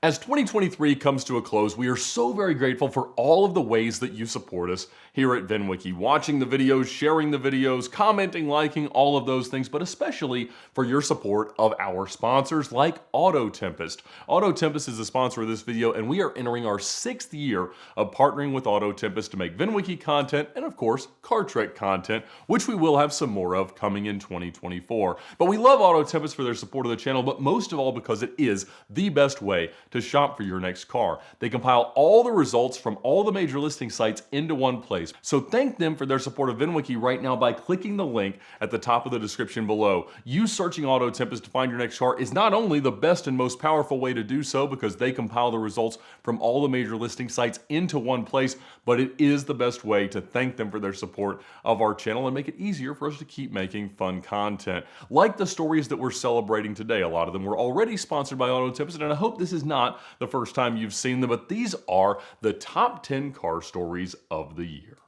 As 2023 comes to a close, we are so very grateful for all of the ways that you support us here at VINwiki. Watching the videos, sharing the videos, commenting, liking, all of those things, but especially for your support of our sponsors like Auto Tempest. Auto Tempest is the sponsor of this video, and we are entering our 6th year of partnering with Auto Tempest to make VINwiki content and, of course, Car Trek content, which we will have some more of coming in 2024. But we love Auto Tempest for their support of the channel, but most of all because it is the best way to shop for your next car. They compile all the results from all the major listing sites into one place. So thank them for their support of VINwiki right now by clicking the link at the top of the description below. You searching Auto Tempest to find your next car is not only the best and most powerful way to do so because they compile the results from all the major listing sites into one place, but it is the best way to thank them for their support of our channel and make it easier for us to keep making fun content. Like the stories that we're celebrating today, a lot of them were already sponsored by Auto Tempest, and I hope this is not the first time you've seen them, but these are the top 10 car stories of the year.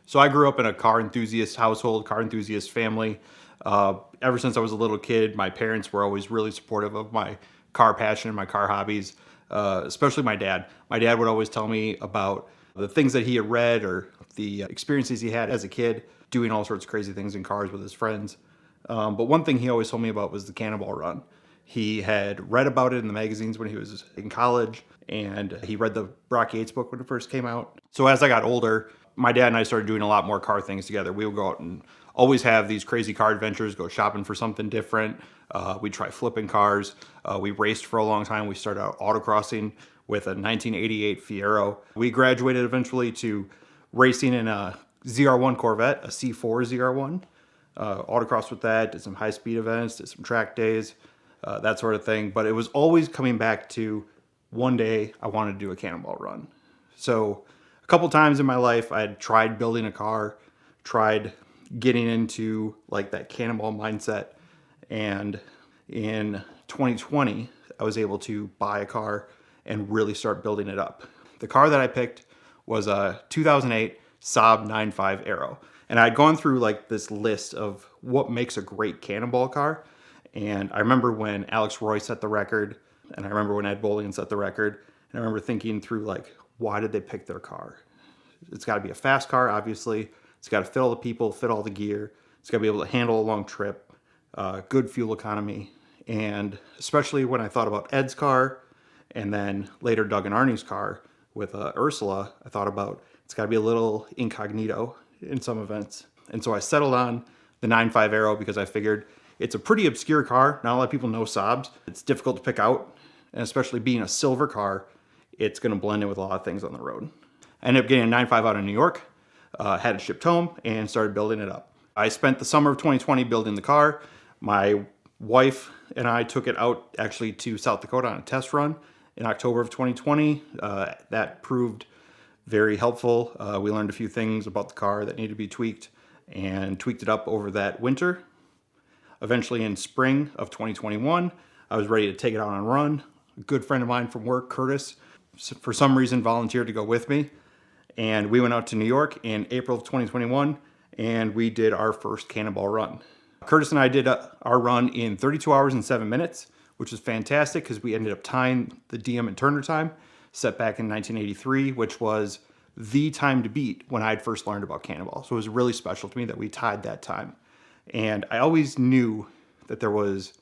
So I grew up in a car enthusiast household, car enthusiast family. Ever since I was a little kid, my parents were always really supportive of my car passion and my car hobbies, especially my dad. My dad would always tell me about the things that he had read or the experiences he had as a kid, doing all sorts of crazy things in cars with his friends. But one thing he always told me about was the Cannonball run. He had read about it in the magazines when he was in college, and he read the Brock Yates book when it first came out. So as I got older, my dad and I started doing a lot more car things together. We would go out and always have these crazy car adventures, go shopping for something different. We'd try flipping cars. We raced for a long time. We started out autocrossing with a 1988 Fiero. We graduated eventually to racing in a ZR1 Corvette, a C4 ZR1. Autocrossed with that, did some high-speed events, did some track days, that sort of thing. But it was always coming back to one day I wanted to do a Cannonball run. So a couple times in my life, I had tried building a car, tried getting into like that Cannonball mindset. And in 2020, I was able to buy a car and really start building it up. The car that I picked was a 2008 Saab 9.5 Aero. And I'd gone through like this list of what makes a great Cannonball car. And I remember when Alex Roy set the record, and I remember when Ed Bolian set the record, and I remember thinking through like, why did they pick their car? It's got to be a fast car, obviously. It's got to fit all the people, fit all the gear. It's got to be able to handle a long trip, good fuel economy. And especially when I thought about Ed's car, and then later Doug and Arnie's car with Ursula, I thought about it's got to be a little incognito in some events. And so I settled on the 9.5 Aero because I figured it's a pretty obscure car. Not a lot of people know Saabs. It's difficult to pick out, and especially being a silver car, it's going to blend in with a lot of things on the road. I ended up getting a 9.5 out of New York, had it shipped home, and started building it up. I spent the summer of 2020 building the car. My wife and I took it out actually to South Dakota on a test run in October of 2020. That proved very helpful. We learned a few things about the car that needed to be tweaked and tweaked it up over that winter. Eventually in spring of 2021, I was ready to take it out on a run. A good friend of mine from work, Curtis, for some reason volunteered to go with me. And we went out to New York in April of 2021, and we did our first Cannonball run. Curtis and I did our run in 32 hours and 7 minutes, which was fantastic because we ended up tying the Diem and Turner time set back in 1983, which was the time to beat when I had first learned about Cannonball. So it was really special to me that we tied that time. And I always knew that there was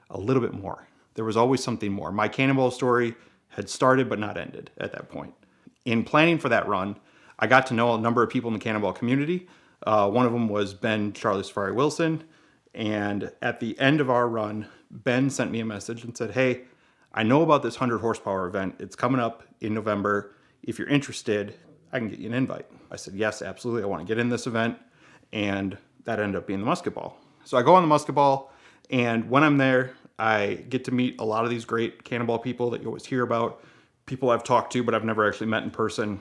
a little bit more. There was always something more. My Cannonball story had started but not ended at that point. In planning for that run, I got to know a number of people in the Cannonball community. One of them was Ben Charlie Safari Wilson. And at the end of our run, Ben sent me a message and said, hey, I know about this 100 horsepower event. It's coming up in November. If you're interested, I can get you an invite. I said, yes, absolutely. I want to get in this event. And that ended up being the musket ball. So I go on the musket ball, and when I'm there, I get to meet a lot of these great Cannonball people that you always hear about, people I've talked to but I've never actually met in person,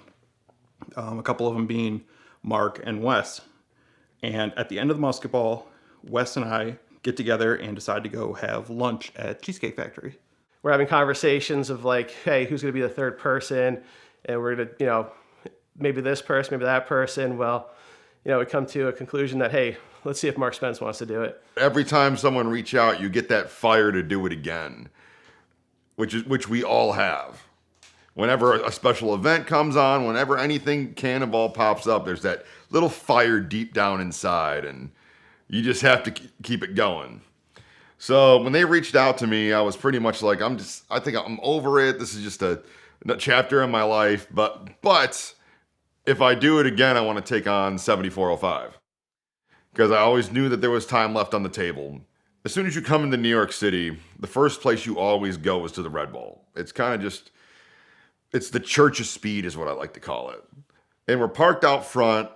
a couple of them being Mark and Wes. And at the end of the musket ball, Wes and I get together and decide to go have lunch at Cheesecake Factory. We're having conversations of like, hey, who's going to be the third person? And we're going to, maybe this person, maybe that person. Well, we come to a conclusion that, hey, let's see if Mark Spence wants to do it. Every time someone reach out, you get that fire to do it again, which we all have. Whenever a special event comes on, whenever anything Cannonball pops up, there's that little fire deep down inside, and you just have to keep it going. So when they reached out to me, I was pretty much like, I think I'm over it. This is just a chapter in my life. But if I do it again, I want to take on 7405. Because I always knew that there was time left on the table. As soon as you come into New York City, the first place you always go is to the Red Bull. It's kind of just, it's the Church of Speed is what I like to call it. And we're parked out front,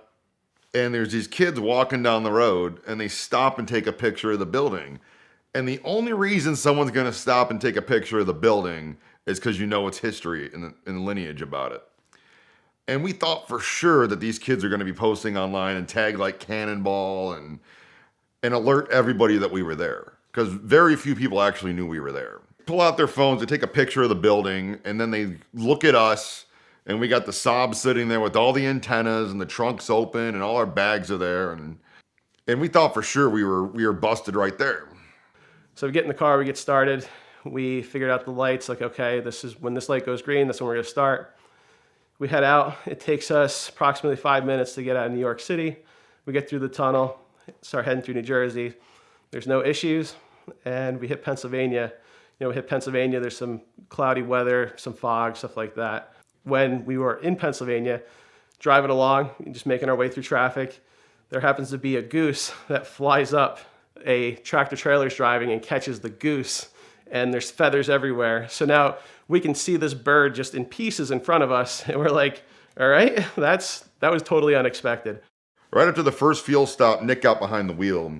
and there's these kids walking down the road, and they stop and take a picture of the building. And the only reason someone's going to stop and take a picture of the building is because it's history and the lineage about it. And we thought for sure that these kids are going to be posting online and tag like Cannonball and alert everybody that we were there. Because very few people actually knew we were there. Pull out their phones, they take a picture of the building, and then they look at us, and we got the Saab sitting there with all the antennas and the trunks open and all our bags are there. And we thought for sure we were busted right there. So we get in the car, we get started. We figured out the lights, like, okay, this is when this light goes green, that's when we're going to start. We head out. It takes us approximately 5 minutes to get out of New York City. We get through the tunnel, start heading through New Jersey. There's no issues, and we hit Pennsylvania. We hit Pennsylvania, there's some cloudy weather, some fog, stuff like that. When we were in Pennsylvania, driving along, just making our way through traffic, there happens to be a goose that flies up. A tractor trailer's driving and catches the goose, and there's feathers everywhere. So now we can see this bird just in pieces in front of us, and we're like, all right, that was totally unexpected. Right after the first fuel stop, Nick got behind the wheel,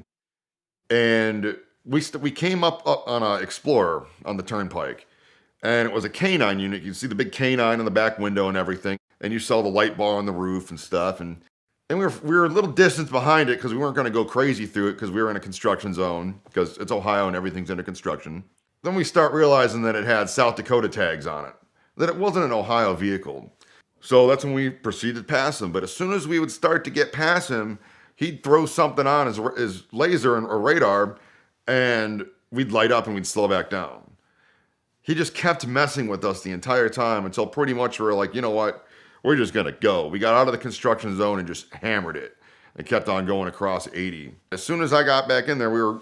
and we came up on an Explorer on the turnpike, and it was a canine unit. You see the big canine in the back window and everything, and you saw the light bar on the roof and stuff, and we were a little distance behind it because we weren't going to go crazy through it because we were in a construction zone because it's Ohio and everything's under construction. Then we start realizing that it had South Dakota tags on it, that it wasn't an Ohio vehicle. So that's when we proceeded past him. But as soon as we would start to get past him, he'd throw something on his laser or radar, and we'd light up and we'd slow back down. He just kept messing with us the entire time until pretty much we were like, you know what? We're just going to go. We got out of the construction zone and just hammered it and kept on going across 80. As soon as I got back in there,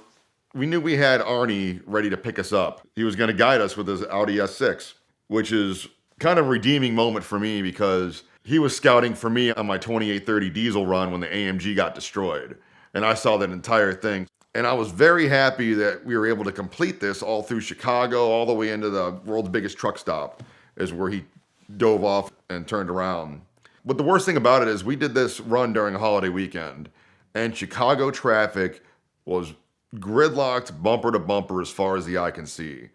we knew we had Arnie ready to pick us up. He was going to guide us with his Audi S6, which is kind of a redeeming moment for me because he was scouting for me on my 2830 diesel run when the AMG got destroyed. And I saw that entire thing. And I was very happy that we were able to complete this all through Chicago, all the way into the world's biggest truck stop, is where he dove off and turned around. But the worst thing about it is we did this run during a holiday weekend, and Chicago traffic was gridlocked bumper to bumper as far as the eye can see.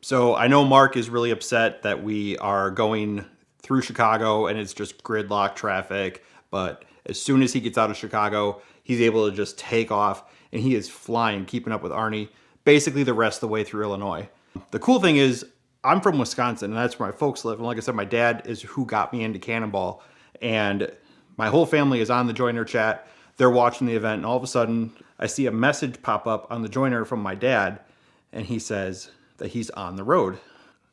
So I know Mark is really upset that we are going through Chicago and it's just gridlock traffic, but as soon as he gets out of Chicago, he's able to just take off, and he is flying, keeping up with Arnie, basically the rest of the way through Illinois. The cool thing is, I'm from Wisconsin, and that's where my folks live. And like I said, my dad is who got me into Cannonball. And my whole family is on the Joiner chat. They're watching the event, and all of a sudden, I see a message pop up on the Joiner from my dad, and he says that he's on the road.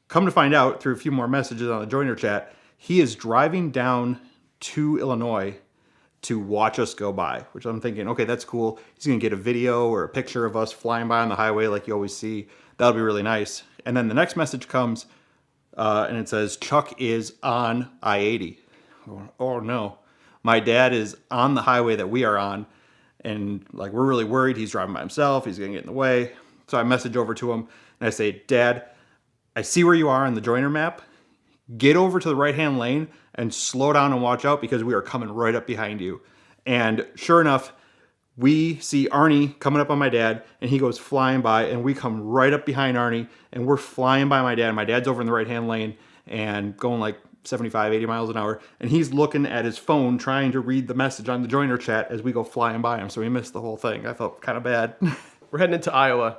Come to find out, through a few more messages on the Joiner chat, he is driving down to Illinois to watch us go by, which I'm thinking, okay, that's cool. He's going to get a video or a picture of us flying by on the highway like you always see. That'll be really nice. And then the next message comes, and it says, Chuck is on I-80. Oh no. My dad is on the highway that we are on, and like we're really worried. He's driving by himself. He's going to get in the way. So I message over to him, and I say, Dad, I see where you are on the Joiner map. Get over to the right-hand lane and slow down and watch out because we are coming right up behind you. And sure enough, we see Arnie coming up on my dad, and he goes flying by, and we come right up behind Arnie, and we're flying by my dad. My dad's over in the right-hand lane and going like 75, 80 miles an hour, and he's looking at his phone trying to read the message on the Joiner chat as we go flying by him, so we missed the whole thing. I felt kind of bad. we're heading into Iowa,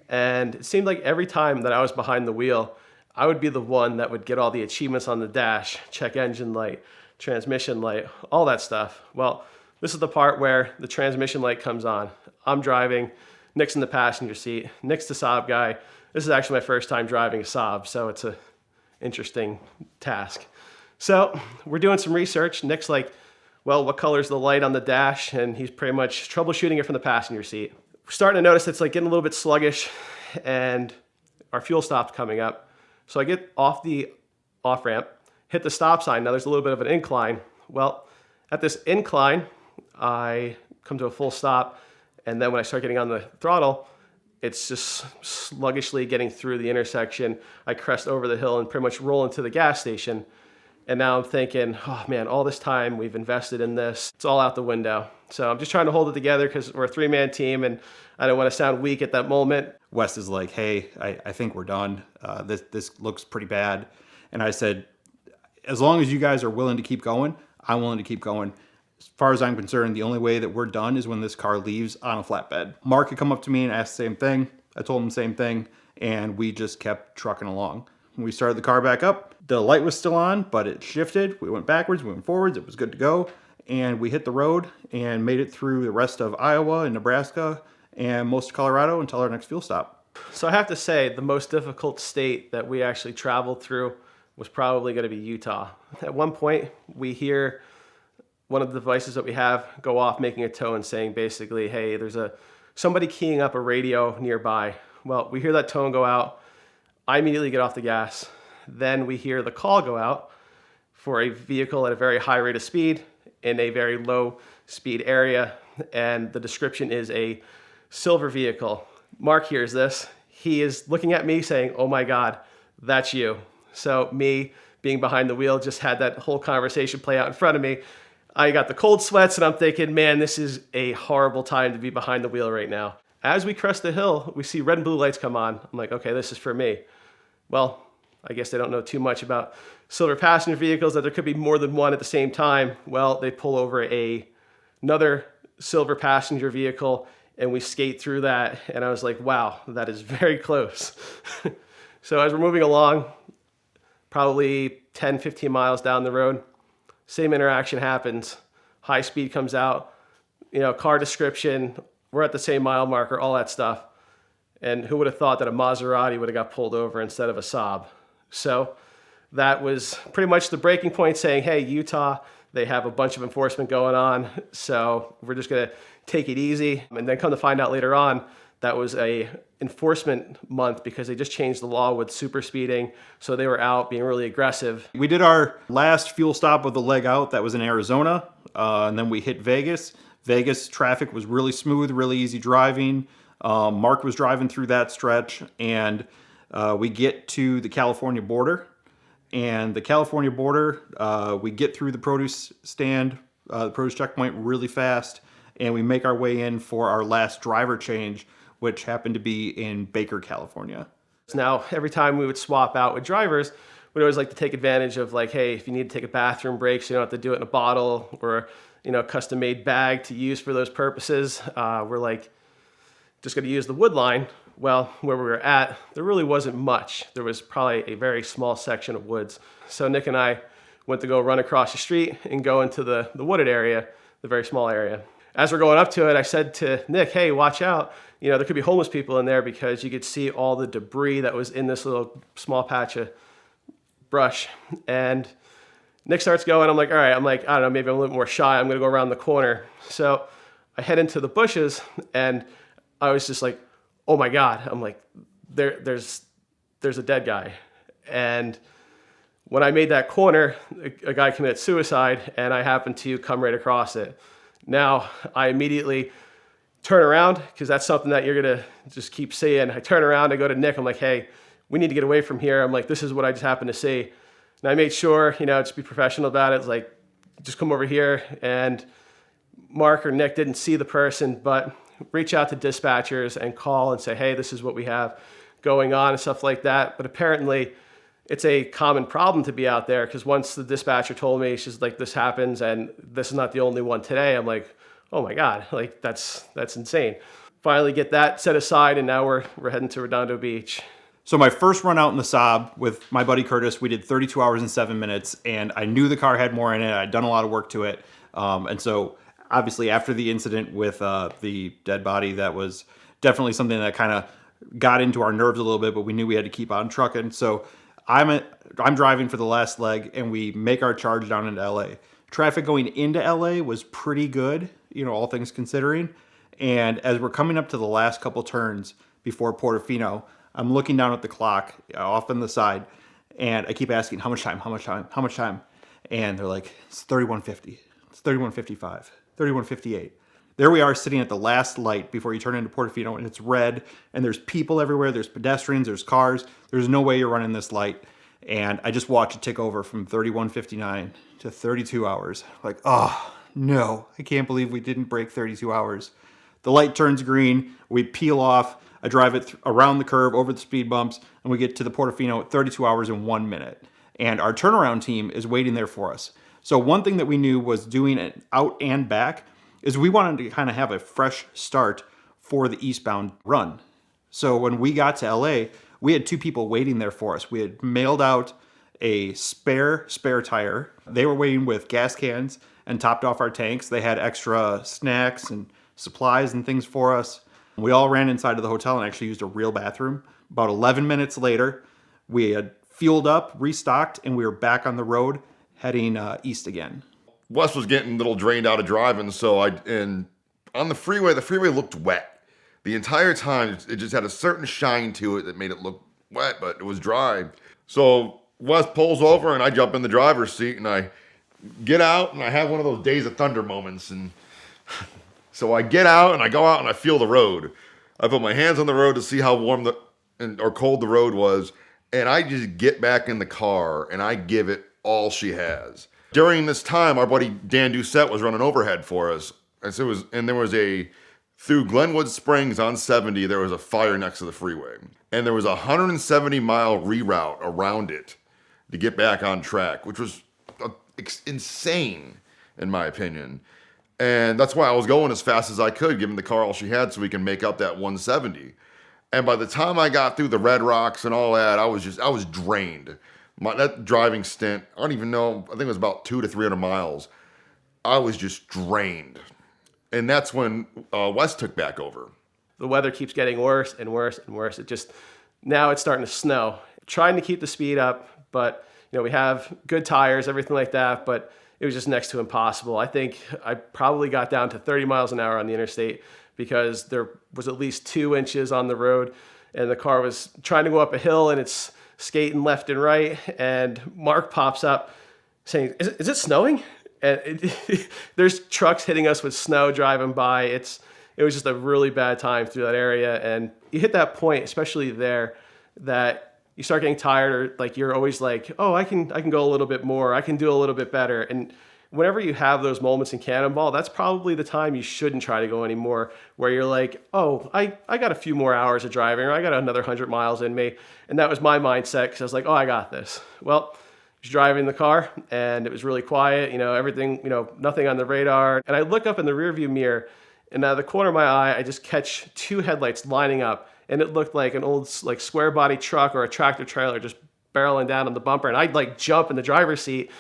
and it seemed like every time that I was behind the wheel, I would be the one that would get all the achievements on the dash, check engine light, transmission light, all that stuff. Well, this is the part where the transmission light comes on. I'm driving, Nick's in the passenger seat, Nick's the Saab guy. This is actually my first time driving a Saab, so it's an interesting task. So we're doing some research. Nick's like, well, what color's the light on the dash? And he's pretty much troubleshooting it from the passenger seat. We're starting to notice it's like getting a little bit sluggish, and our fuel stop's coming up. So I get off the off-ramp, hit the stop sign. Now there's a little bit of an incline. Well, at this incline, I come to a full stop, and then when I start getting on the throttle, it's just sluggishly getting through the intersection. I crest over the hill and pretty much roll into the gas station. And now I'm thinking, oh man, all this time we've invested in this, it's all out the window. So I'm just trying to hold it together because we're a three-man team and I don't want to sound weak at that moment. Wes is like, hey, I think we're done. This looks pretty bad. And I said, as long as you guys are willing to keep going, I'm willing to keep going. As far as I'm concerned, the only way that we're done is when this car leaves on a flatbed. Mark had come up to me and asked the same thing. I told him the same thing, and we just kept trucking along. When we started the car back up, the light was still on, but it shifted. We went backwards, we went forwards. It was good to go. And we hit the road and made it through the rest of Iowa and Nebraska and most of Colorado until our next fuel stop. So I have to say the most difficult state that we actually traveled through was probably going to be Utah. At one point, we hear one of the devices that we have go off making a tone saying basically, hey, there's somebody keying up a radio nearby. Well, we hear that tone go out. I immediately get off the gas. Then we hear the call go out for a vehicle at a very high rate of speed in a very low speed area. And the description is a silver vehicle. Mark hears this. He is looking at me saying, oh my God, that's you. So me being behind the wheel just had that whole conversation play out in front of me. I got the cold sweats and I'm thinking, man, this is a horrible time to be behind the wheel right now. As we crest the hill, we see red and blue lights come on. I'm like, okay, this is for me. Well, I guess they don't know too much about silver passenger vehicles, that there could be more than one at the same time. Well, they pull over another silver passenger vehicle and we skate through that. And I was like, wow, that is very close. So as we're moving along, probably 10, 15 miles down the road, same interaction happens. High speed comes out, car description, we're at the same mile marker, all that stuff. And who would have thought that a Maserati would have got pulled over instead of a Saab? So that was pretty much the breaking point saying, hey, Utah, they have a bunch of enforcement going on. So we're just going to take it easy. And then come to find out later on, that was a enforcement month because they just changed the law with super speeding. So they were out being really aggressive. We did our last fuel stop of the leg out. That was in Arizona. And then we hit Vegas. Vegas traffic was really smooth, really easy driving. Mark was driving through that stretch, and we get to the California border. And the California border, we get through the produce stand, the produce checkpoint really fast, and we make our way in for our last driver change, which happened to be in Baker, California. Now, every time we would swap out with drivers, we'd always like to take advantage of like, hey, if you need to take a bathroom break so you don't have to do it in a bottle or, custom-made bag to use for those purposes, we're like, just going to use the wood line. Well, where we were at, there really wasn't much. There was probably a very small section of woods. So Nick and I went to go run across the street and go into the wooded area, the very small area. As we're going up to it, I said to Nick, hey, watch out. There could be homeless people in there because you could see all the debris that was in this little small patch of brush. And Nick starts going. I'm like, all right. I don't know, maybe I'm a little more shy. I'm going to go around the corner. So I head into the bushes and I was just like, oh my God. I'm like, there's a dead guy. And when I made that corner, a guy committed suicide and I happened to come right across it. Now I immediately turn around because that's something that you're going to just keep seeing. I turn around, I go to Nick. I'm like, hey, we need to get away from here. I'm like, this is what I just happened to see. And I made sure, just be professional about it. It's like, just come over here. And Mark or Nick didn't see the person, but reach out to dispatchers and call and say, hey, this is what we have going on and stuff like that. But apparently it's a common problem to be out there because once the dispatcher told me, she's like, this happens and this is not the only one today. I'm like, oh my God, like that's insane. finally get that set aside, and now we're heading to Redondo Beach. So my first run out in the Saab with my buddy Curtis, we did 32 hours and 7 minutes, and I knew the car had more in it. I'd done a lot of work to it. And so obviously after the incident with the dead body, that was definitely something that kind of got into our nerves a little bit, but we knew we had to keep on trucking. So I'm driving for the last leg, and we make our charge down into LA. Traffic going into LA was pretty good, all things considering. And as we're coming up to the last couple turns before Portofino, I'm looking down at the clock off on the side, and I keep asking, how much time? And they're like, it's 31:50, it's 31:55, 31:58. There we are sitting at the last light before you turn into Portofino, and it's red, and there's people everywhere, there's pedestrians, there's cars, there's no way you're running this light. And I just watched it tick over from 31:59 to 32 hours. Like, oh no, I can't believe we didn't break 32 hours. The light turns green, we peel off, I drive it around the curve, over the speed bumps, and we get to the Portofino at 32 hours and 1 minute. And our turnaround team is waiting there for us. So one thing that we knew was doing it out and back is we wanted to kind of have a fresh start for the eastbound run. So when we got to LA, we had 2 people waiting there for us. We had mailed out a spare tire. They were waiting with gas cans and topped off our tanks. They had extra snacks and supplies and things for us. We all ran inside of the hotel and actually used a real bathroom. About 11 minutes later, we had fueled up, restocked, and we were back on the road heading east again. Wes was getting a little drained out of driving, and on the freeway looked wet. The entire time, it just had a certain shine to it that made it look wet, but it was dry. So Wes pulls over, and I jump in the driver's seat, and I get out, and I have one of those Days of Thunder moments, and so I get out, and I go out, and I feel the road. I put my hands on the road to see how warm or cold the road was, and I just get back in the car, and I give it all she has. During this time, our buddy Dan Doucette was running overhead for us, and there was through Glenwood Springs on 70, there was a fire next to the freeway, and there was a 170-mile reroute around it to get back on track, which was insane, in my opinion. And that's why I was going as fast as I could, giving the car all she had so we can make up that 170. And by the time I got through the Red Rocks and all that, I was drained. That driving stint, I don't even know, I think it was about 200 to 300 miles. I was just drained. And that's when Wes took back over. The weather keeps getting worse and worse and worse. Now it's starting to snow. Trying to keep the speed up, but we have good tires, everything like that, but it was just next to impossible. I think I probably got down to 30 miles an hour on the interstate because there was at least 2 inches on the road, and the car was trying to go up a hill, and it's skating left and right, and Mark pops up saying, is it snowing? And there's trucks hitting us with snow driving by. It was just a really bad time through that area, and you hit that point, especially there, that you start getting tired, or like you're always like, oh, I can go a little bit more, I can do a little bit better. And whenever you have those moments in Cannonball, that's probably the time you shouldn't try to go anymore, where you're like, oh, I got a few more hours of driving, or I got another 100 miles in me. And that was my mindset, because I was like, oh, I got this. Well, I was driving the car, and it was really quiet, everything, nothing on the radar. And I look up in the rearview mirror, and out of the corner of my eye, I just catch 2 headlights lining up. And it looked like an old square body truck or a tractor trailer just barreling down on the bumper. And I'd jump in the driver's seat,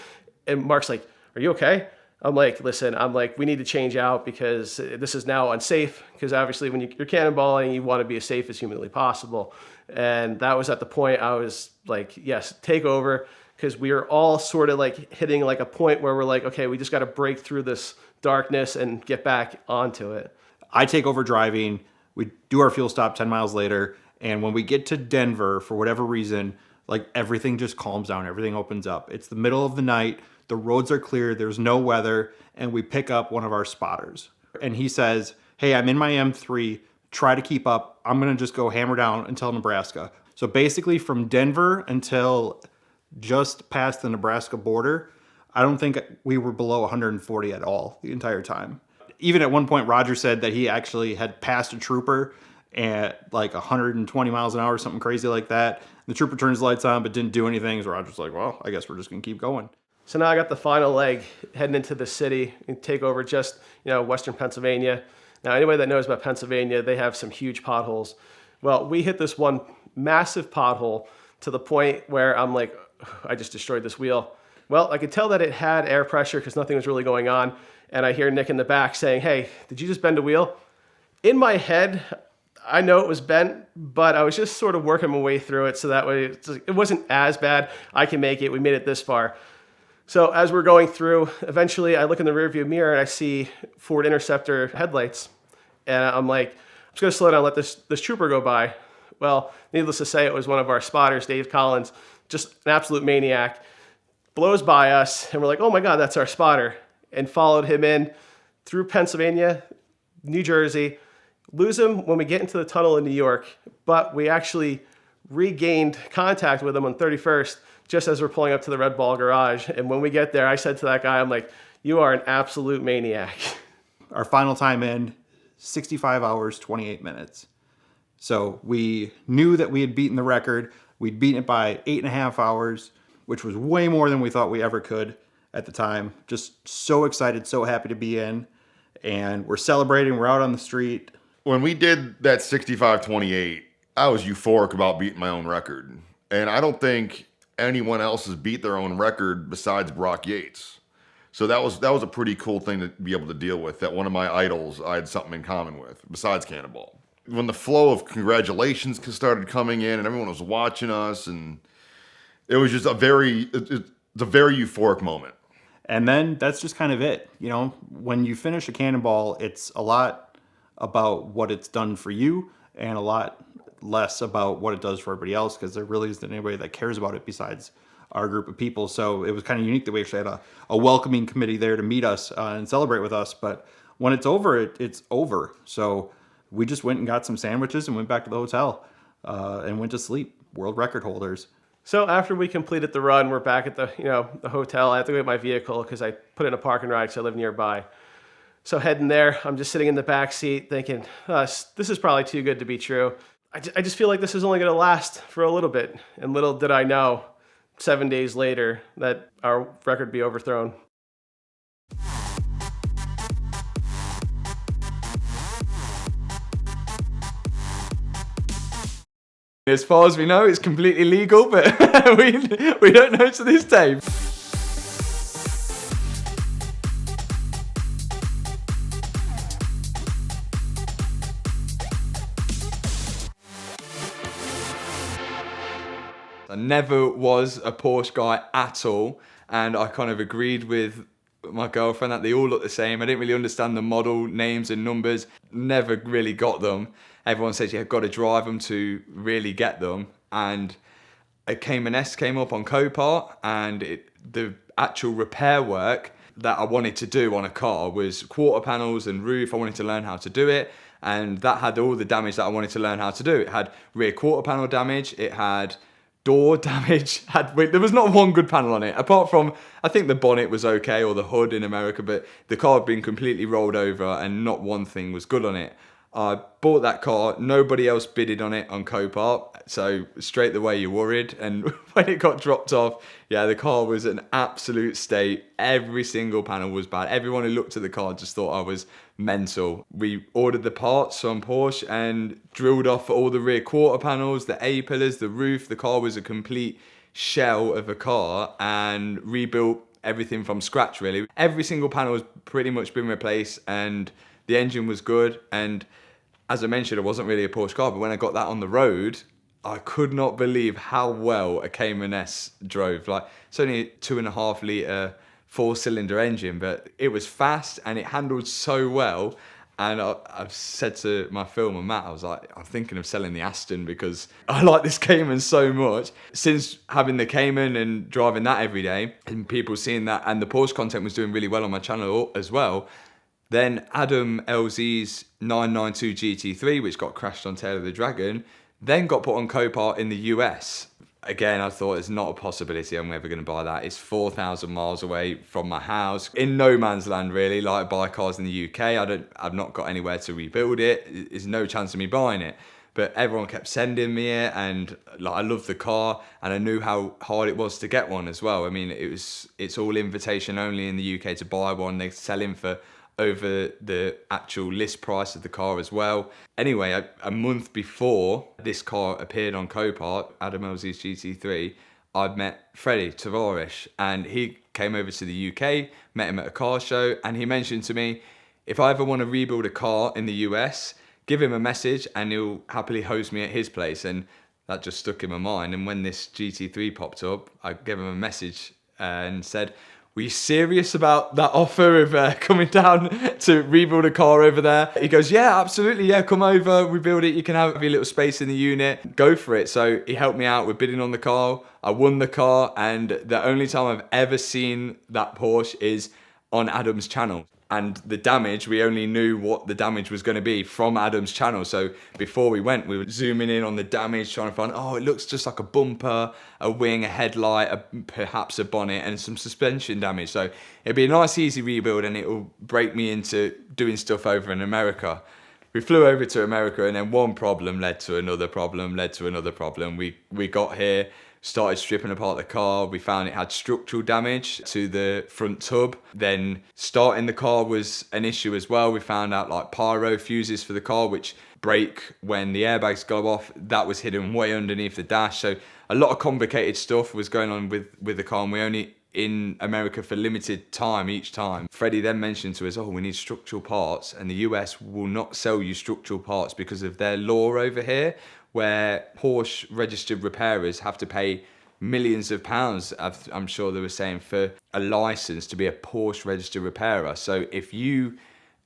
and Mark's like, are you okay? I'm like, listen, we need to change out because this is now unsafe. Because obviously when you're cannonballing, you want to be as safe as humanly possible. And that was at the point I was like, yes, take over. Because we were all sort of hitting a point where we're like, okay, we just got to break through this darkness and get back onto it. I take over driving. We do our fuel stop 10 miles later, and when we get to Denver, for whatever reason, everything just calms down, everything opens up. It's the middle of the night, the roads are clear, there's no weather, and we pick up one of our spotters. And he says, hey, I'm in my M3, try to keep up, I'm gonna just go hammer down until Nebraska. So basically from Denver until just past the Nebraska border, I don't think we were below 140 at all the entire time. Even at one point, Roger said that he actually had passed a trooper at 120 miles an hour, something crazy like that. The trooper turned his lights on, but didn't do anything. So Roger's like, well, I guess we're just going to keep going. So now I got the final leg heading into the city and take over just, Western Pennsylvania. Now, anybody that knows about Pennsylvania, they have some huge potholes. Well, we hit this one massive pothole to the point where I'm like, I just destroyed this wheel. Well, I could tell that it had air pressure because nothing was really going on. And I hear Nick in the back saying, hey, did you just bend a wheel? In my head, I know it was bent, but I was just sort of working my way through it. So that way it wasn't as bad. I can make it. We made it this far. So as we're going through, eventually I look in the rearview mirror and I see Ford Interceptor headlights. And I'm like, I'm just gonna slow down, let this trooper go by. Well, needless to say, it was one of our spotters, Dave Collins, just an absolute maniac. Blows by us and we're like, oh my God, that's our spotter. And followed him in through Pennsylvania, New Jersey, lose him when we get into the tunnel in New York, but we actually regained contact with him on 31st just as we're pulling up to the Red Ball garage. And when we get there, I said to that guy, I'm like, you are an absolute maniac. Our final time in, 65 hours, 28 minutes. So we knew that we had beaten the record. We'd beaten it by 8.5 hours, which was way more than we thought we ever could at the time. Just so excited, so happy to be in. And we're celebrating, we're out on the street. When we did that 65-28, I was euphoric about beating my own record. And I don't think anyone else has beat their own record besides Brock Yates. So that was a pretty cool thing to be able to deal with, that one of my idols I had something in common with, besides Cannonball. When the flow of congratulations started coming in and everyone was watching us, and it was just it's a very euphoric moment. And then that's just kind of it. You know, when you finish a Cannonball, it's a lot about what it's done for you and a lot less about what it does for everybody else, because there really isn't anybody that cares about it besides our group of people. So it was kind of unique that we actually had a welcoming committee there to meet us and celebrate with us. But when it's over, it's over. So we just went and got some sandwiches and went back to the hotel and went to sleep. World record holders. So after we completed the run, we're back at the hotel. I have to go get my vehicle because I put it in a parking ride because I live nearby. So heading there, I'm just sitting in the back seat thinking, this is probably too good to be true. I just feel like this is only going to last for a little bit. And little did I know, 7 days later, that our record would be overthrown. As far as we know, it's completely legal, but we don't know to this day. I never was a Porsche guy at all, and I kind of agreed with my girlfriend that they all look the same. I didn't really understand the model names and numbers, never really got them. Everyone says you've got to drive them to really get them, and a Cayman S came up on Copart, and the actual repair work that I wanted to do on a car was quarter panels and roof. I wanted to learn how to do it, and that had all the damage that I wanted to learn how to do. It had rear quarter panel damage, it had door damage, there was not one good panel on it, apart from, I think the bonnet was okay, or the hood in America, but the car had been completely rolled over and not one thing was good on it. I bought that car, nobody else bidded on it on Copart, so straight away you're worried, and when it got dropped off, yeah, the car was an absolute state. Every single panel was bad. Everyone who looked at the car just thought I was mental. We ordered the parts from Porsche and drilled off all the rear quarter panels, the A-pillars, the roof. The car was a complete shell of a car, and rebuilt everything from scratch, really. Every single panel has pretty much been replaced, and the engine was good. And as I mentioned, it wasn't really a Porsche car, but when I got that on the road, I could not believe how well a Cayman S drove. Like, it's only a 2.5 litre 4-cylinder engine, but it was fast and it handled so well. And I've said to my film and Matt, I was like, I'm thinking of selling the Aston because I like this Cayman so much. Since having the Cayman and driving that every day, and people seeing that, and the Porsche content was doing really well on my channel as well, then Adam LZ's 992 GT3, which got crashed on Tail of the Dragon, then got put on Copart in the US. Again, I thought it's not a possibility I'm ever going to buy that. It's 4,000 miles away from my house, in no man's land really. Like, buy cars in the UK, I've not got anywhere to rebuild it. There's no chance of me buying it. But everyone kept sending me it, and like, I loved the car, and I knew how hard it was to get one as well. I mean, it's all invitation only in the UK to buy one. They sell in for over the actual list price of the car as well. Anyway, a month before this car appeared on Copart, Adam Elsley's GT3, I'd met Freddie Tavares, and he came over to the UK, met him at a car show, and he mentioned to me, if I ever want to rebuild a car in the US, give him a message and he'll happily host me at his place. And that just stuck in my mind. And when this GT3 popped up, I gave him a message and said, were you serious about that offer of coming down to rebuild a car over there? He goes, yeah, absolutely. Yeah, come over, rebuild it. You can have your little space in the unit. Go for it. So he helped me out with bidding on the car. I won the car. And the only time I've ever seen that Porsche is on Adam's channel. And the damage, we only knew what the damage was going to be from Adam's channel. So before we went, we were zooming in on the damage, trying to find, oh, it looks just like a bumper, a wing, a headlight, perhaps a bonnet, and some suspension damage. So it'd be a nice, easy rebuild, and it'll break me into doing stuff over in America. We flew over to America, and then one problem led to another problem, led to another problem. We got here, started stripping apart the car. We found it had structural damage to the front tub. Then starting the car was an issue as well. We found out like pyro fuses for the car, which break when the airbags go off. That was hidden way underneath the dash. So a lot of complicated stuff was going on with the car, and we only in America for limited time each time. Freddie then mentioned to us, oh, we need structural parts, and the US will not sell you structural parts because of their law over here, where Porsche registered repairers have to pay millions of pounds, I'm sure they were saying, for a license to be a Porsche registered repairer. So if you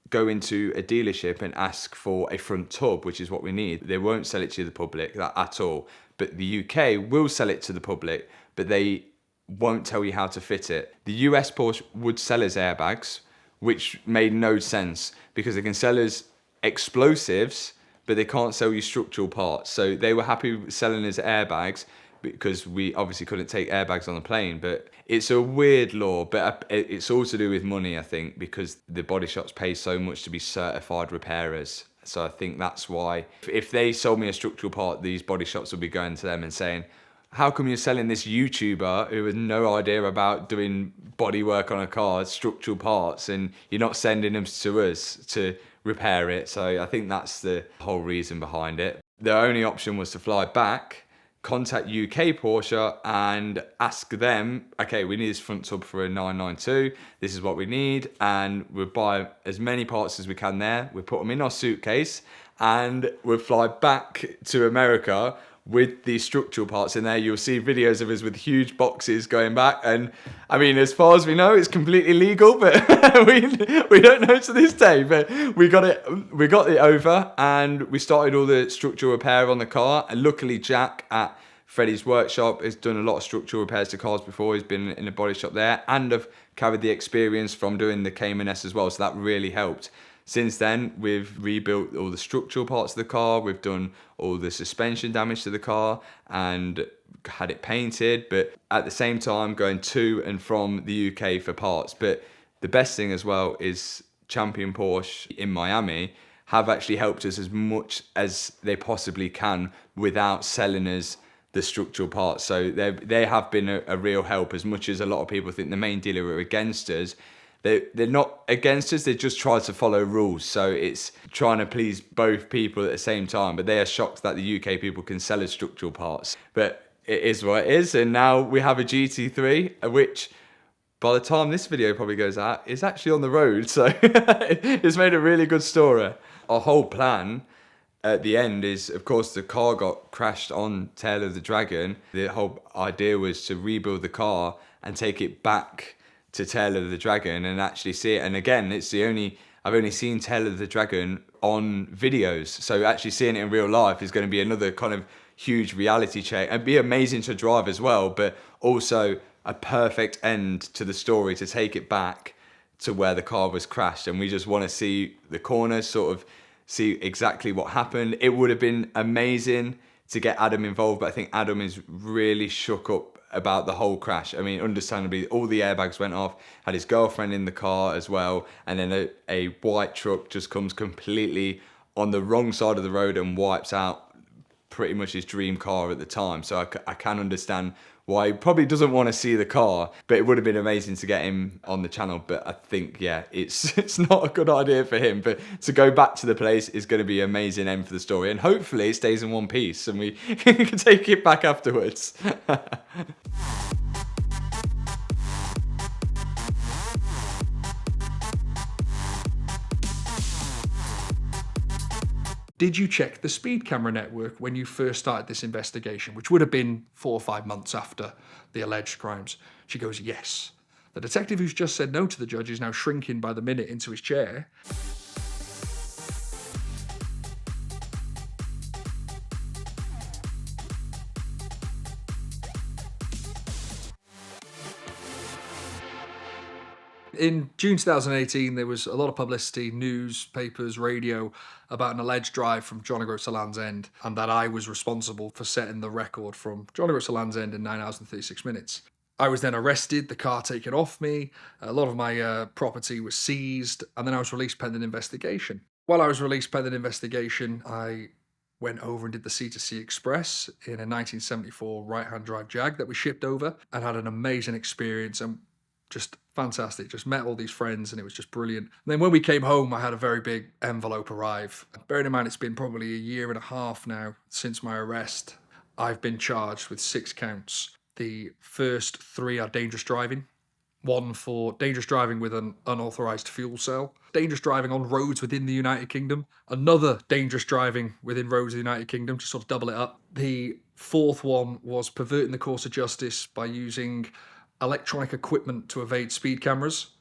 go into a dealership and ask for a front tub, which is what we need, they won't sell it to the public at all. But the UK will sell it to the public, but they won't tell you how to fit it. The US Porsche would sell us airbags, which made no sense because they can sell us explosives, but they can't sell you structural parts. So they were happy selling us airbags because we obviously couldn't take airbags on the plane. But it's a weird law, but it's all to do with money, I think, because the body shops pay so much to be certified repairers. So I think that's why if they sold me a structural part, these body shops would be going to them and saying, how come you're selling this YouTuber who has no idea about doing body work on a car, structural parts, and you're not sending them to us to repair it? So I think that's the whole reason behind it. The only option was to fly back, contact UK Porsche and ask them, okay, we need this front tub for a 992, this is what we need, and we'll buy as many parts as we can there, we'll put them in our suitcase, and we'll fly back to America with these structural parts in there. You'll see videos of us with huge boxes going back, and I mean, as far as we know, it's completely legal, but we don't know to this day. But we got it over, and we started all the structural repair on the car. And luckily, Jack at Freddie's workshop has done a lot of structural repairs to cars before. He's been in a body shop there, and have carried the experience from doing the Cayman S as well, so that really helped. Since then, we've rebuilt all the structural parts of the car, we've done all the suspension damage to the car and had it painted, but at the same time going to and from the UK for parts. But the best thing as well is Champion Porsche in Miami have actually helped us as much as they possibly can without selling us the structural parts. So they have been a real help, as much as a lot of people think the main dealer are against us. They're not against us, they just try to follow rules. So it's trying to please both people at the same time. But they are shocked that the UK people can sell us structural parts. But it is what it is. And now we have a GT3, which by the time this video probably goes out, is actually on the road. So it's made a really good story. Our whole plan at the end is, of course, the car got crashed on Tail of the Dragon. The whole idea was to rebuild the car and take it back to Tail of the Dragon and actually see it. And again, I've only seen Tail of the Dragon on videos, so actually seeing it in real life is going to be another kind of huge reality check and be amazing to drive as well, but also a perfect end to the story to take it back to where the car was crashed. And we just want to see the corners, sort of see exactly what happened. It would have been amazing to get Adam involved, but I think Adam is really shook up about the whole crash. I mean, understandably, all the airbags went off, had his girlfriend in the car as well, and then a white truck just comes completely on the wrong side of the road and wipes out pretty much his dream car at the time. So I can understand why he probably doesn't want to see the car, but it would have been amazing to get him on the channel. But I think, yeah, it's not a good idea for him. But to go back to the place is going to be an amazing end for the story. And hopefully it stays in one piece and we can take it back afterwards. Did you check the speed camera network when you first started this investigation, which would have been 4 or 5 months after the alleged crimes? She goes, yes. The detective who's just said no to the judge is now shrinking by the minute into his chair. In June 2018, there was a lot of publicity, newspapers, radio, about an alleged drive from John O'Groats to Land's End, and that I was responsible for setting the record from John O'Groats to Land's End in 9 hours and 36 minutes. I was then arrested, the car taken off me, a lot of my property was seized, and then I was released pending investigation. While I was released pending investigation, I went over and did the C2C Express in a 1974 right-hand drive Jag that we shipped over, and had an amazing experience, and just fantastic. Just met all these friends and it was just brilliant. And then when we came home, I had a very big envelope arrive. Bearing in mind, it's been probably a year and a half now since my arrest. I've been charged with 6 counts. The first 3 are dangerous driving. 1 for dangerous driving with an unauthorized fuel cell. Dangerous driving on roads within the United Kingdom. Another dangerous driving within roads of the United Kingdom, to sort of double it up. The 4th one was perverting the course of justice by using electronic equipment to evade speed cameras.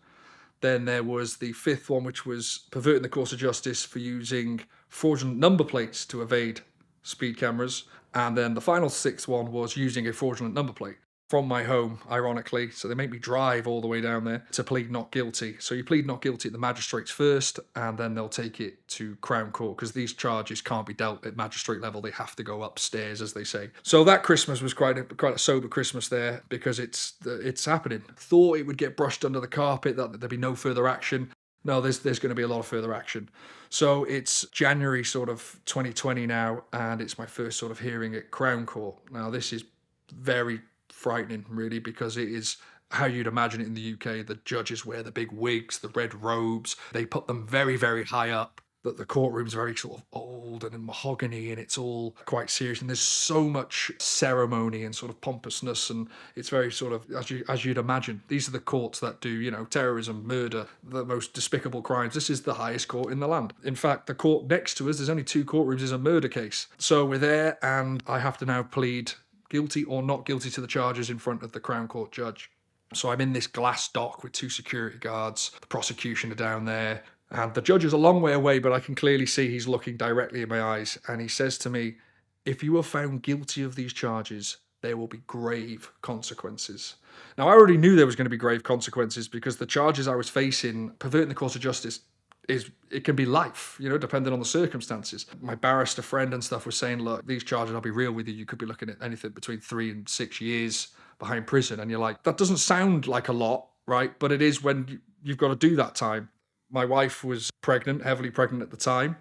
Then there was the 5th one, which was perverting the course of justice for using fraudulent number plates to evade speed cameras. And then the final 6th one was using a fraudulent number plate from my home, ironically. So they make me drive all the way down there to plead not guilty. So you plead not guilty at the magistrates first, and then they'll take it to Crown Court, because these charges can't be dealt at magistrate level. They have to go upstairs, as they say. So that Christmas was quite a sober Christmas there, because it's happening. Thought it would get brushed under the carpet, that there'd be no further action. No, there's going to be a lot of further action. So it's January sort of 2020 now, and it's my first sort of hearing at Crown Court. Now this is very frightening, really, because it is how you'd imagine it in the UK. The judges wear the big wigs, the red robes. They put them very, very high up. That the courtroom's very sort of old and mahogany, and it's all quite serious. And there's so much ceremony and sort of pompousness, and it's very sort of as you'd imagine. These are the courts that do, terrorism, murder, the most despicable crimes. This is the highest court in the land. In fact, the court next to us, there's only 2 courtrooms, is a murder case. So we're there, and I have to now plead guilty or not guilty to the charges in front of the Crown Court judge. So I'm in this glass dock with 2 security guards. The prosecution are down there. And the judge is a long way away, but I can clearly see he's looking directly in my eyes. And he says to me, if you are found guilty of these charges, there will be grave consequences. Now, I already knew there was going to be grave consequences, because the charges I was facing, perverting the course of justice, it can be life, depending on the circumstances. My barrister friend and stuff was saying, look, these charges, I'll be real with you, you could be looking at anything between 3 and 6 years behind prison. And you're like, that doesn't sound like a lot, right? But it is when you've got to do that time. My wife was pregnant, heavily pregnant at the time,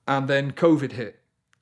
and then COVID hit.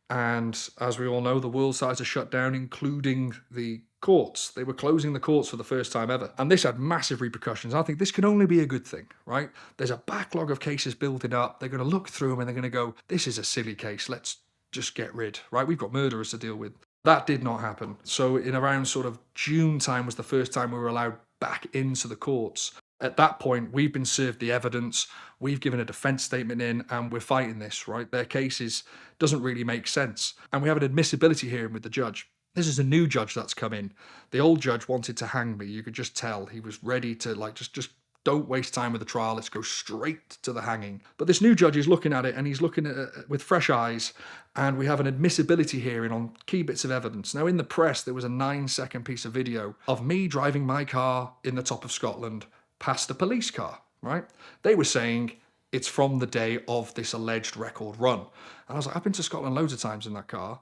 And as we all know, the world started to shut down, including the courts. They were closing the courts for the first time ever. And this had massive repercussions. I think this can only be a good thing, right? There's a backlog of cases building up. They're going to look through them and they're going to go, this is a silly case. Let's just get rid, right? We've got murderers to deal with. That did not happen. So in around sort of June time was the first time we were allowed back into the courts. At that point, we've been served the evidence, we've given a defence statement in, and we're fighting this, right? Their cases doesn't really make sense. And we have an admissibility hearing with the judge. This is a new judge that's come in. The old judge wanted to hang me. You could just tell he was ready to just don't waste time with the trial. Let's go straight to the hanging. But this new judge is looking at it, and he's looking at it with fresh eyes. And we have an admissibility hearing on key bits of evidence. Now, in the press, there was a 9-second piece of video of me driving my car in the top of Scotland past a police car, right? They were saying it's from the day of this alleged record run. And I was like, I've been to Scotland loads of times in that car.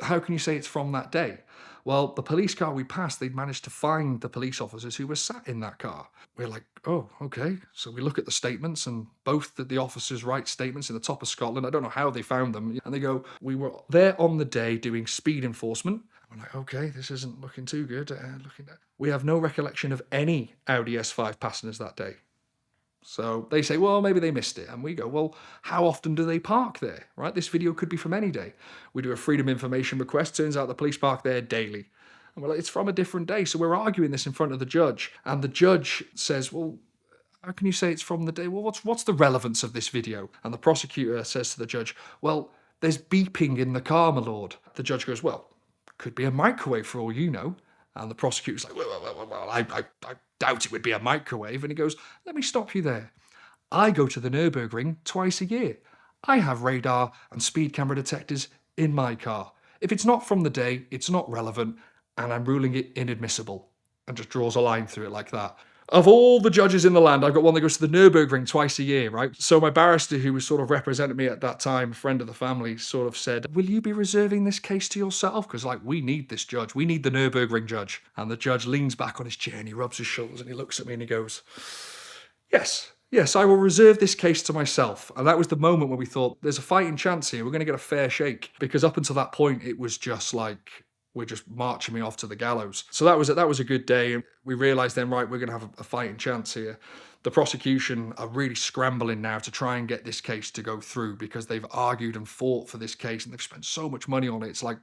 How can you say it's from that day? Well, the police car we passed, they'd managed to find the police officers who were sat in that car. We're like, oh, okay. So we look at the statements, and both the officers write statements in the top of Scotland. I don't know how they found them. And they go, we were there on the day doing speed enforcement. We're like, okay, this isn't looking too good. We have no recollection of any Audi S5 passengers that day. So they say, well, maybe they missed it. And we go, well, how often do they park there, right? This video could be from any day. We do a freedom information request. Turns out the police park there daily. And we're like, it's from a different day. So we're arguing this in front of the judge. And the judge says, well, how can you say it's from the day? Well, what's the relevance of this video? And the prosecutor says to the judge, well, there's beeping in the car, my lord. The judge goes, well, could be a microwave for all you know. And the prosecutor's like, well, I doubt it would be a microwave. And he goes, let me stop you there. I go to the Nürburgring twice a year. I have radar and speed camera detectors in my car. If it's not from the day, it's not relevant, and I'm ruling it inadmissible. And just draws a line through it like that. Of all the judges in the land, I've got one that goes to the Nürburgring twice a year, right? So my barrister, who was sort of representing me at that time, a friend of the family, sort of said, will you be reserving this case to yourself? Because, like, we need this judge. We need the Nürburgring judge. And the judge leans back on his chair and he rubs his shoulders and he looks at me and he goes, yes, I will reserve this case to myself. And that was the moment where we thought, there's a fighting chance here. We're going to get a fair shake. Because up until that point, it was just like, we're just marching me off to the gallows. So that was a good day. And we realised then, right, we're going to have a fighting chance here. The prosecution are really scrambling now to try and get this case to go through because they've argued and fought for this case and they've spent so much money on it. It's like,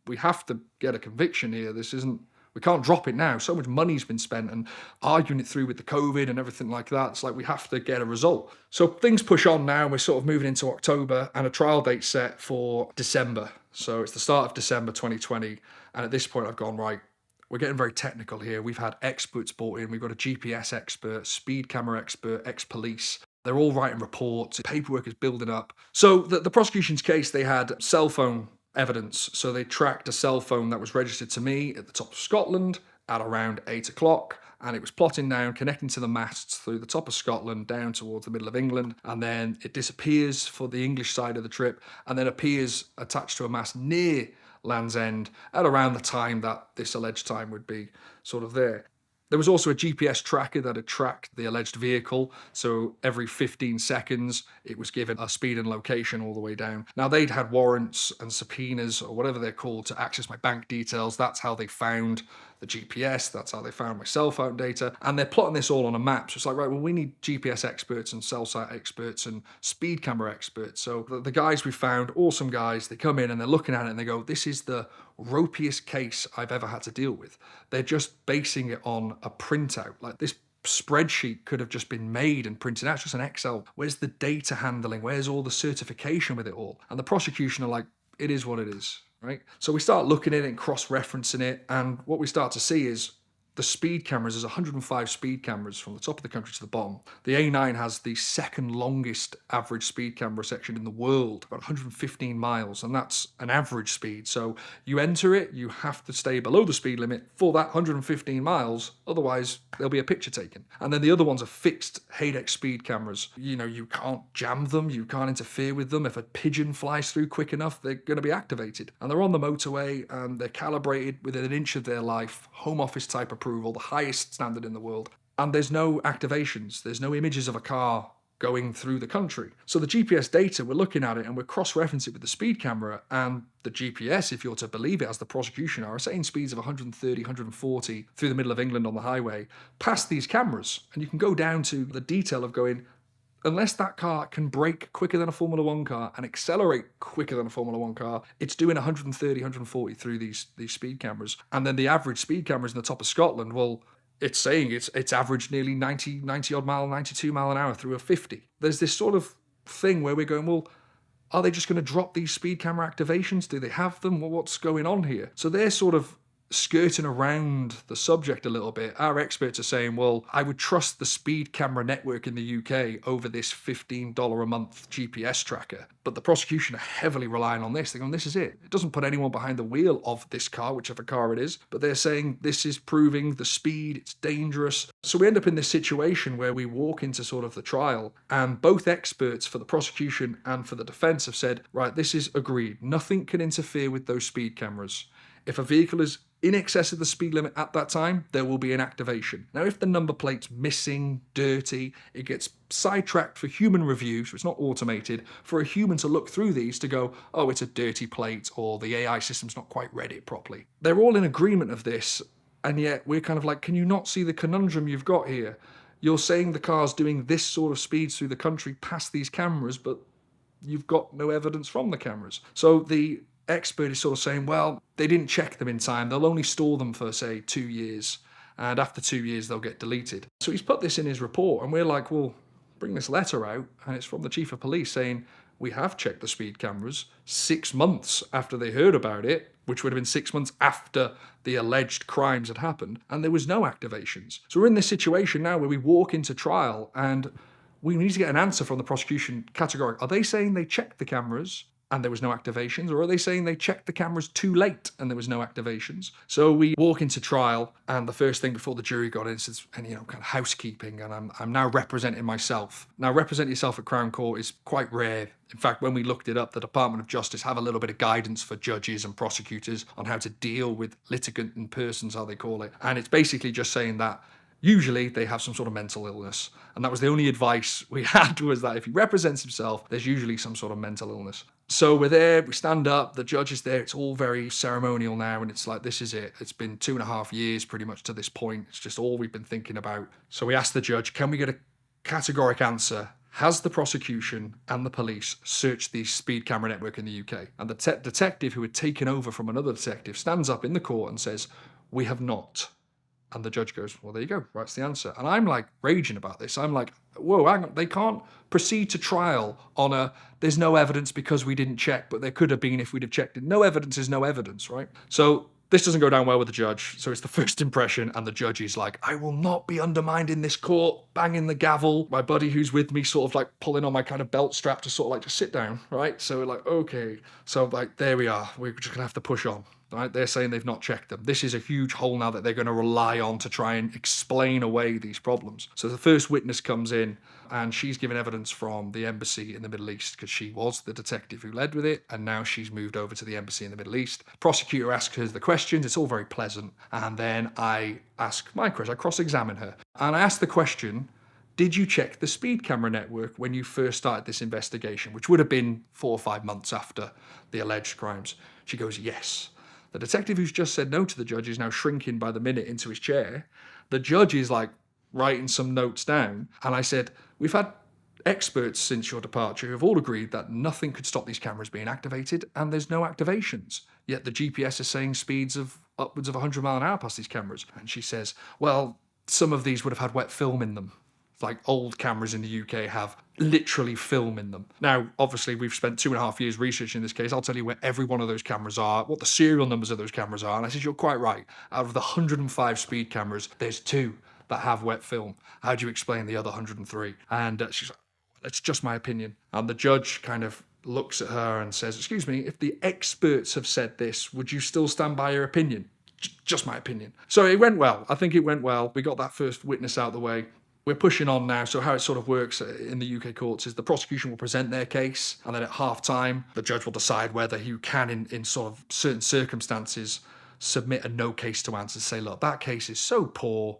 we have to get a conviction here. We can't drop it now. So much money's been spent and arguing it through with the COVID and everything like that. It's like we have to get a result. So things push on now. We're sort of moving into October and a trial date set for December. So it's the start of December 2020. And at this point I've gone, right, we're getting very technical here. We've had experts brought in. We've got a GPS expert, speed camera expert, ex-police. They're all writing reports. Paperwork is building up. So the prosecution's case, they had cell phone evidence. So they tracked a cell phone that was registered to me at the top of Scotland at around 8 o'clock. And it was plotting down, connecting to the masts through the top of Scotland down towards the middle of England. And then it disappears for the English side of the trip and then appears attached to a mast near Land's End at around the time that this alleged time would be sort of there. There was also a GPS tracker that had tracked the alleged vehicle. So every 15 seconds, it was given a speed and location all the way down. Now, they'd had warrants and subpoenas or whatever they're called to access my bank details. That's how they found the GPS. That's how they found my cell phone data. And they're plotting this all on a map. So it's like, right, well, we need GPS experts and cell site experts and speed camera experts. So the guys we found, awesome guys, they come in and they're looking at it and they go, this is the ropiest case I've ever had to deal with. They're just basing it on a printout. Like this spreadsheet could have just been made and printed out. It's just an Excel. Where's the data handling? Where's all the certification with it all? And the prosecution are like, it is what it is, right? So we start looking at it and cross-referencing it. And what we start to see is the speed cameras, there's 105 speed cameras from the top of the country to the bottom. The A9 has the second longest average speed camera section in the world, about 115 miles, and that's an average speed. So you enter it, you have to stay below the speed limit for that 115 miles, otherwise there'll be a picture taken. And then the other ones are fixed Haydex speed cameras. You know, you can't jam them, you can't interfere with them. If a pigeon flies through quick enough, they're going to be activated. And they're on the motorway and they're calibrated within an inch of their life, home office type approval, the highest standard in the world. And there's no activations, there's no images of a car going through the country. So the GPS data, we're looking at it and we're cross-referencing it with the speed camera, and the GPS, if you're to believe it, as the prosecution are saying speeds of 130, 140 through the middle of England on the highway, past these cameras. And you can go down to the detail of going, unless that car can brake quicker than a Formula One car and accelerate quicker than a Formula One car, it's doing 130, 140 through these speed cameras. And then the average speed cameras in the top of Scotland, well, it's saying it's averaged nearly 90 odd mile, 92 mile an hour through a 50. There's this sort of thing where we're going, well, are they just going to drop these speed camera activations? Do they have them? Well, what's going on here? So they're sort of skirting around the subject a little bit. Our experts are saying, well, I would trust the speed camera network in the UK over this $15 a month GPS tracker. But the prosecution are heavily relying on this. They're going, this is it. It doesn't put anyone behind the wheel of this car, whichever car it is, but they're saying this is proving the speed, it's dangerous. So we end up in this situation where we walk into sort of the trial, and both experts for the prosecution and for the defense have said, right, this is agreed. Nothing can interfere with those speed cameras. If a vehicle is in excess of the speed limit at that time, there will be an activation. Now, if the number plate's missing, dirty, it gets sidetracked for human review, so it's not automated, for a human to look through these to go, oh, it's a dirty plate, or the AI system's not quite read it properly. They're all in agreement of this, and yet we're kind of like, can you not see the conundrum you've got here? You're saying the car's doing this sort of speeds through the country past these cameras, but you've got no evidence from the cameras. So the expert is sort of saying, well, they didn't check them in time. They'll only store them for, say, 2 years. And after 2 years, they'll get deleted. So he's put this in his report, and we're like, well, bring this letter out. And it's from the chief of police saying, we have checked the speed cameras 6 months after they heard about it, which would have been 6 months after the alleged crimes had happened, and there was no activations. So we're in this situation now where we walk into trial, and we need to get an answer from the prosecution categorically. Are they saying they checked the cameras and there was no activations, or are they saying they checked the cameras too late and there was no activations? So we walk into trial, and the first thing before the jury got in is, kind of housekeeping, and I'm now representing myself. Now, represent yourself at Crown Court is quite rare. In fact, when we looked it up, the Department of Justice have a little bit of guidance for judges and prosecutors on how to deal with litigant in persons, how they call it. And it's basically just saying that usually they have some sort of mental illness. And that was the only advice we had, was that if he represents himself, there's usually some sort of mental illness. So we're there, we stand up, the judge is there, it's all very ceremonial now, and it's like, this is it. It's been 2.5 years pretty much to this point. It's just all we've been thinking about. So we asked the judge, can we get a categoric answer? Has the prosecution and the police searched the speed camera network in the UK? And the detective who had taken over from another detective stands up in the court and says, we have not. And the judge goes, well, there you go, that's the answer. And I'm like raging about this. I'm like, whoa, hang on. They can't proceed to trial on there's no evidence because we didn't check, but there could have been if we'd have checked it. No evidence is no evidence, right? So this doesn't go down well with the judge. So it's the first impression, and the judge is like, I will not be undermined in this court, banging the gavel. My buddy who's with me sort of like pulling on my kind of belt strap to sort of like, just sit down, right? So we're like, okay. So like, there we are. We're just gonna have to push on. Right? They're saying they've not checked them. This is a huge hole now that they're going to rely on to try and explain away these problems. So the first witness comes in, and she's given evidence from the embassy in the Middle East, because she was the detective who led with it, and now she's moved over to the embassy in the Middle East. Prosecutor asks her the questions. It's all very pleasant. And then I ask my question. I cross-examine her. And I ask the question, did you check the speed camera network when you first started this investigation, which would have been 4 or 5 months after the alleged crimes? She goes, yes. The detective who's just said no to the judge is now shrinking by the minute into his chair. The judge is like writing some notes down. And I said, we've had experts since your departure who have all agreed that nothing could stop these cameras being activated, and there's no activations. Yet the GPS is saying speeds of upwards of 100 miles an hour past these cameras. And she says, well, some of these would have had wet film in them. Like old cameras in the UK have literally film in them. Now, obviously, we've spent 2.5 years researching this case. I'll tell you where every one of those cameras are, what the serial numbers of those cameras are. And I said, you're quite right. Out of the 105 speed cameras, there's 2 that have wet film. How do you explain the other 103? And she's like, it's just my opinion. And the judge kind of looks at her and says, excuse me, if the experts have said this, would you still stand by your opinion? Just my opinion. So it went well. I think it went well. We got that first witness out of the way. We're pushing on now. So how it sort of works in the UK courts is the prosecution will present their case, and then at half time, the judge will decide whether you can, in sort of certain circumstances, submit a no case to answer. Say, look, that case is so poor,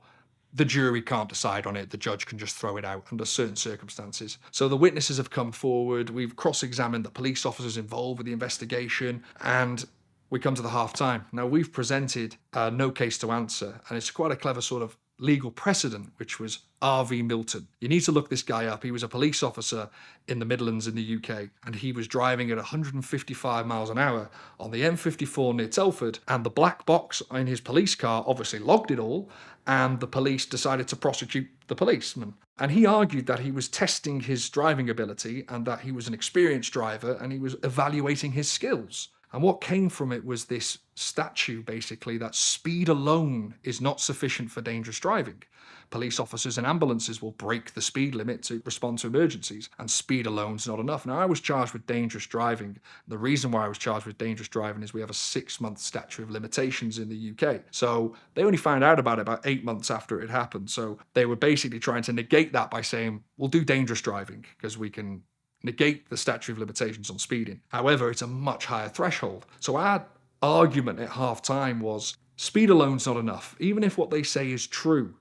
the jury can't decide on it. The judge can just throw it out under certain circumstances. So the witnesses have come forward. We've cross-examined the police officers involved with the investigation, and we come to the half time. Now, we've presented a no case to answer, and it's quite a clever sort of legal precedent, which was R.V. Milton. You need to look this guy up. He was a police officer in the Midlands in the UK, and he was driving at 155 miles an hour on the M54 near Telford, and the black box in his police car obviously logged it all, and the police decided to prosecute the policeman. And he argued that he was testing his driving ability and that he was an experienced driver and he was evaluating his skills. And what came from it was this statute, basically, that speed alone is not sufficient for dangerous driving. Police officers and ambulances will break the speed limit to respond to emergencies, and speed alone is not enough. Now, I was charged with dangerous driving. The reason why I was charged with dangerous driving is we have a 6-month statute of limitations in the UK. So they only found out about it about 8 months after it happened. So they were basically trying to negate that by saying, we'll do dangerous driving because we can negate the statute of limitations on speeding. However, it's a much higher threshold. So our argument at half time was, Speed alone's not enough, even if what they say is true.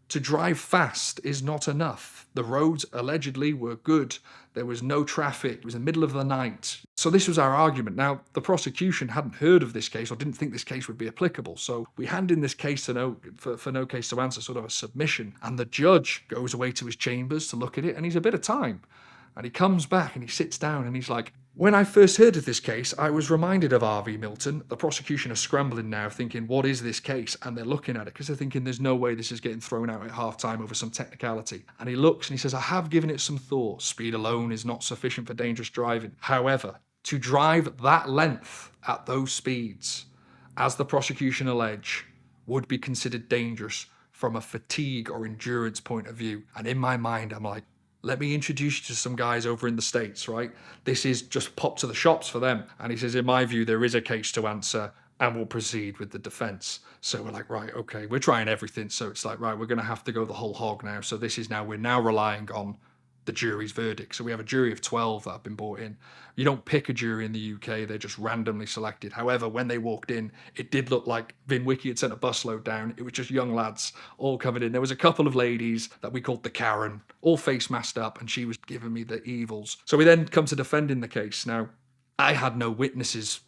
To drive fast is not enough. The roads allegedly were good. There was no traffic. It was the middle of the night. So this was our argument. Now, the prosecution hadn't heard of this case or didn't think this case would be applicable. So we hand in this case to for no case to answer, sort of a submission. And the judge goes away to his chambers to look at it, and he's a bit of time. And he comes back and he sits down and he's like, when I first heard of this case, I was reminded of R.V. Milton. The prosecution are scrambling now, thinking, what is this case? And they're looking at it because they're thinking there's no way this is getting thrown out at half-time over some technicality. And he looks and he says, I have given it some thought. Speed alone is not sufficient for dangerous driving. However, to drive that length at those speeds, as the prosecution allege, would be considered dangerous from a fatigue or endurance point of view. And in my mind, I'm like, let me introduce you to some guys over in the States, right? This is just pop to the shops for them. And he says, in my view, there is a case to answer and we'll proceed with the defense. So we're like, right, okay, we're trying everything. So it's like, right, we're going to have to go the whole hog now. So we're now relying on the jury's verdict. So we have a jury of 12 that have been brought in. You don't pick a jury in the UK, they're just randomly selected. However, when they walked in, it did look like VINwiki had sent a busload down. It was just young lads all coming in. There was a couple of ladies that we called the Karen, all face masked up, and she was giving me the evils. So we then come to defending the case. Now, I had no witnesses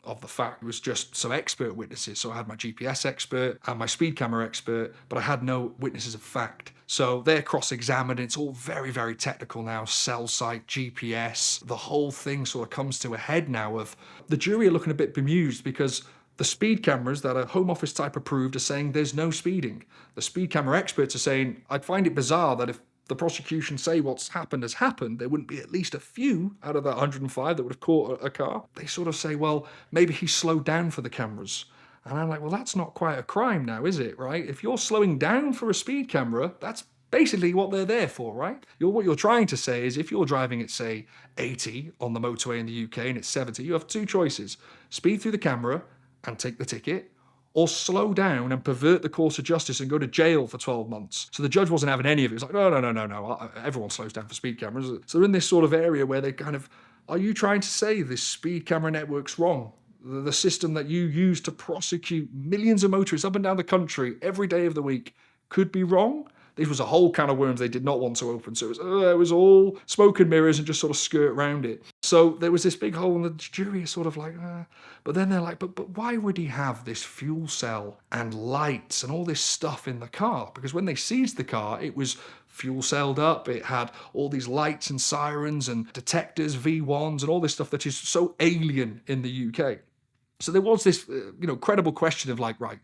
of the fact. It was just some expert witnesses. So I had my GPS expert and my speed camera expert, but I had no witnesses of fact. So they're cross-examined. It's all very, very technical now. Cell site, GPS, the whole thing sort of comes to a head now of the jury are looking a bit bemused because the speed cameras that are Home Office type approved are saying there's no speeding. The speed camera experts are saying, I'd find it bizarre that if the prosecution say what's happened has happened, there wouldn't be at least a few out of that 105 that would have caught a car. They sort of say, well, maybe he slowed down for the cameras. And I'm like, well, that's not quite a crime now, is it, right? If you're slowing down for a speed camera, that's basically what they're there for, right? What you're trying to say is if you're driving at, say, 80 on the motorway in the UK and it's 70, you have two choices. Speed through the camera and take the ticket, or slow down and pervert the course of justice and go to jail for 12 months. So the judge wasn't having any of it. He was like, no. Everyone slows down for speed cameras. So they're in this sort of area where they kind of, are you trying to say this speed camera network's wrong? The system that you use to prosecute millions of motorists up and down the country every day of the week could be wrong? This was a whole can of worms they did not want to open. So it was all smoke and mirrors and just sort of skirt around it. So there was this big hole and the jury is sort of like, But then they're like, but why would he have this fuel cell and lights and all this stuff in the car? Because when they seized the car, it was fuel celled up. It had all these lights and sirens and detectors, V1s and all this stuff that is so alien in the UK. So there was this, credible question of like, right,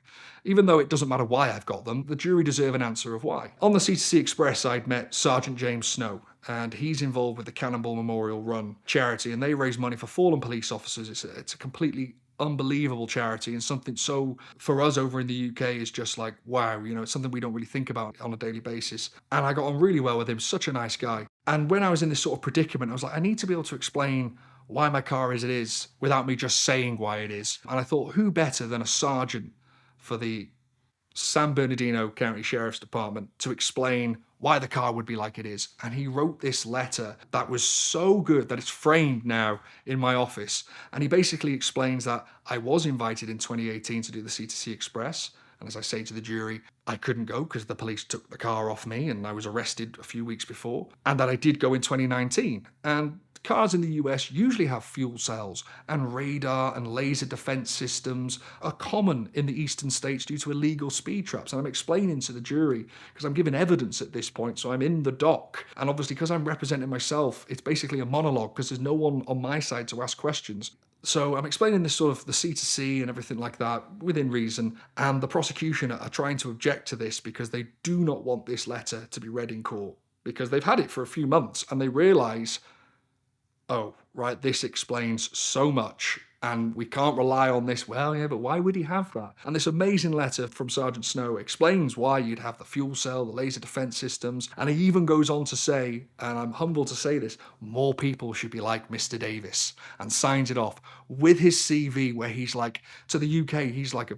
even though it doesn't matter why I've got them, the jury deserve an answer of why. On the C2C Express, I'd met Sergeant James Snow, and he's involved with the Cannonball Memorial Run charity, and they raise money for fallen police officers. It's a completely unbelievable charity, and something so, for us over in the UK, is just like, wow, it's something we don't really think about on a daily basis. And I got on really well with him, such a nice guy. And when I was in this sort of predicament, I was like, I need to be able to explain why my car is it is without me just saying why it is. And I thought, who better than a sergeant for the San Bernardino County Sheriff's Department to explain why the car would be like it is. And he wrote this letter that was so good that it's framed now in my office. And he basically explains that I was invited in 2018 to do the C2C Express. And as I say to the jury, I couldn't go because the police took the car off me and I was arrested a few weeks before. And that I did go in 2019. And cars in the US usually have fuel cells, and radar and laser defense systems are common in the eastern states due to illegal speed traps. And I'm explaining to the jury because I'm giving evidence at this point, so I'm in the dock. And obviously because I'm representing myself, it's basically a monologue because there's no one on my side to ask questions. So I'm explaining this sort of the C2C and everything like that within reason, and the prosecution are trying to object to this because they do not want this letter to be read in court because they've had it for a few months and they realise, oh, right, this explains so much and we can't rely on this. Well, yeah, but why would he have that? And this amazing letter from Sergeant Snow explains why you'd have the fuel cell, the laser defense systems, and he even goes on to say, and I'm humbled to say this, more people should be like Mr. Davis, and signs it off with his CV where he's like, to the UK, he's like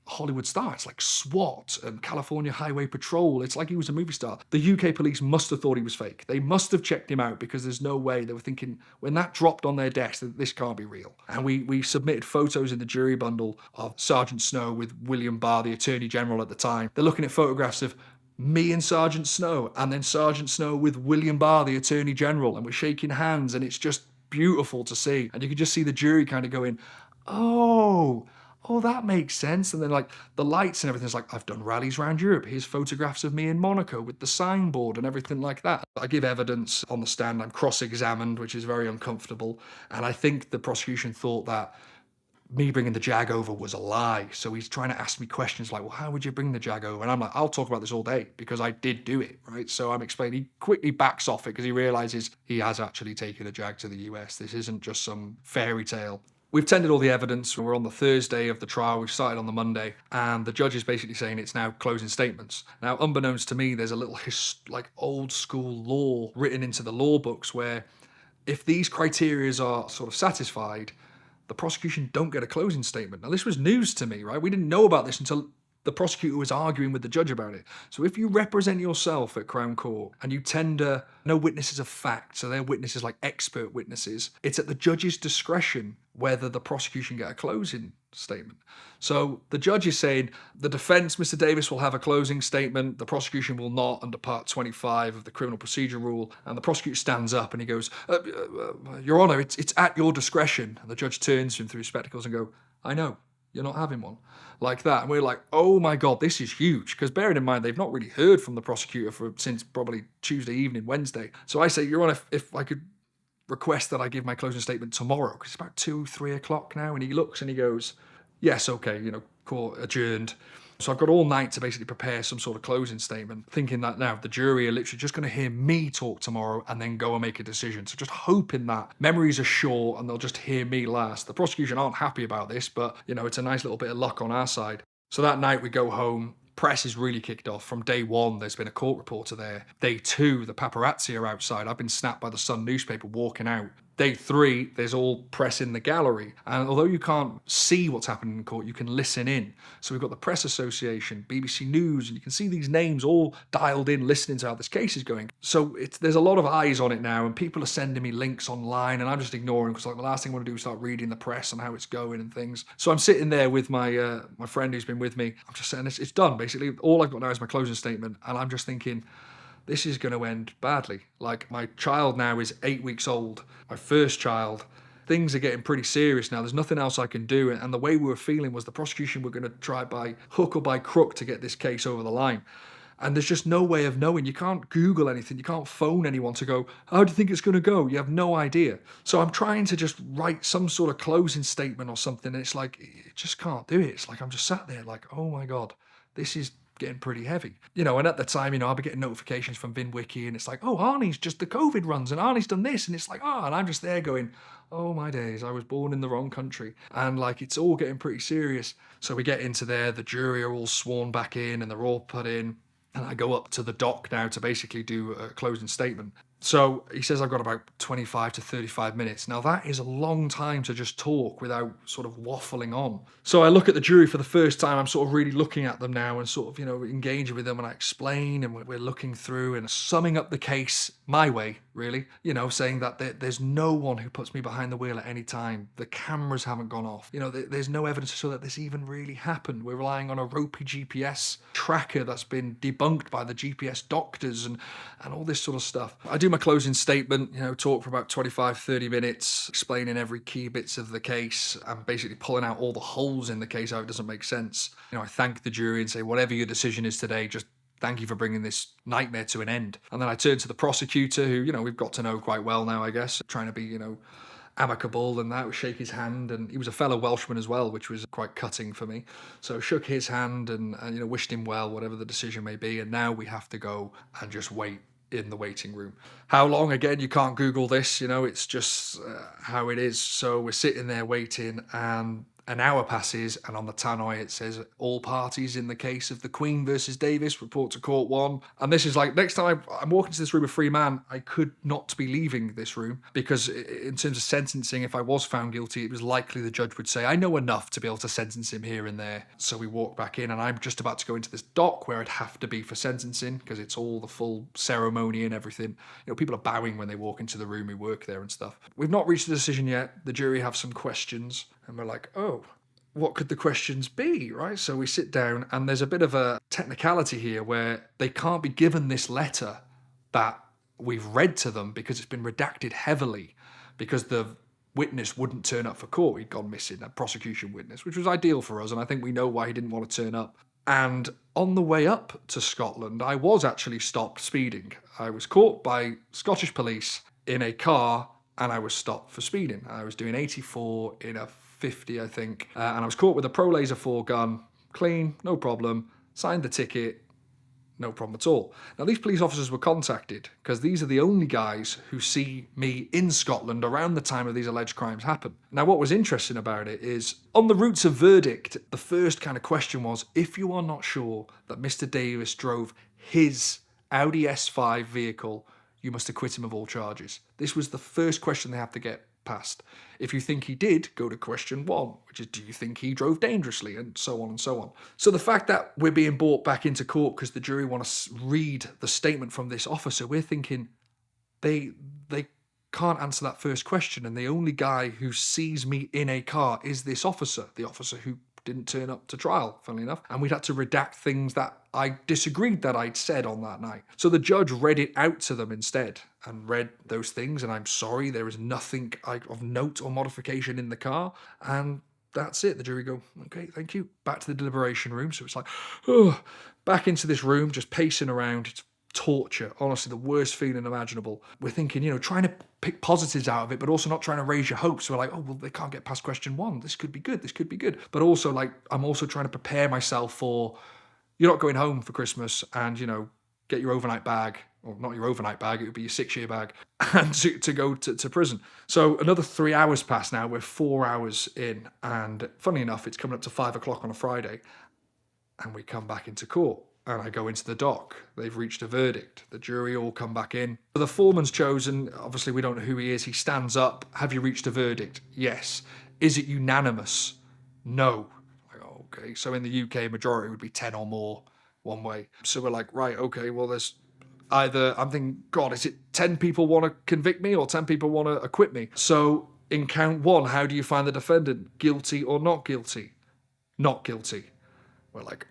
Hollywood star. It's like SWAT and California Highway Patrol. It's like he was a movie star. The UK police must have thought he was fake. They must have checked him out because there's no way. They were thinking, when that dropped on their desk, that this can't be real. And we submitted photos in the jury bundle of Sergeant Snow with William Barr, the Attorney General at the time. They're looking at photographs of me and Sergeant Snow, and then Sergeant Snow with William Barr, the Attorney General, and we're shaking hands, and it's just beautiful to see. And you can just see the jury kind of going, oh, that makes sense. And then like the lights and everything's like, I've done rallies around Europe. Here's photographs of me in Monaco with the signboard and everything like that. I give evidence on the stand. I'm cross-examined, which is very uncomfortable. And I think the prosecution thought that me bringing the Jag over was a lie. So he's trying to ask me questions like, well, how would you bring the Jag over? And I'm like, I'll talk about this all day because I did do it, right? So I'm explaining. He quickly backs off it because he realizes he has actually taken a Jag to the US. This isn't just some fairy tale. We've tendered all the evidence. We're on the Thursday of the trial. We've started on the Monday. And the judge is basically saying it's now closing statements. Now, unbeknownst to me, there's a little like old school law written into the law books where if these criteria are sort of satisfied, the prosecution don't get a closing statement. Now, this was news to me, right? We didn't know about this until the prosecutor was arguing with the judge about it. So if you represent yourself at Crown Court and you tender no witnesses of fact, so they're witnesses like expert witnesses, it's at the judge's discretion whether the prosecution get a closing statement. So the judge is saying the defence, Mr. Davis, will have a closing statement. The prosecution will not under Part 25 of the Criminal Procedure Rule. And the prosecutor stands up and he goes, Your Honour, it's at your discretion. And the judge turns to him through his spectacles and go, I know, you're not having one. Like that. And we're like, oh my God, this is huge. Because bearing in mind, they've not really heard from the prosecutor since probably Tuesday evening, Wednesday. So I say, Your Honour, if I could request that I give my closing statement tomorrow, because it's about 2-3 o'clock now. And he looks and he goes, yes, okay, court adjourned. So I've got all night to basically prepare some sort of closing statement, thinking that now the jury are literally just going to hear me talk tomorrow and then go and make a decision. So just hoping that memories are short and they'll just hear me last. The prosecution aren't happy about this, but, it's a nice little bit of luck on our side. So that night we go home. Press is really kicked off. From day one, there's been a court reporter there. Day two, the paparazzi are outside. I've been snapped by the Sun newspaper walking out. Day three, there's all press in the gallery. And although you can't see what's happening in court, you can listen in. So we've got the Press Association, BBC News, and you can see these names all dialed in, listening to how this case is going. So there's a lot of eyes on it now, and people are sending me links online, and I'm just ignoring because the last thing I want to do is start reading the press and how it's going and things. So I'm sitting there with my friend who's been with me. I'm just saying, it's done, basically. All I've got now is my closing statement, and I'm just thinking, this is going to end badly. Like, my child now is 8 weeks old, my first child. Things are getting pretty serious now. There's nothing else I can do. And the way we were feeling was the prosecution were going to try by hook or by crook to get this case over the line. And there's just no way of knowing. You can't Google anything. You can't phone anyone to go, how do you think it's going to go? You have no idea. So I'm trying to just write some sort of closing statement or something. And it's like, it just can't do it. It's like I'm just sat there like, oh my God, this is getting pretty heavy. And at the time, I'll be getting notifications from VINwiki and it's like, oh, Arnie's just the COVID runs and Arnie's done this. And it's like, and I'm just there going, oh my days, I was born in the wrong country. And like, it's all getting pretty serious. So we get into there, the jury are all sworn back in and they're all put in. And I go up to the dock now to basically do a closing statement. So he says I've got about 25 to 35 minutes. Now that is a long time to just talk without sort of waffling on. So I look at the jury for the first time. I'm sort of really looking at them now and sort of, engaging with them, and I explain and we're looking through and summing up the case my way, really, saying that there's no one who puts me behind the wheel at any time. The cameras haven't gone off. There's no evidence to show that this even really happened. We're relying on a ropey GPS tracker that's been debunked by the GPS doctors and all this sort of stuff. I do my closing statement, talk for about 25, 30 minutes, explaining every key bits of the case and basically pulling out all the holes in the case how it doesn't make sense. I thank the jury and say, whatever your decision is today, just thank you for bringing this nightmare to an end. And then I turn to the prosecutor who, we've got to know quite well now, I guess, trying to be, amicable and that, shake his hand. And he was a fellow Welshman as well, which was quite cutting for me. So shook his hand and wished him well, whatever the decision may be. And now we have to go and just wait in the waiting room. How long? Again, you can't Google this, it's just how it is. So we're sitting there waiting and An hour passes, and on the tannoy it says, all parties in the case of the Queen versus Davis report to court 1. And this is like, next time I'm walking to this room a free man, I could not be leaving this room, because in terms of sentencing, if I was found guilty, it was likely the judge would say, I know enough to be able to sentence him here and there. So we walk back in, and I'm just about to go into this dock where I'd have to be for sentencing, because it's all the full ceremony and everything. You know, people are bowing when they walk into the room who work there and stuff. We've not reached a decision yet. The jury have some questions, and we're like, oh, what could the questions be, right? So we sit down, and there's a bit of a technicality here where they can't be given this letter that we've read to them because it's been redacted heavily, because the witness wouldn't turn up for court. He'd gone missing, a prosecution witness, which was ideal for us, and I think we know why he didn't want to turn up. And on the way up to Scotland, I was actually stopped speeding. I was caught by Scottish police in a car, and I was stopped for speeding. I was doing 84 in a 50, I think, and I was caught with a Pro Laser 4 gun, clean, no problem, signed the ticket, no problem at all. Now, these police officers were contacted because these are the only guys who see me in Scotland around the time of these alleged crimes happen. Now, what was interesting about it is, on the route to verdict, the first kind of question was, if you are not sure that Mr. Davis drove his Audi S5 vehicle, you must acquit him of all charges. This was the first question they have to get past. If you think he did, go to question 1, which is, do you think he drove dangerously, and so on and so on. So the fact that we're being brought back into court because the jury want to read the statement from this officer, we're thinking they can't answer that first question, and the only guy who sees me in a car is this officer, the officer who didn't turn up to trial, funnily enough, and we'd had to redact things that I disagreed that I'd said on that night. So the judge read it out to them instead, and read those things, and I'm sorry, there is nothing of note or modification in the car, and that's it. The jury go, okay, thank you. Back to the deliberation room. So it's like, oh, back into this room, just pacing around. It's torture, honestly, the worst feeling imaginable. We're thinking, trying to pick positives out of it, but also not trying to raise your hopes. We're like, oh, well, they can't get past question 1. This could be good. This could be good. But also, like, I'm also trying to prepare myself for, you're not going home for Christmas and, get your overnight bag, or not your overnight bag, it would be your 6-year bag, and to go to prison. So another 3 hours pass now. We're 4 hours in. And funny enough, it's coming up to 5 o'clock on a Friday. And we come back into court. And I go into the dock. They've reached a verdict. The jury all come back in. The foreman's chosen. Obviously, we don't know who he is. He stands up. Have you reached a verdict? Yes. Is it unanimous? No. Okay. So in the UK, majority would be 10 or more one way. So we're like, right, okay, well, there's either, I'm thinking, God, is it 10 people want to convict me or 10 people want to acquit me? So in count 1, how do you find the defendant? Guilty or not guilty? Not guilty. We're like,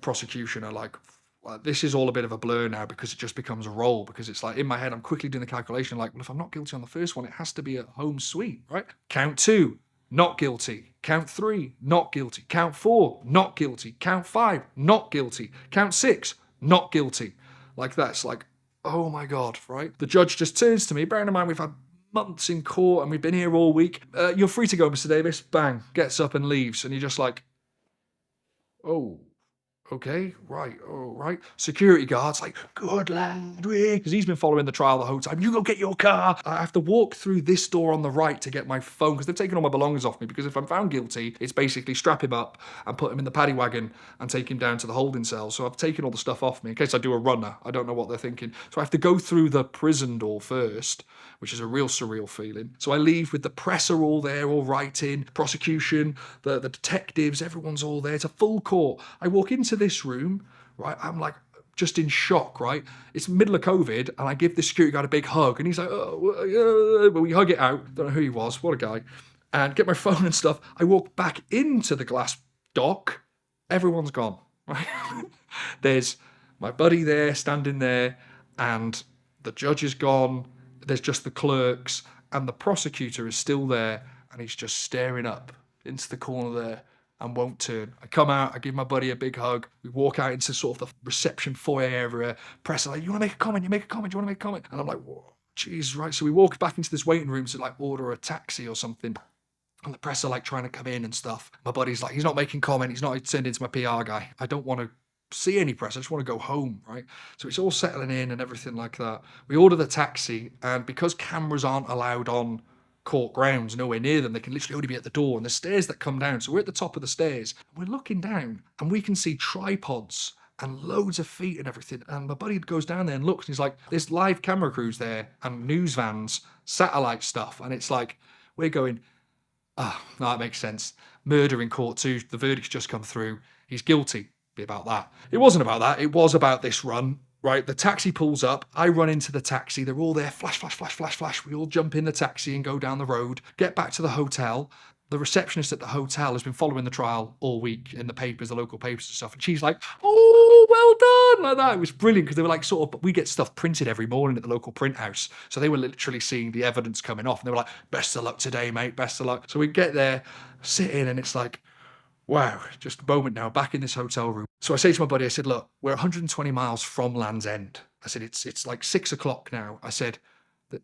prosecution are like, well, this is all a bit of a blur now, because it just becomes a roll, because it's like, in my head, I'm quickly doing the calculation, like, well, if I'm not guilty on the first one, it has to be a home sweep, right? Count 2, not guilty. Count 3, not guilty. Count 4, not guilty. Count 5, not guilty. Count 6, not guilty. Like, that's like, oh my God, right? The judge just turns to me, bearing in mind we've had months in court and we've been here all week. You're free to go, Mr. Davis. Bang, gets up and leaves. And you're just like, oh, okay, right, all right. Security guard's like, good lad, because he's been following the trial the whole time. You go get your car. I have to walk through this door on the right to get my phone, because they've taken all my belongings off me, because if I'm found guilty, it's basically strap him up and put him in the paddy wagon and take him down to the holding cell. So I've taken all the stuff off me in case I do a runner. I don't know what they're thinking. So I have to go through the prison door first, which is a real surreal feeling. So I leave with the press are all there, all writing, prosecution, the detectives, everyone's all there. It's a full court. I walk into this room, right? I'm like just in shock, right? It's middle of COVID, and I give the security guard a big hug, and he's like, oh, but we hug it out. Don't know who he was. What a guy. And get my phone and stuff. I walk back into the glass dock. Everyone's gone, right? There's my buddy there, standing there, and the judge is gone. There's just the clerks, and the prosecutor is still there, and he's just staring up into the corner there and won't turn. I come out, I give my buddy a big hug. We walk out into sort of the reception foyer area. Press are like, you want to make a comment? You make a comment? You want to make a comment? And I'm like, whoa, jeez, right. So we walk back into this waiting room to like order a taxi or something. And the press are like trying to come in and stuff. My buddy's like, he's not making comment. He's not turned into my PR guy. I don't want to see any press. I just want to go home, right? So it's all settling in and everything like that. We order the taxi, and because cameras aren't allowed on court grounds, nowhere near them. They can literally only be at the door and the stairs that come down. So we're at the top of the stairs. We're looking down and we can see tripods and loads of feet and everything. And my buddy goes down there and looks, and he's like, there's live camera crews there and news vans, satellite stuff. And it's like, we're going, no, that makes sense. Murder in court too. The verdict's just come through. He's guilty. Be about that. It wasn't about that. It was about this run. Right, the taxi pulls up, I run into the taxi, they're all there, flash, flash, flash, flash, flash. We all jump in the taxi and go down the road, get back to the hotel. The receptionist at the hotel has been following the trial all week in the papers, the local papers and stuff. And she's like, oh, well done, like that. It was brilliant because they were like we get stuff printed every morning at the local print house. So they were literally seeing the evidence coming off and they were like, best of luck today, mate, best of luck. So we get there, sit in and it's like, wow, just a moment now, back in this hotel room. So I say to my buddy, I said, look, we're 120 miles from Land's End. I said, it's like 6 o'clock now. I said,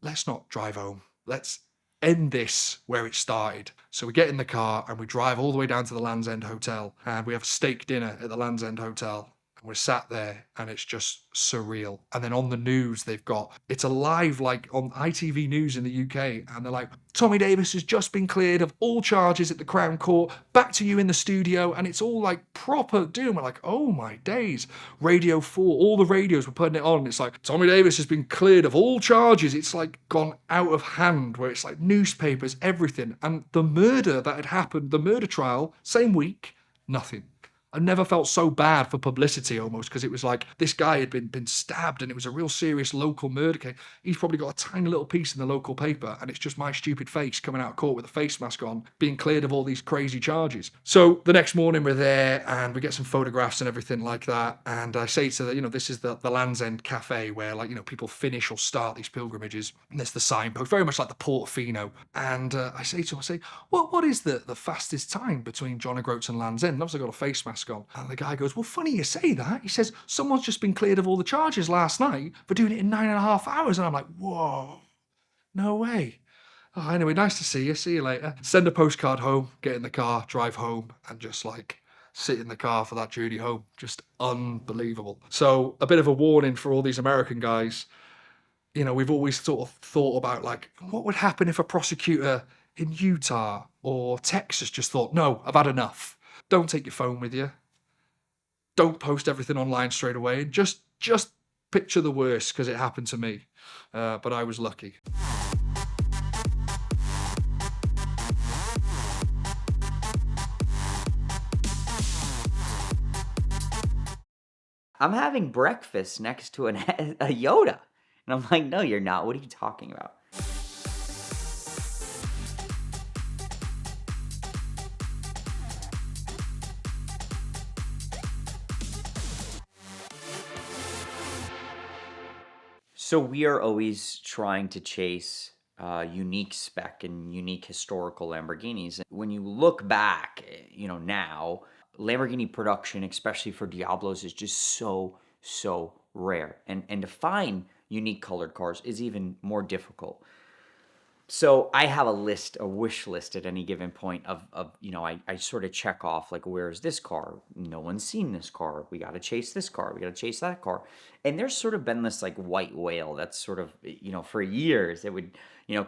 let's not drive home. Let's end this where it started. So we get in the car and we drive all the way down to the Land's End Hotel and we have a steak dinner at the Land's End Hotel. And we're sat there and it's just surreal. And then on the news, it's a live, like on ITV News in the UK. And they're like, Tommy Davis has just been cleared of all charges at the Crown Court. Back to you in the studio. And it's all like proper doom. We're like, oh my days. Radio 4, all the radios were putting it on. It's like, Tommy Davis has been cleared of all charges. It's like gone out of hand where it's like newspapers, everything. And the murder that had happened, the murder trial, same week, nothing. I never felt so bad for publicity almost because it was like this guy had been stabbed and it was a real serious local murder case. He's probably got a tiny little piece in the local paper and it's just my stupid face coming out of court with a face mask on being cleared of all these crazy charges. So the next morning we're there and we get some photographs and everything like that. And I say to this is the Land's End Cafe where people finish or start these pilgrimages. And there's the signpost, very much like the Portofino. And I say to him, what is the fastest time between John O'Groats and Land's End? And obviously I've got a face mask on. And the guy goes, well, funny you say that. He says, someone's just been cleared of all the charges last night for doing it in 9.5 hours. And I'm like, whoa, no way. Oh, anyway, nice to see you. See you later. Send a postcard home, get in the car, drive home, and just like sit in the car for that journey home. Just unbelievable. So a bit of a warning for all these American guys. We've always sort of thought about like, what would happen if a prosecutor in Utah or Texas just thought, no, I've had enough. Don't take your phone with you. Don't post everything online straight away. Just picture the worst because it happened to me. But I was lucky. I'm having breakfast next to a Yoda. And I'm like, no, you're not. What are you talking about? So we are always trying to chase unique spec and unique historical Lamborghinis. When you look back, now, Lamborghini production, especially for Diablos, is just so rare. And to find unique colored cars is even more difficult. So I have a wish list at any given point of I sort of check off, like, where's this car? No one's seen this car. We got to chase this car. We got to chase that car. And there's sort of been this like white whale that's sort of, for years it would,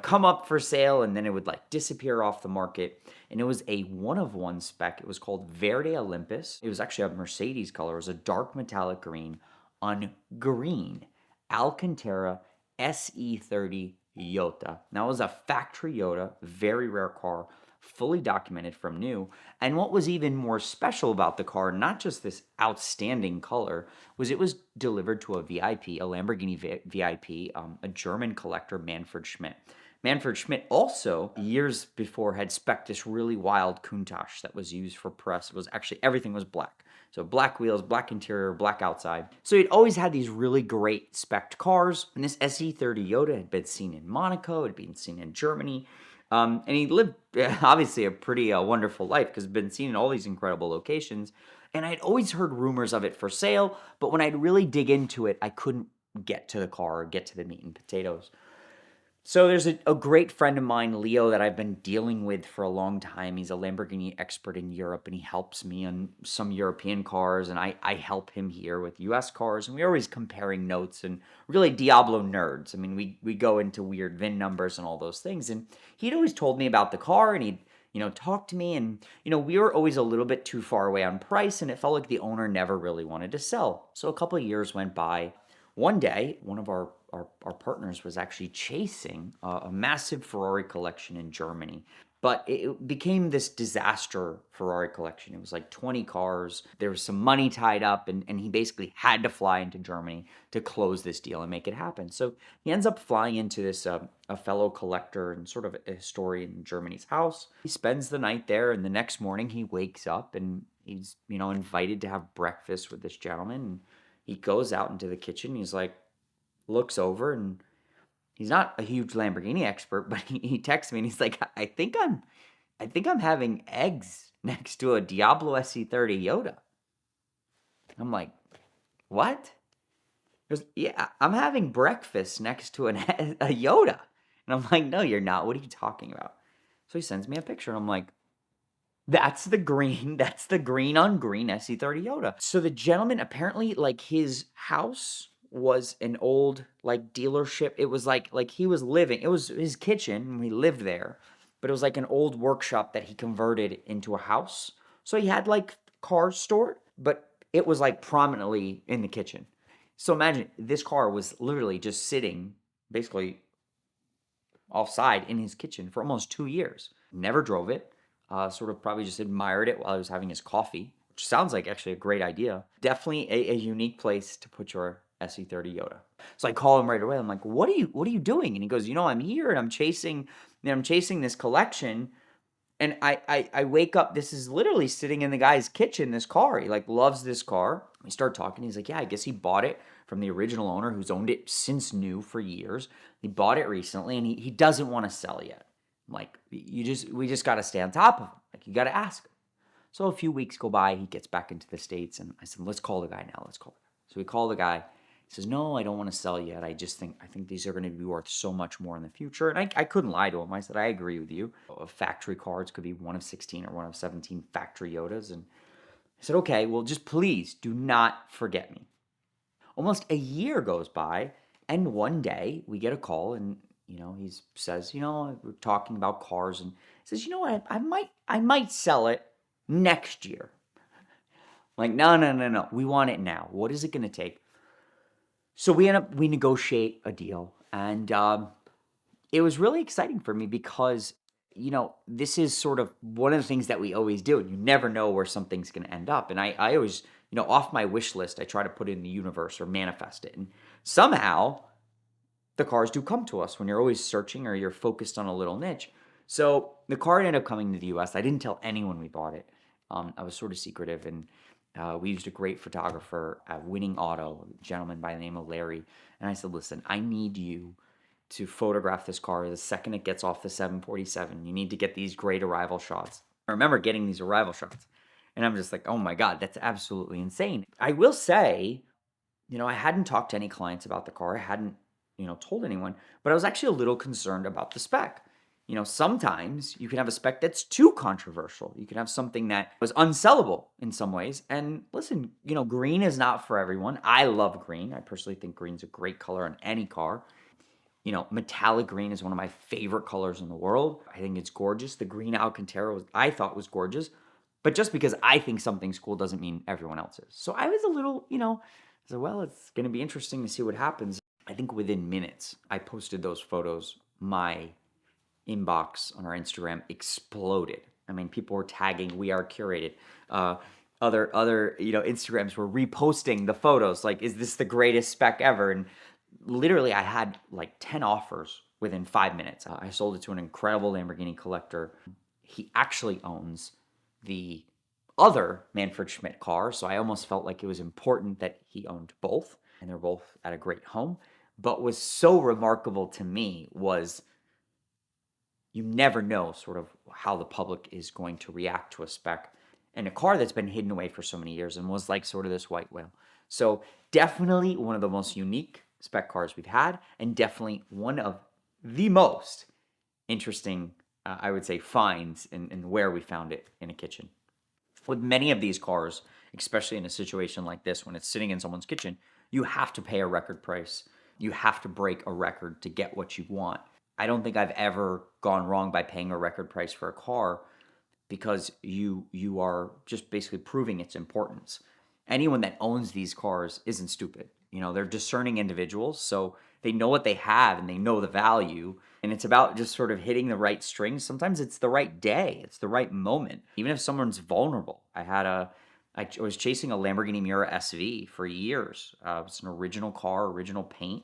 come up for sale and then it would like disappear off the market. And it was a one-of-one spec. It was called Verde Olympus. It was actually a Mercedes color. It was a dark metallic green on green Alcantara SE30 Yota. Now, it was a factory Yota, very rare car, fully documented from new. And what was even more special about the car, not just this outstanding color, was it was delivered to a VIP, a Lamborghini VIP, a German collector, Manfred Schmidt. Manfred Schmidt also, years before, had spec'd this really wild Countach that was used for press. It was actually, everything was black. So black wheels, black interior, black outside. So he'd always had these really great spec'd cars. And this SE30 Yota had been seen in Monaco, had been seen in Germany. And he lived, obviously, a pretty wonderful life because he'd been seen in all these incredible locations. And I'd always heard rumors of it for sale. But when I'd really dig into it, I couldn't get to the car or get to the meat and potatoes. So there's a great friend of mine, Leo, that I've been dealing with for a long time. He's a Lamborghini expert in Europe, and he helps me on some European cars, and I help him here with US cars, and we're always comparing notes and really Diablo nerds. I mean, we go into weird VIN numbers and all those things, and he'd always told me about the car, and he'd talk to me, and we were always a little bit too far away on price, and it felt like the owner never really wanted to sell. So a couple of years went by. One day, one of our partners was actually chasing a massive Ferrari collection in Germany. But it became this disaster Ferrari collection. It was like 20 cars. There was some money tied up, and he basically had to fly into Germany to close this deal and make it happen. So he ends up flying into this a fellow collector and sort of a historian in Germany's house. He spends the night there, and the next morning he wakes up and he's invited to have breakfast with this gentleman. And he goes out into the kitchen. He's like, looks over, and he's not a huge Lamborghini expert, but he texts me and he's like, I think I'm having eggs next to a Diablo SC30 Yoda. I'm like, what? He goes, yeah, I'm having breakfast next to a Yoda. And I'm like, no, you're not. What are you talking about? So he sends me a picture, and I'm like, that's the green on green SC30 Yoda. So the gentleman, apparently, like, his house was an old, like, dealership. It was like he was living, it was his kitchen, and he lived there, but it was like an old workshop that he converted into a house. So he had, like, cars stored, but it was, like, prominently in the kitchen. So imagine, this car was literally just sitting basically offside in his kitchen for almost 2 years. Never drove it. Sort of probably just admired it while I was having his coffee, which sounds like actually a great idea. Definitely a unique place to put your SC30 Yoda. So I call him right away. I'm like, what are you doing? And he goes, I'm here and I'm chasing this collection. And I wake up, this is literally sitting in the guy's kitchen, this car. He, like, loves this car. We start talking. He's like, yeah, I guess he bought it from the original owner who's owned it since new for years. He bought it recently, and he doesn't want to sell yet. I'm like, we just got to stay on top of him. Like, you got to ask him. So a few weeks go by. He gets back into the States, and I said, let's call the guy now. Let's call the guy. So we call the guy. He says, no, I don't want to sell yet. I think these are going to be worth so much more in the future. And I couldn't lie to him. I said, I agree with you. Factory cars could be one of 16 or one of 17 factory Yodas. And I said, okay, well, just please do not forget me. Almost a year goes by, and one day we get a call, and he says, we're talking about cars, and he says, what, I might sell it next year. I'm like, no, we want it now. What is it going to take? So we negotiate a deal, and it was really exciting for me because, this is sort of one of the things that we always do, and you never know where something's going to end up. And I always, off my wish list, I try to put it in the universe or manifest it. And somehow the cars do come to us when you're always searching or you're focused on a little niche. So the car ended up coming to the US. I didn't tell anyone we bought it. I was sort of secretive, and we used a great photographer at Winning Auto, a gentleman by the name of Larry. And I said, listen, I need you to photograph this car the second it gets off the 747. You need to get these great arrival shots. I remember getting these arrival shots, and I'm just like, oh my God, that's absolutely insane. I will say, I hadn't talked to any clients about the car. I hadn't, told anyone, but I was actually a little concerned about the spec. Sometimes you can have a spec that's too controversial. You can have something that was unsellable in some ways. And listen, green is not for everyone. I love green. I personally think green's a great color on any car. Metallic green is one of my favorite colors in the world. I think it's gorgeous. The green Alcantara I thought was gorgeous. But just because I think something's cool doesn't mean everyone else is. So I was a little, I said, well, it's going to be interesting to see what happens. I think within minutes, I posted those photos. My inbox on our Instagram exploded. I mean, people were tagging, we are curated. Other Instagrams were reposting the photos. Like, is this the greatest spec ever? And literally, I had like 10 offers within 5 minutes. I sold it to an incredible Lamborghini collector. He actually owns the other Manfred Schmidt car, so I almost felt like it was important that he owned both, and they're both at a great home. But what was so remarkable to me was you never know sort of how the public is going to react to a spec and a car that's been hidden away for so many years and was like sort of this white whale. So definitely one of the most unique spec cars we've had, and definitely one of the most interesting, I would say, finds in where we found it in a kitchen. With many of these cars, especially in a situation like this, when it's sitting in someone's kitchen, you have to pay a record price. You have to break a record to get what you want. I don't think I've ever gone wrong by paying a record price for a car, because you are just basically proving its importance. Anyone that owns these cars isn't stupid. You know, they're discerning individuals, so they know what they have and they know the value. And it's about just sort of hitting the right strings. Sometimes it's the right day, it's the right moment. Even if someone's vulnerable. I was chasing a Lamborghini Miura SV for years. It's an original car, original paint.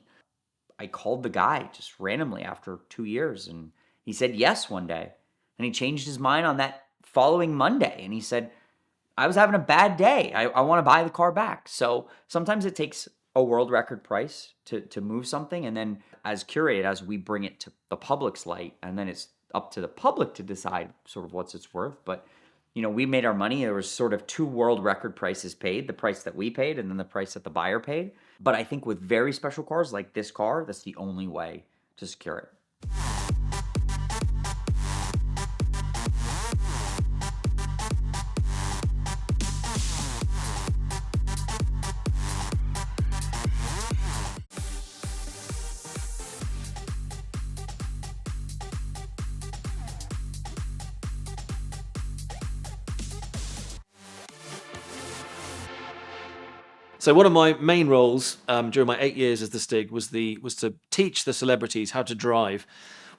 I called the guy just randomly after 2 years, and he said yes one day. And he changed his mind on that following Monday, and he said, I was having a bad day. I want to buy the car back. So sometimes it takes a world record price to move something, and then as curated, as we bring it to the public's light, and then it's up to the public to decide sort of what's it's worth. But you know, we made our money. There was sort of 2 world record prices paid, the price that we paid and then the price that the buyer paid. But I think with very special cars like this car, that's the only way to secure it. So one of my main roles during my 8 years as the Stig was to teach the celebrities how to drive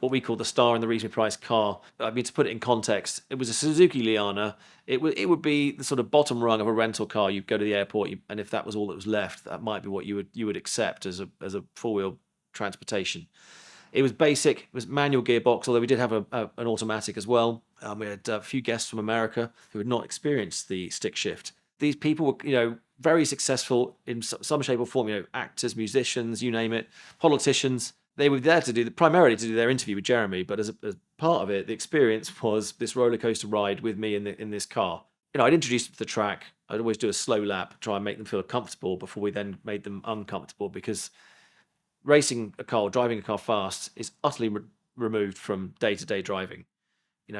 what we call the star and the reasonably priced car. I mean, to put it in context, it was a Suzuki Liana. It would be the sort of bottom rung of a rental car. You'd go to the airport, and if that was all that was left, that might be what you would accept as a 4-wheel transportation. It was basic. It was manual gearbox, although we did have an automatic as well. We had a few guests from America who had not experienced the stick shift. These people were, very successful in some shape or form. Actors, musicians, you name it, politicians. They were there primarily to do their interview with Jeremy, but as part of it, the experience was this roller coaster ride with me in this car. I'd introduce them to the track. I'd always do a slow lap, try and make them feel comfortable before we then made them uncomfortable, because racing a car, driving a car fast, is utterly removed from day-to-day driving.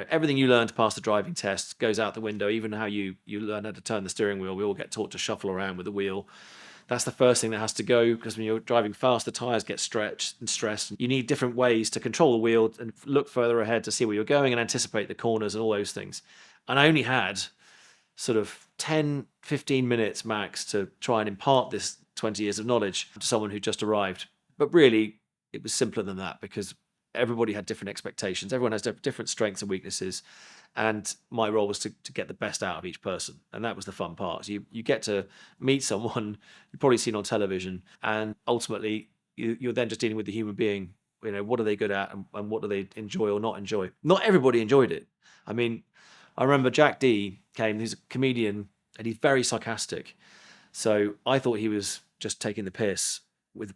Everything you learn to pass the driving test goes out the window, even how you learn how to turn the steering wheel. We all get taught to shuffle around with the wheel. That's the first thing that has to go, because when you're driving fast, the tyres get stretched and stressed. You need different ways to control the wheel and look further ahead to see where you're going and anticipate the corners and all those things. And I only had sort of 10, 15 minutes max to try and impart this 20 years of knowledge to someone who just arrived. But really, it was simpler than that, because everybody had different expectations. Everyone has different strengths and weaknesses. And my role was to get the best out of each person. And that was the fun part. So you get to meet someone you've probably seen on television, and ultimately you're then just dealing with the human being. What are they good at, and what do they enjoy or not enjoy? Not everybody enjoyed it. I mean, I remember Jack D came, he's a comedian, and he's very sarcastic. So I thought he was just taking the piss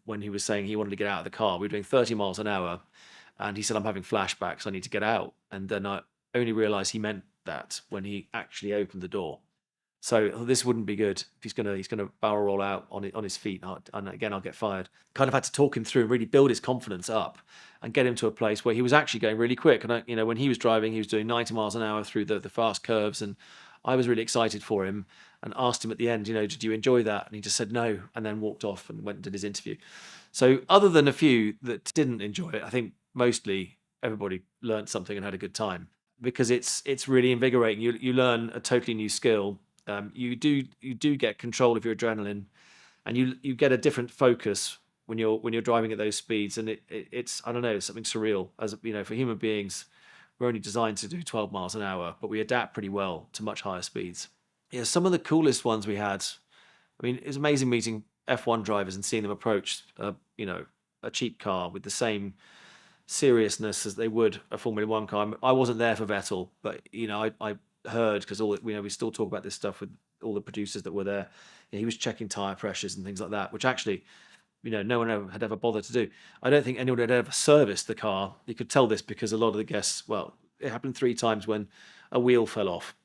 when he was saying he wanted to get out of the car. We were doing 30 miles an hour. And he said, I'm having flashbacks, I need to get out. And then I only realised he meant that when he actually opened the door. So this wouldn't be good. If he's gonna barrel roll out on his feet, and again, I'll get fired. Kind of had to talk him through and really build his confidence up and get him to a place where he was actually going really quick. And when he was driving, he was doing 90 miles an hour through the fast curves. And I was really excited for him and asked him at the end, did you enjoy that? And he just said no, and then walked off and went and did his interview. So other than a few that didn't enjoy it, I think mostly everybody learned something and had a good time, because it's really invigorating. You learn a totally new skill. You do get control of your adrenaline, and you get a different focus when you're driving at those speeds. And it's I don't know, it's something surreal. As for human beings, we're only designed to do 12 miles an hour, but we adapt pretty well to much higher speeds. Yeah, some of the coolest ones we had. I mean, it's amazing meeting F1 drivers and seeing them approach a cheap car with the same seriousness as they would a Formula One car. I wasn't there for Vettel, but I heard, because we still talk about this stuff with all the producers that were there. He was checking tire pressures and things like that, which actually, no one had ever bothered to do. I don't think anyone had ever serviced the car. You could tell this because a lot of the guests, it happened 3 times when a wheel fell off,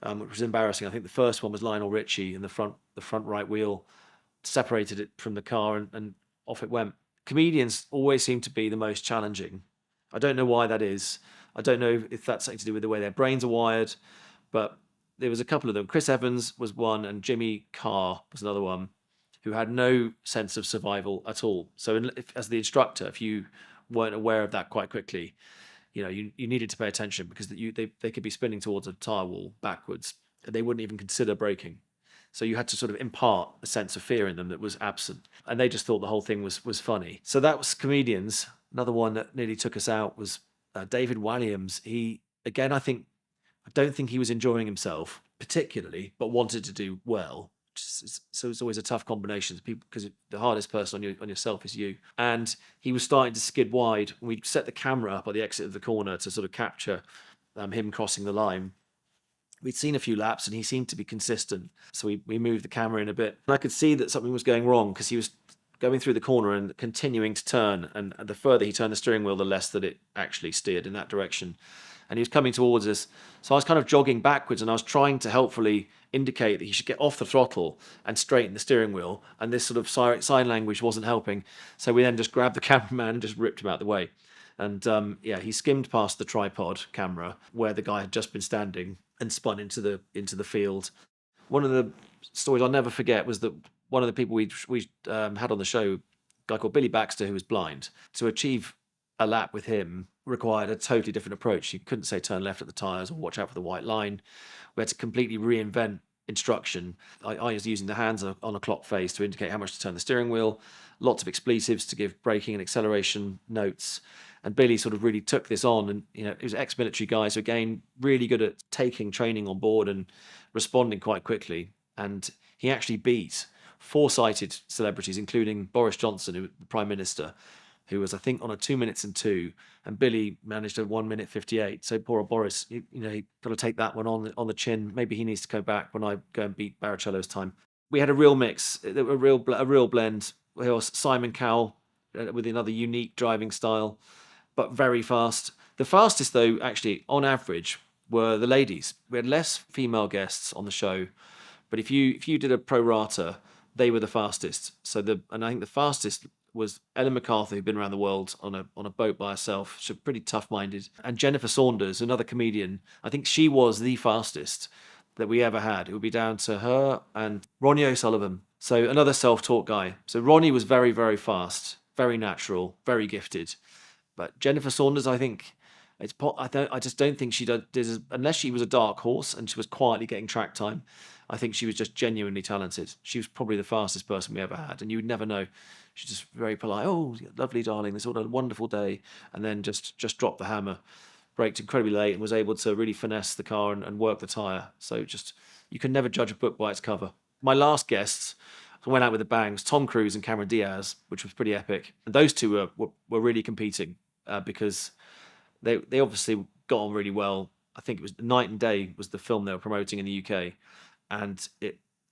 which was embarrassing. I think the first one was Lionel Richie, and the front right wheel separated it from the car, and off it went. comedians always seem to be the most challenging. I don't know why that is. I don't know if that's something to do with the way their brains are wired, but there was a couple of them. Chris Evans was one, and Jimmy Carr was another one, who had no sense of survival at all. So as the instructor, if you weren't aware of that quite quickly, you needed to pay attention, because they could be spinning towards a tire wall backwards, and they wouldn't even consider braking. So you had to sort of impart a sense of fear in them that was absent. And they just thought the whole thing was funny. So that was comedians. Another one that nearly took us out was David Walliams. He, again, I don't think he was enjoying himself particularly, but wanted to do well. So it's always a tough combination, because the hardest person on yourself is you. And he was starting to skid wide. We set the camera up at the exit of the corner to sort of capture him crossing the line. We'd seen a few laps and he seemed to be consistent. So we moved the camera in a bit. And I could see that something was going wrong, because he was going through the corner and continuing to turn. And the further he turned the steering wheel, the less that it actually steered in that direction. And he was coming towards us. So I was kind of jogging backwards, and I was trying to helpfully indicate that he should get off the throttle and straighten the steering wheel. And this sort of sign language wasn't helping. So we then just grabbed the cameraman and just ripped him out of the way. And he skimmed past the tripod camera where the guy had just been standing and spun into the field. One of the stories I'll never forget was that one of the people we had on the show, a guy called Billy Baxter, who was blind. To achieve a lap with him required a totally different approach. You couldn't say turn left at the tyres or watch out for the white line. We had to completely reinvent instruction. I was using the hands on a clock face to indicate how much to turn the steering wheel, lots of expletives to give braking and acceleration notes. And Billy sort of really took this on, and he was an ex-military guy, so again, really good at taking training on board and responding quite quickly. And he actually beat 4 sighted celebrities, including Boris Johnson, the Prime Minister, who was, I think, on a 2 minutes and 2, and Billy managed a 1 minute 58. So poor old Boris, he got to take that one on the chin. Maybe he needs to go back when I go and beat Barrichello's time. We had a real mix, a real blend. There was Simon Cowell with another unique driving style, but very fast. The fastest, though, actually, on average, were the ladies. We had less female guests on the show, but if you did a pro rata, they were the fastest. And I think the fastest was Ellen MacArthur, who'd been around the world on a boat by herself. She's pretty tough-minded. And Jennifer Saunders, another comedian, I think she was the fastest that we ever had. It would be down to her and Ronnie O'Sullivan. So another self-taught guy. So Ronnie was very, very fast, very natural, very gifted. But Jennifer Saunders, I think, I just don't think she did unless she was a dark horse and she was quietly getting track time. I think she was just genuinely talented. She was probably the fastest person we ever had, and you would never know. She's just very polite. Oh, lovely, darling. This was a wonderful day, and then just dropped the hammer, braked incredibly late, and was able to really finesse the car and work the tyre. So just you can never judge a book by its cover. My last guests went out with a bang was Tom Cruise and Cameron Diaz, which was pretty epic. And those two were really competing because they obviously got on really well. I think it was Night and Day was the film they were promoting in the UK. And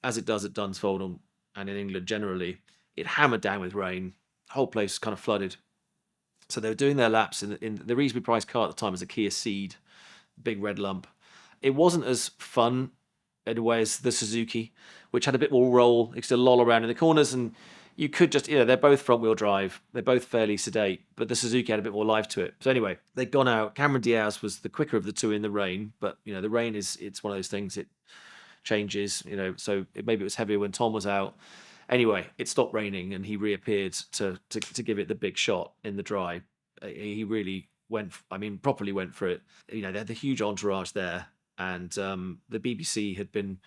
as it does at Dunsfold and in England generally, it hammered down with rain. The whole place was kind of flooded. So they were doing their laps in the reasonably priced car at the time was a Kia Ceed, big red lump. It wasn't as fun in a way as the Suzuki, which had a bit more roll. You could loll around in the corners, and you could just, they're both front-wheel drive. They're both fairly sedate, but the Suzuki had a bit more life to it. So anyway, they'd gone out. Cameron Diaz was the quicker of the two in the rain, but, the rain it's one of those things, it changes, so maybe it was heavier when Tom was out. Anyway, it stopped raining and he reappeared to give it the big shot in the dry. He really properly went for it. They had the huge entourage there, and the BBC had been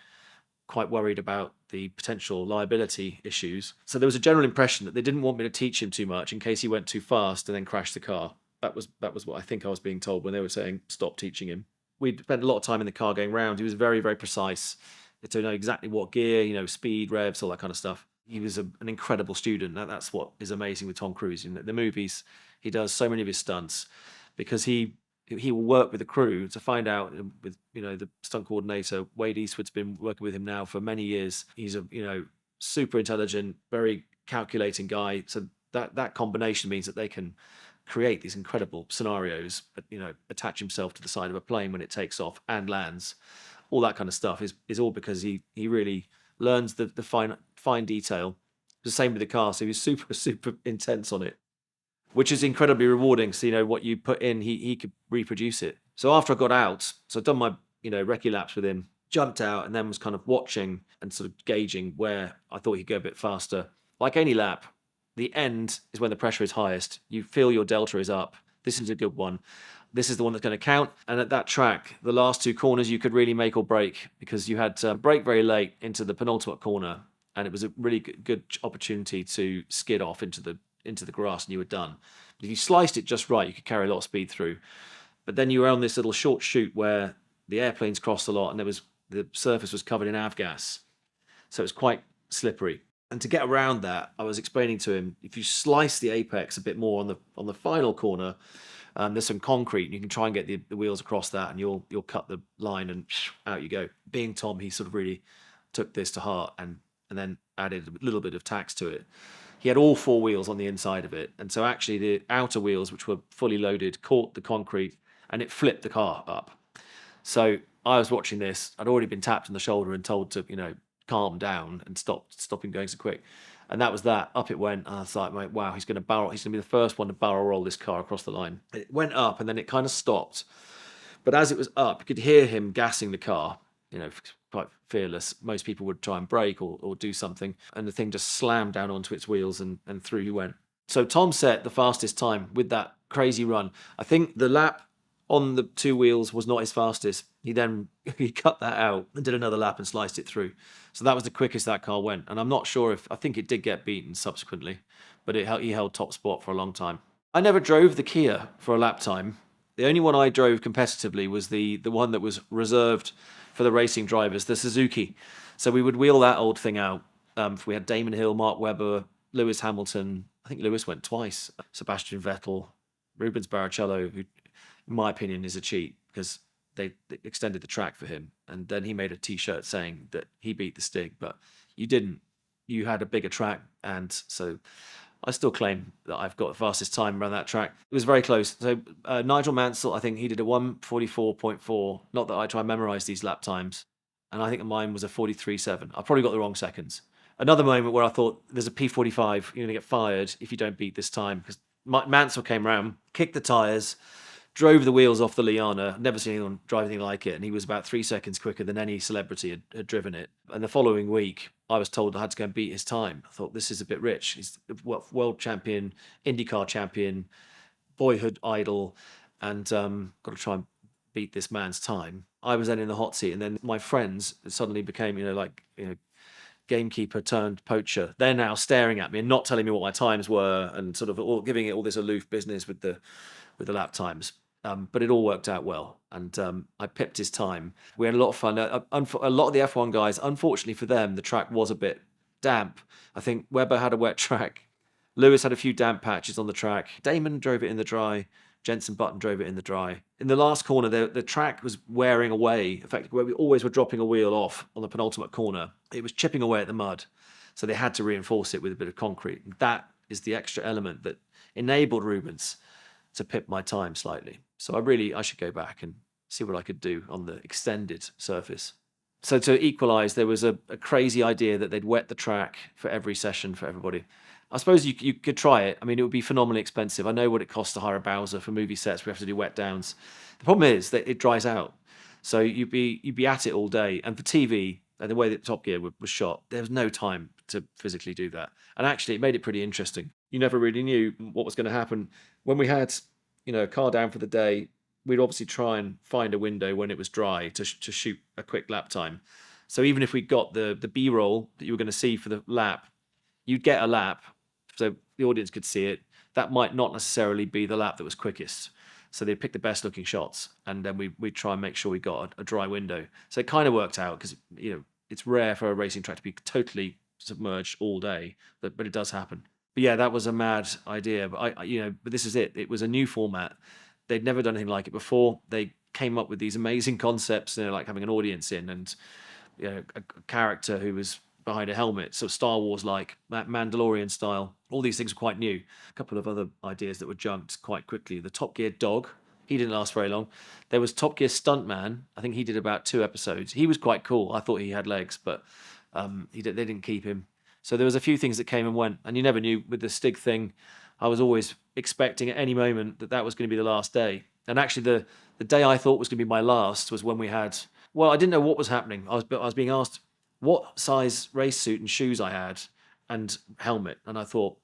quite worried about the potential liability issues. So there was a general impression that they didn't want me to teach him too much in case he went too fast and then crashed the car. That was what I think I was being told when they were saying stop teaching him. We'd spent a lot of time in the car going round. He was very, very precise to know exactly what gear, speed, revs, all that kind of stuff. He was an incredible student. That's what is amazing with Tom Cruise. In the movies, he does so many of his stunts because he will work with the crew to find out with, the stunt coordinator, Wade Eastwood's been working with him now for many years. He's a, super intelligent, very calculating guy. So that combination means that they can create these incredible scenarios, attach himself to the side of a plane when it takes off and lands. All that kind of stuff is all because he really learns the fine detail, The same with the car. So he was super, super intense on it, which is incredibly rewarding. So, what you put in, he could reproduce it. So after I got out, so I'd done my, recce laps with him, jumped out, and then was kind of watching and sort of gauging where I thought he'd go a bit faster. Like any lap, the end is when the pressure is highest. You feel your delta is up. This is a good one. This is the one that's going to count. And at that track, the last 2 corners you could really make or break, because you had to brake very late into the penultimate corner, and it was a really good opportunity to skid off into the grass, and you were done. If you sliced it just right, you could carry a lot of speed through. But then you were on this little short chute where the airplanes crossed a lot, and the surface was covered in avgas, so it was quite slippery. And to get around that, I was explaining to him, if you slice the apex a bit more on the final corner, there's some concrete, and you can try and get the wheels across that, and you'll cut the line, and out you go. Being Tom, he sort of really took this to heart, and then added a little bit of tax to it. He had all 4 wheels on the inside of it, and so actually the outer wheels, which were fully loaded, caught the concrete, and it flipped the car up. So I was watching this. I'd already been tapped on the shoulder and told to, calm down and stop him going so quick. And that was that. Up it went. And I thought, mate, wow, he's going to be the first one to barrel roll this car across the line. It went up, and then it kind of stopped. But as it was up, you could hear him gassing the car, quite fearless. Most people would try and brake or do something. And the thing just slammed down onto its wheels, and through he went. So Tom set the fastest time with that crazy run. I think the lap on the 2 wheels was not his fastest. He cut that out and did another lap and sliced it through. So that was the quickest that car went. And I'm not sure I think it did get beaten subsequently, but he held top spot for a long time. I never drove the Kia for a lap time. The only one I drove competitively was the one that was reserved for the racing drivers, the Suzuki. So we would wheel that old thing out. We had Damon Hill, Mark Webber, Lewis Hamilton. I think Lewis went twice. Sebastian Vettel, Rubens Barrichello, who, in my opinion, is a cheat, because they extended the track for him, and then he made a T-shirt saying that he beat the Stig, but you didn't. You had a bigger track, and so I still claim that I've got the fastest time around that track. It was very close. So Nigel Mansell, I think he did a 1:44.4. Not that I try and memorize these lap times, and I think mine was a 43.7. I probably got the wrong seconds. Another moment where I thought, there's a P45, you're going to get fired if you don't beat this time, because Mansell came around, kicked the tyres, drove the wheels off the Liana. Never seen anyone drive anything like it, and he was about 3 seconds quicker than any celebrity had driven it. And the following week, I was told I had to go and beat his time. I thought, this is a bit rich. He's a world champion, IndyCar champion, boyhood idol, and got to try and beat this man's time. I was then in the hot seat, and then my friends suddenly became, gamekeeper turned poacher. They're now staring at me and not telling me what my times were, and sort of giving it all this aloof business with the lap times. But it all worked out well, and I pipped his time. We had a lot of fun. A lot of the F1 guys, unfortunately for them, the track was a bit damp. I think Webber had a wet track. Lewis had a few damp patches on the track. Damon drove it in the dry. Jenson Button drove it in the dry. In the last corner, the track was wearing away. Effectively, where we always were dropping a wheel off on the penultimate corner, it was chipping away at the mud. So they had to reinforce it with a bit of concrete. And that is the extra element that enabled Rubens to pip my time slightly. So I should go back and see what I could do on the extended surface. So to equalise, there was a crazy idea that they'd wet the track for every session for everybody. I suppose you could try it. I mean, it would be phenomenally expensive. I know what it costs to hire a Bowser for movie sets. We have to do wet downs. The problem is that it dries out. So you'd be at it all day. And for TV, and the way that Top Gear was shot, there was no time to physically do that. And actually, it made it pretty interesting. You never really knew what was going to happen. When we had, a car down for the day, we'd obviously try and find a window when it was dry to shoot a quick lap time. So even if we got the B-roll that you were going to see for the lap, you'd get a lap, so the audience could see it. That might not necessarily be the lap that was quickest. So they'd pick the best looking shots, and then we'd try and make sure we got a dry window. So it kind of worked out, because it's rare for a racing track to be totally submerged all day, but it does happen. But yeah, that was a mad idea. But but this is it. It was a new format. They'd never done anything like it before. They came up with these amazing concepts, like having an audience in, and a character who was behind a helmet, sort of Star Wars-like, Mandalorian style. All these things were quite new. A couple of other ideas that were junked quite quickly. The Top Gear dog, he didn't last very long. There was Top Gear Stuntman. I think he did about 2 episodes. He was quite cool. I thought he had legs, but they didn't keep him. So there was a few things that came and went, and you never knew with the Stig thing. I was always expecting at any moment that was going to be the last day. And actually, the day I thought was going to be my last was when we had. Well, I didn't know what was happening. I was being asked what size race suit and shoes I had and helmet, and I thought,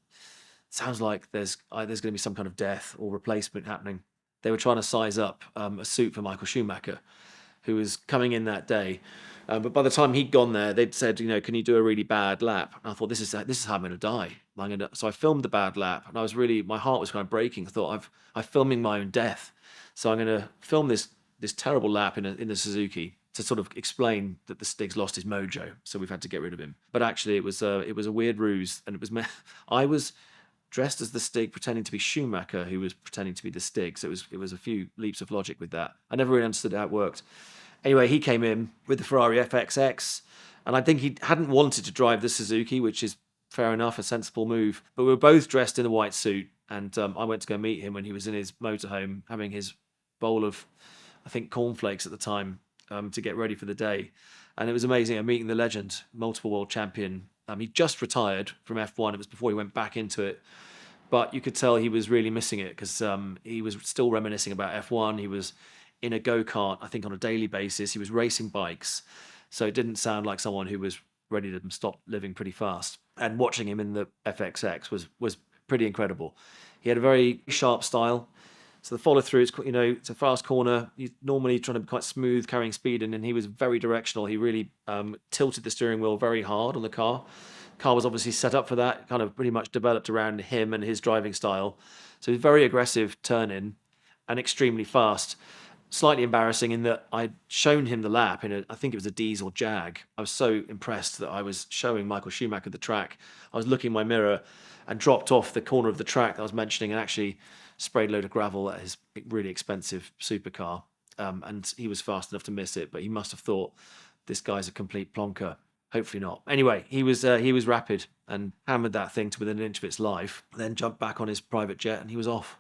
sounds like there's going to be some kind of death or replacement happening. They were trying to size up a suit for Michael Schumacher, who was coming in that day. But by the time he'd gone there, they'd said, can you do a really bad lap? And I thought, this is how I'm going to die. So I filmed the bad lap, and my heart was kind of breaking. I thought, I'm filming my own death. So I'm going to film this terrible lap in the Suzuki to sort of explain that the Stig's lost his mojo. So we've had to get rid of him. But actually, it was a weird ruse, and I was dressed as the Stig, pretending to be Schumacher, who was pretending to be the Stig. So it was a few leaps of logic with that. I never really understood how it worked. Anyway, he came in with the Ferrari FXX, and I think he hadn't wanted to drive the Suzuki, which is fair enough, a sensible move. But we were both dressed in a white suit, and I went to go meet him when he was in his motorhome, having his bowl of, I think, cornflakes at the time, to get ready for the day. And it was amazing. I'm meeting the legend, multiple world champion. He just retired from F1. It was before he went back into it. But you could tell he was really missing it because he was still reminiscing about F1. He was in a go-kart, I think, on a daily basis. He was racing bikes. So it didn't sound like someone who was ready to stop living pretty fast. And watching him in the FXX was pretty incredible. He had a very sharp style. So the follow-through, it's a fast corner. He's normally trying to be quite smooth, carrying speed, and he was very directional. He really tilted the steering wheel very hard on the car. Car was obviously set up for that, kind of pretty much developed around him and his driving style. So he was very aggressive turn-in and extremely fast. Slightly embarrassing in that I'd shown him the lap I think it was a diesel Jag. I was so impressed that I was showing Michael Schumacher the track. I was looking in my mirror and dropped off the corner of the track that I was mentioning and actually sprayed a load of gravel at his really expensive supercar. And he was fast enough to miss it, but he must have thought, this guy's a complete plonker. Hopefully not. Anyway, he was rapid and hammered that thing to within an inch of its life, then jumped back on his private jet and he was off.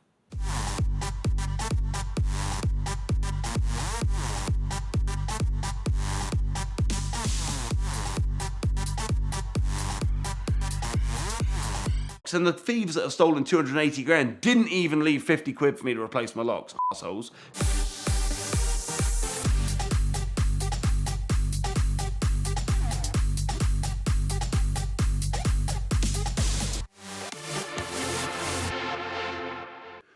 And the thieves that have stolen 280 grand didn't even leave 50 quid for me to replace my locks, assholes.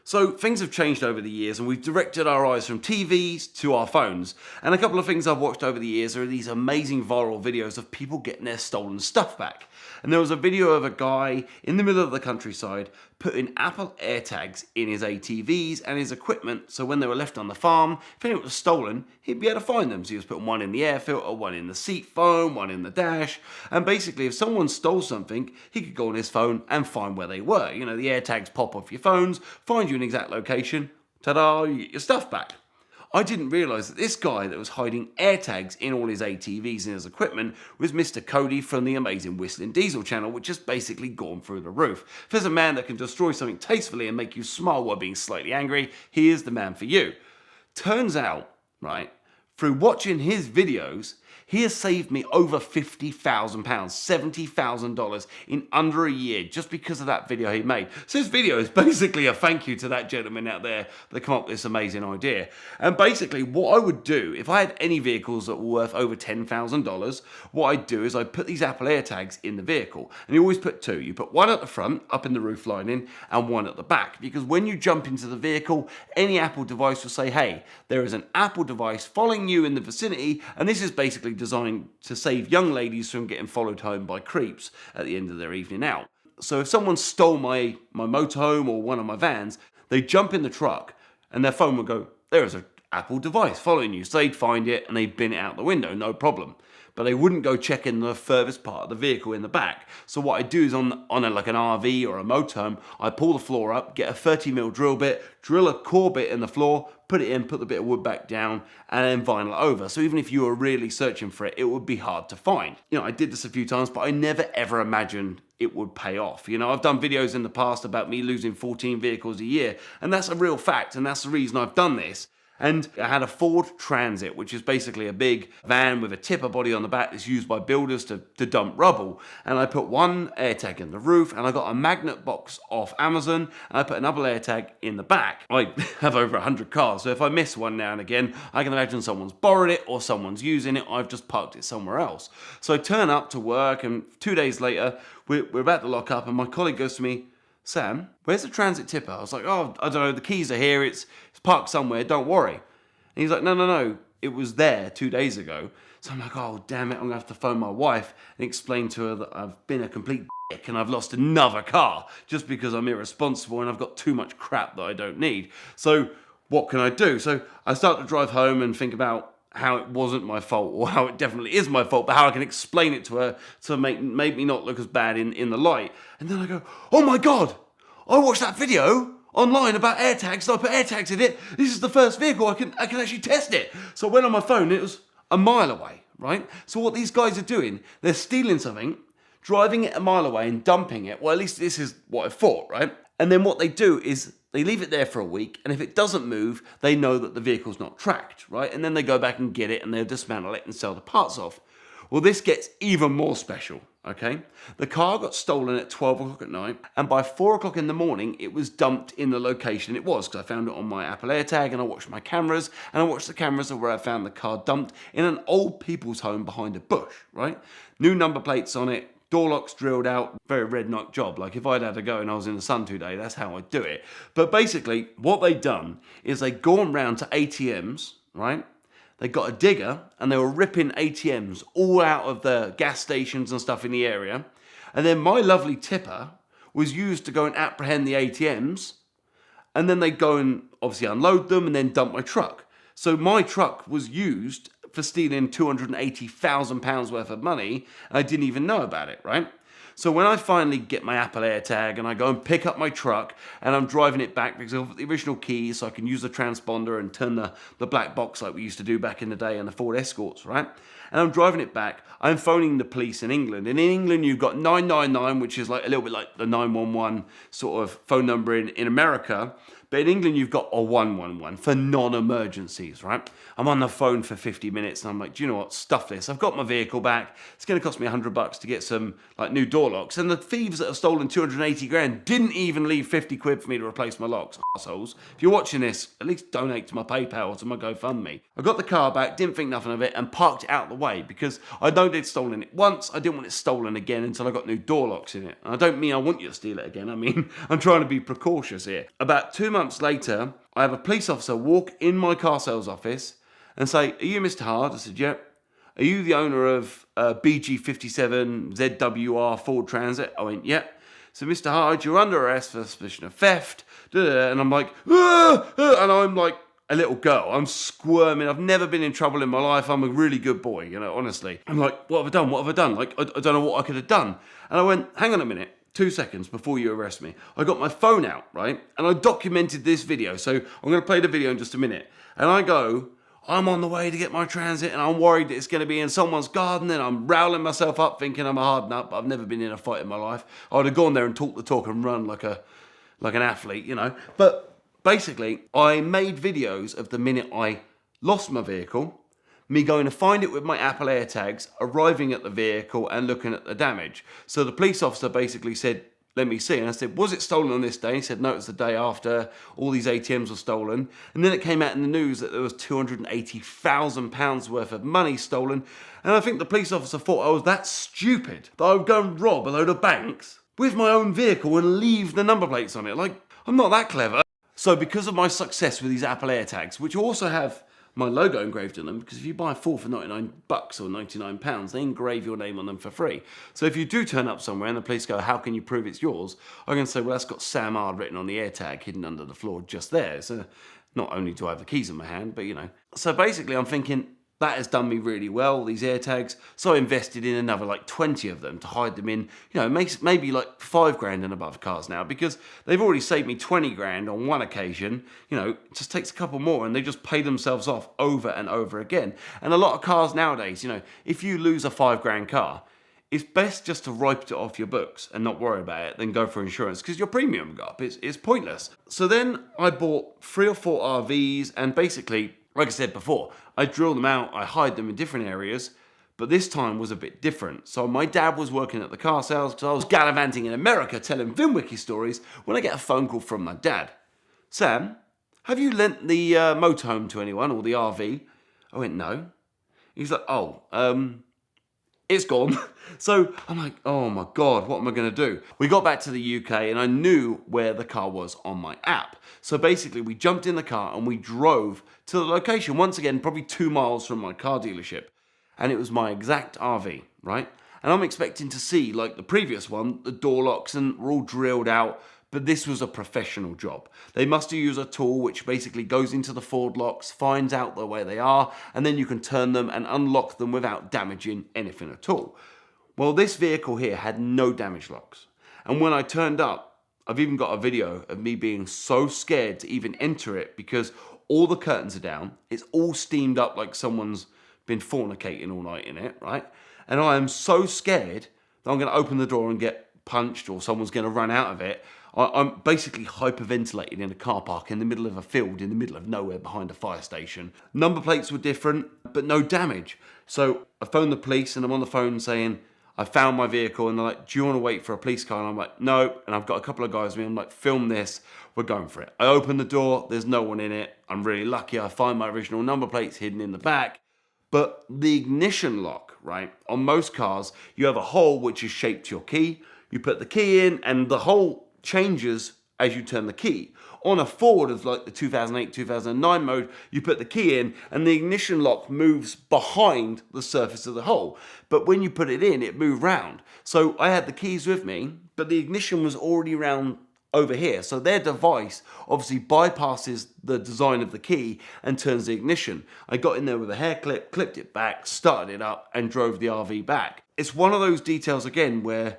So things have changed over the years and we've directed our eyes from TVs to our phones. And a couple of things I've watched over the years are these amazing viral videos of people getting their stolen stuff back. And there was a video of a guy in the middle of the countryside putting Apple AirTags in his ATVs and his equipment, so when they were left on the farm, if anything was stolen, he'd be able to find them. So he was putting one in the air filter, one in the seat foam, one in the dash, and basically if someone stole something, he could go on his phone and find where they were. The AirTags pop off your phones, find you an exact location, ta-da, you get your stuff back. I didn't realise that this guy that was hiding AirTags in all his ATVs and his equipment was Mr. Cody from the Amazing Whistling Diesel channel, which has basically gone through the roof. If there's a man that can destroy something tastefully and make you smile while being slightly angry, he is the man for you. Turns out, right, through watching his videos, he has saved me over £50,000, $70,000 in under a year just because of that video he made. So this video is basically a thank you to that gentleman out there that come up with this amazing idea. And basically what I would do, if I had any vehicles that were worth over $10,000, what I'd do is I'd put these Apple AirTags in the vehicle. And you always put two. You put one at the front, up in the roof lining, and one at the back. Because when you jump into the vehicle, any Apple device will say, hey, there is an Apple device following you in the vicinity, and this is basically designed to save young ladies from getting followed home by creeps at the end of their evening out. So if someone stole my motorhome or one of my vans, they'd jump in the truck and their phone would go, there is an Apple device following you. So they'd find it and they'd bin it out the window, no problem. But they wouldn't go check in the furthest part of the vehicle in the back. So what I do is like an RV or a motorhome, I pull the floor up, get a 30mm drill bit, drill a core bit in the floor, put it in, put the bit of wood back down, and then vinyl it over. So even if you were really searching for it, it would be hard to find. I did this a few times, but I never ever imagined it would pay off. I've done videos in the past about me losing 14 vehicles a year, and that's a real fact, and that's the reason I've done this. And I had a Ford Transit, which is basically a big van with a tipper body on the back that's used by builders to dump rubble. And I put one AirTag in the roof, and I got a magnet box off Amazon, and I put another AirTag in the back. I have over 100 cars, so if I miss one now and again, I can imagine someone's borrowed it or someone's using it. I've just parked it somewhere else. So I turn up to work, and 2 days later, we're about to lock up, and my colleague goes to me, Sam, where's the transit tipper? I was like, oh, I don't know, the keys are here, it's parked somewhere, don't worry. And he's like, no, it was there 2 days ago. So I'm like, oh, damn it, I'm gonna have to phone my wife and explain to her that I've been a complete dick and I've lost another car just because I'm irresponsible and I've got too much crap that I don't need. So what can I do? So I start to drive home and think about how it wasn't my fault, or how it definitely is my fault, but how I can explain it to her to make me not look as bad in the light. And then I go, oh my God, I watched that video online about AirTags, and I put AirTags in it. This is the first vehicle I can actually test it. So I went on my phone, and it was a mile away, right? So what these guys are doing, they're stealing something, driving it a mile away and dumping it. Well, at least this is what I thought, right? And then what they do is they leave it there for a week, and if it doesn't move, they know that the vehicle's not tracked, right? And then they go back and get it, and they'll dismantle it and sell the parts off. Well, this gets even more special, okay? The car got stolen at 12 o'clock at night, and by 4 o'clock in the morning, it was dumped in the location it was, because I found it on my Apple AirTag, and I watched my cameras, and I watched the cameras of where I found the car dumped in an old people's home behind a bush, right? New number plates on it, door locks drilled out, very redneck job. Like if I'd had to go and I was in the sun today, that's how I'd do it. But basically, what they'd done is they'd gone round to ATMs, right? They got a digger and they were ripping ATMs all out of the gas stations and stuff in the area. And then my lovely tipper was used to go and apprehend the ATMs. And then they'd go and obviously unload them and then dump my truck. So my truck was used for stealing £280,000 worth of money. I didn't even know about it, right? So when I finally get my Apple AirTag and I go and pick up my truck and I'm driving it back because of the original keys so I can use the transponder and turn the black box like we used to do back in the day on the Ford Escorts, right? And I'm driving it back, I'm phoning the police in England. And in England, you've got 999, which is like a little bit like the 911 sort of phone number in America. But in England, you've got a 111 for non-emergencies, right? I'm on the phone for 50 minutes and I'm like, do you know what? Stuff this. I've got my vehicle back. It's going to cost me $100 to get some like new door locks. And the thieves that have stolen 280 grand didn't even leave 50 quid for me to replace my locks, assholes. If you're watching this, at least donate to my PayPal or to my GoFundMe. I got the car back, didn't think nothing of it, and parked it out the way because I know they'd stolen it once. I didn't want it stolen again until I got new door locks in it. And I don't mean I want you to steal it again. I mean, I'm trying to be precautious here. About 2 months later, I have a police officer walk in my car sales office and say, are you Mr. Hard? I said, yep. Are you the owner of BG57 ZWR Ford Transit? I went, yep. So Mr. Hard, you're under arrest for suspicion of theft. And I'm like, and I'm like a little girl. I'm squirming. I've never been in trouble in my life. I'm a really good boy, you know, honestly. I'm like, what have I done? What have I done? Like, I don't know what I could have done. And I went, hang on a minute. 2 seconds before you arrest me. I got my phone out, right? And I documented this video. So I'm going to play the video in just a minute. And I go, I'm on the way to get my transit and I'm worried that it's going to be in someone's garden and I'm rowling myself up thinking I'm a hard nut, but I've never been in a fight in my life. I would have gone there and talked the talk and run like an athlete, you know. But basically, I made videos of the minute I lost my vehicle, me going to find it with my Apple AirTags, arriving at the vehicle and looking at the damage. So the police officer basically said, let me see. And I said, was it stolen on this day? He said, no, it was the day after all these ATMs were stolen. And then it came out in the news that there was £280,000 worth of money stolen. And I think the police officer thought I was that stupid that I would go and rob a load of banks with my own vehicle and leave the number plates on it. Like, I'm not that clever. So because of my success with these Apple AirTags, which also have my logo engraved on them, because if you buy 4 for $99 or £99, they engrave your name on them for free. So if you do turn up somewhere and the police go, how can you prove it's yours? I can say, well, that's got Sam Ard written on the AirTag hidden under the floor just there. So not only do I have the keys in my hand, but you know. So basically I'm thinking, that has done me really well, these AirTags. So I invested in another like 20 of them to hide them in, you know, maybe like 5 grand and above cars now, because they've already saved me 20 grand on one occasion. You know, it just takes a couple more and they just pay themselves off over and over again. And a lot of cars nowadays, you know, if you lose a 5 grand car, it's best just to write it off your books and not worry about it than go for insurance because your premium will go up. It's pointless. So then I bought 3 or 4 RVs and basically, like I said before, I drill them out, I hide them in different areas, but this time was a bit different. So my dad was working at the car sales because I was gallivanting in America telling VINwiki stories when I get a phone call from my dad. Sam, have you lent the motorhome to anyone or the RV? I went, no. He's like, it's gone. So I'm like, oh my God, what am I going to do? We got back to the UK and I knew where the car was on my app. So basically we jumped in the car and we drove to the location, once again, probably 2 miles from my car dealership. And it was my exact RV, right? And I'm expecting to see, like the previous one, the door locks and were all drilled out, but this was a professional job. They must use a tool which basically goes into the Ford locks, finds out where they are, and then you can turn them and unlock them without damaging anything at all. Well, this vehicle here had no damage locks. And when I turned up, I've even got a video of me being so scared to even enter it because all the curtains are down. It's all steamed up like someone's been fornicating all night in it, right? And I am so scared that I'm going to open the door and get punched or someone's going to run out of it. I'm basically hyperventilating in a car park in the middle of a field, in the middle of nowhere behind a fire station. Number plates were different, but no damage. So I phoned the police and I'm on the phone saying, I found my vehicle, and they're like, do you want to wait for a police car? And I'm like, no. And I've got a couple of guys with me. I'm like, film this. We're going for it. I open the door. There's no one in it. I'm really lucky. I find my original number plates hidden in the back. But the ignition lock, right? On most cars, you have a hole which is shaped to your key. You put the key in and the hole changes as you turn the key. On a Ford of like the 2008, 2009 mode, you put the key in and the ignition lock moves behind the surface of the hole. But when you put it in, it moved round. So I had the keys with me, but the ignition was already round over here. So their device obviously bypasses the design of the key and turns the ignition. I got in there with a hair clip, clipped it back, started it up and drove the RV back. It's one of those details again where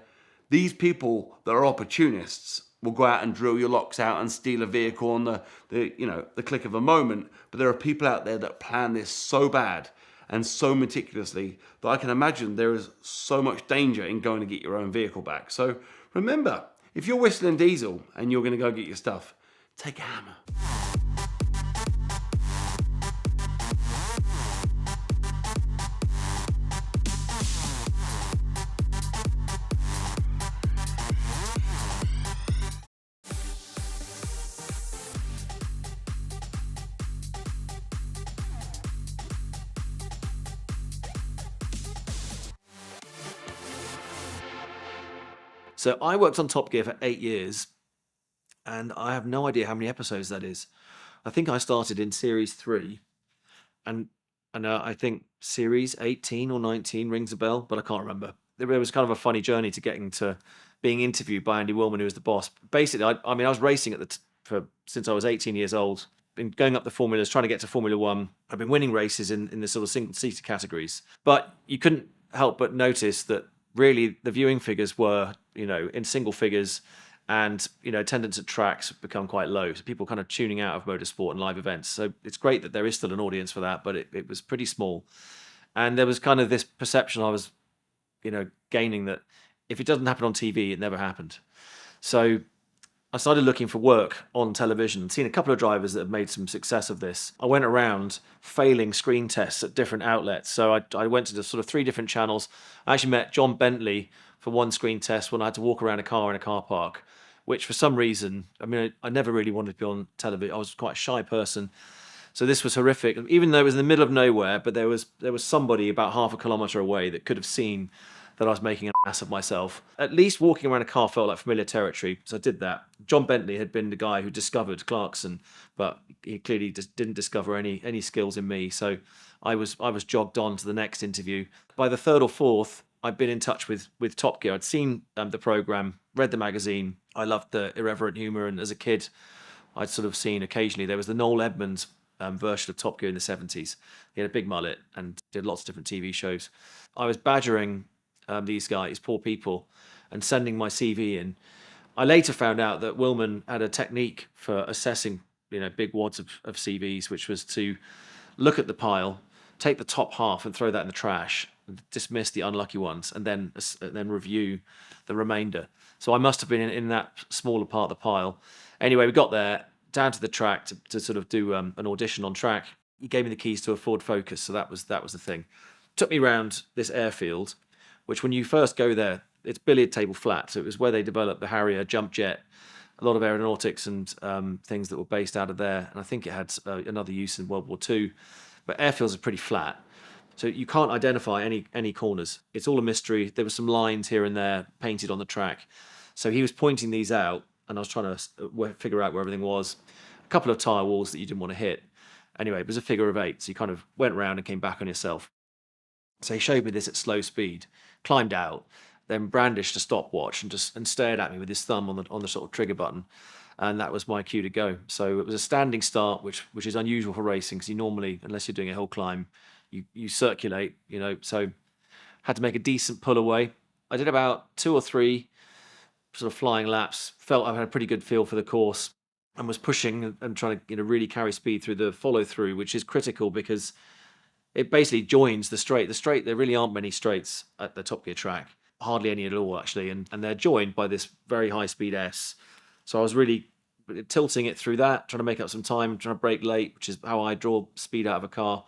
these people that are opportunists will go out and drill your locks out and steal a vehicle on the click of a moment. But there are people out there that plan this so bad and so meticulously that I can imagine there is so much danger in going to get your own vehicle back. So remember, if you're whistling diesel and you're going to go get your stuff, take a hammer. So I worked on Top Gear for 8 years, and I have no idea how many episodes that is. I think I started in Series 3, and I think Series 18 or 19 rings a bell, but I can't remember. There was kind of a funny journey to getting to being interviewed by Andy Willman, who was the boss. Basically, I was racing since I was 18 years old. Been going up the formulas, trying to get to Formula One. I've been winning races in the sort of single-seater categories, but you couldn't help but notice that really the viewing figures were, in single figures, and attendance at tracks become quite low. So people kind of tuning out of motorsport and live events. So it's great that there is still an audience for that, but it was pretty small. And there was kind of this perception I was, gaining that if it doesn't happen on TV, it never happened. So I started looking for work on television, seen a couple of drivers that have made some success of this. I went around failing screen tests at different outlets. So I went to the sort of 3 different channels. I actually met John Bentley for one screen test when I had to walk around a car in a car park, which for some reason, I never really wanted to be on television. I was quite a shy person. So this was horrific, even though it was in the middle of nowhere, but there was somebody about half a kilometre away that could have seen that I was making an ass of myself. At least walking around a car felt like familiar territory, so I did that. John Bentley had been the guy who discovered Clarkson, but he clearly just didn't discover any skills in me, so I was jogged on to the next interview. By the 3rd or 4th, I'd been in touch with Top Gear. I'd seen the programme, read the magazine. I loved the irreverent humour, and as a kid, I'd sort of seen occasionally, there was the Noel Edmonds version of Top Gear in the 70s. He had a big mullet and did lots of different TV shows. I was badgering these guys, poor people, and sending my CV in. I later found out that Willman had a technique for assessing, big wads of CVs, which was to look at the pile, take the top half and throw that in the trash, dismiss the unlucky ones, and then review the remainder. So I must have been in that smaller part of the pile. Anyway, we got there, down to the track to sort of do an audition on track. He gave me the keys to a Ford Focus, so that was the thing. Took me around this airfield, which when you first go there, it's billiard table flat. So it was where they developed the Harrier jump jet, a lot of aeronautics and things that were based out of there. And I think it had another use in World War II. But airfields are pretty flat, so you can't identify any corners. It's all a mystery. There were some lines here and there painted on the track. So he was pointing these out, and I was trying to figure out where everything was. A couple of tyre walls that you didn't want to hit. Anyway, it was a figure of 8, so you kind of went round and came back on yourself. So he showed me this at slow speed, climbed out, then brandished a stopwatch and stared at me with his thumb on the sort of trigger button, and that was my cue to go. So it was a standing start, which is unusual for racing, because you normally, unless you're doing a hill climb, you circulate, So had to make a decent pull away. I did about 2 or 3 sort of flying laps. Felt I had a pretty good feel for the course, and was pushing and trying to really carry speed through the follow through, which is critical because it basically joins the straight. The straight, there really aren't many straights at the Top Gear track, hardly any at all actually, and they're joined by this very high speed S. So I was really tilting it through that, trying to make up some time, trying to brake late, which is how I draw speed out of a car.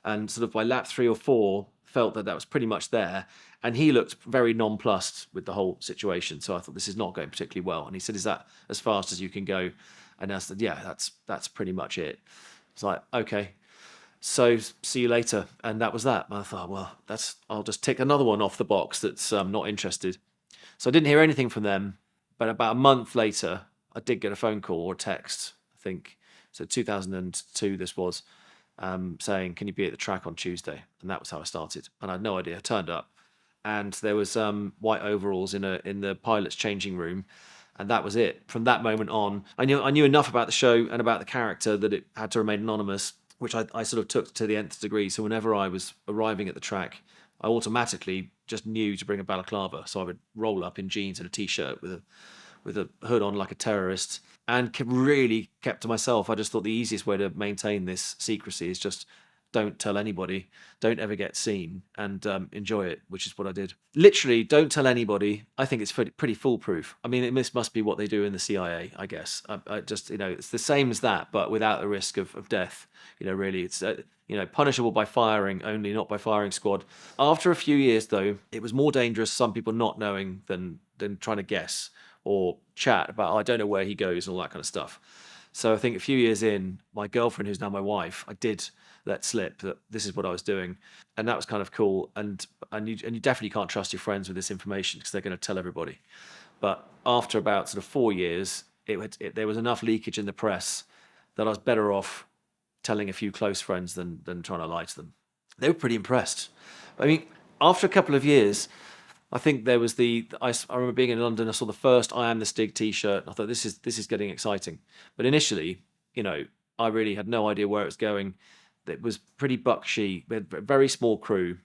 And sort of by lap 3 or 4, felt that was pretty much there. And he looked very nonplussed with the whole situation. So I thought, this is not going particularly well. And he said, is that as fast as you can go? And I said, yeah, that's pretty much it. It's like, okay. So see you later. And that was that. And I thought, well, I'll just tick another one off the box that's not interested. So I didn't hear anything from them. But about a month later, I did get a phone call or text, I think. So 2002 this was, saying, can you be at the track on Tuesday? And that was how I started. And I had no idea. I turned up. And there was white overalls in the pilot's changing room. And that was it. From that moment on, I knew enough about the show and about the character that it had to remain anonymous, which I sort of took to the nth degree. So whenever I was arriving at the track, I automatically just knew to bring a balaclava. So I would roll up in jeans and a T-shirt with a hood on like a terrorist, and really kept to myself. I just thought the easiest way to maintain this secrecy is just don't tell anybody, don't ever get seen, and enjoy it, which is what I did. Literally, don't tell anybody. I think it's pretty foolproof. I mean, this must be what they do in the CIA, I guess. I just, it's the same as that, but without the risk of death. Really, it's, punishable by firing only, not by firing squad. After a few years, though, it was more dangerous, some people not knowing than trying to guess or chat about, I don't know where he goes and all that kind of stuff. So I think a few years in, my girlfriend, who's now my wife, I did let slip that this is what I was doing. And that was kind of cool. And you definitely can't trust your friends with this information because they're going to tell everybody. But after about sort of 4 years, there was enough leakage in the press that I was better off telling a few close friends than trying to lie to them. They were pretty impressed. I mean, after a couple of years, I think there was I remember being in London, I saw the first I Am the Stig t-shirt. And I thought, this is getting exciting. But initially, I really had no idea where it was going. It was pretty buckshy. We had a very small crew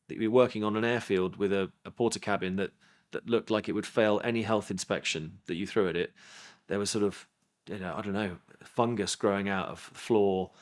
that we were working on an airfield with a porta cabin that looked like it would fail any health inspection that you threw at it. There was sort of, I don't know, fungus growing out of the floor.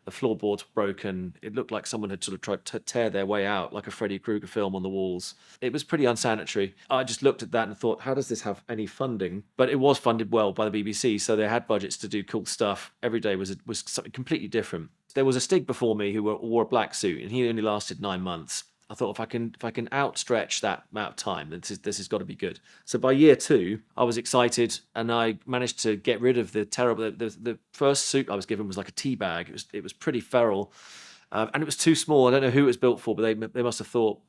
The floorboards were broken. It looked like someone had sort of tried to tear their way out, like a Freddy Krueger film on the walls. It was pretty unsanitary. I just looked at that and thought, how does this have any funding? But it was funded well by the BBC, so they had budgets to do cool stuff. Every day was something completely different. There was a Stig before me who wore a black suit, and he only lasted 9 months. I thought, if I can outstretch that amount of time, this has got to be good. So by year 2, I was excited, and I managed to get rid of the terrible. The first suit I was given was like a tea bag. It was pretty feral, and it was too small. I don't know who it was built for, but they must have thought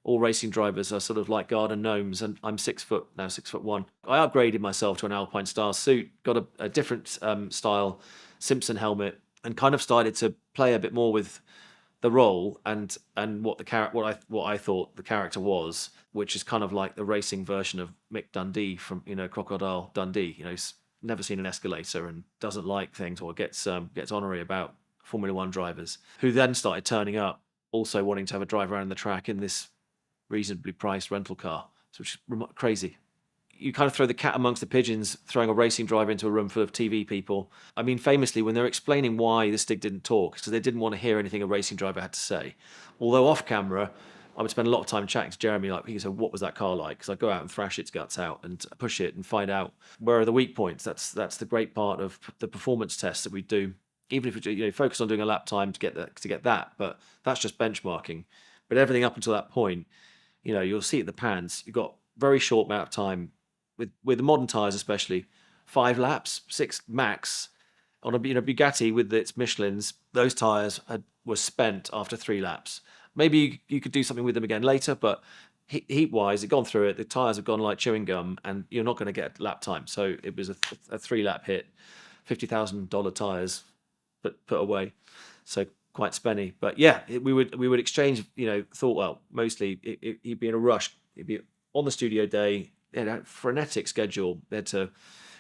all racing drivers are sort of like garden gnomes, and I'm 6 foot now, 6'1". I upgraded myself to an Alpine Star suit, got a different style Simpson helmet, and kind of started to play a bit more with the role and what I thought the character was, which is kind of like the racing version of Mick Dundee from Crocodile Dundee. He's never seen an escalator and doesn't like things, or gets ornery about Formula One drivers, who then started turning up, also wanting to have a drive around the track in this reasonably priced rental car, which is crazy. You kind of throw the cat amongst the pigeons, throwing a racing driver into a room full of TV people. I mean, famously, when they're explaining why the Stig didn't talk, because they didn't want to hear anything a racing driver had to say. Although off camera, I would spend a lot of time chatting to Jeremy, like, he said, what was that car like? Because I go out and thrash its guts out and push it and find out where are the weak points. That's the great part of the performance tests that we do. Even if we focus on doing a lap time to get that, but that's just benchmarking. But everything up until that point, you'll see at the pans, you've got very short amount of time with the modern tyres, especially 5 laps, 6 max. On a Bugatti with its Michelins, those tyres were spent after 3 laps. Maybe you could do something with them again later, but heat-wise, they've gone through it. The tyres have gone like chewing gum, and you're not going to get lap time. So it was a 3-lap hit, $50,000 tyres, but put away. So quite spenny. But yeah, we would exchange. Thought, well, mostly he'd be in a rush. He'd be on the studio day. They had a frenetic schedule. They had to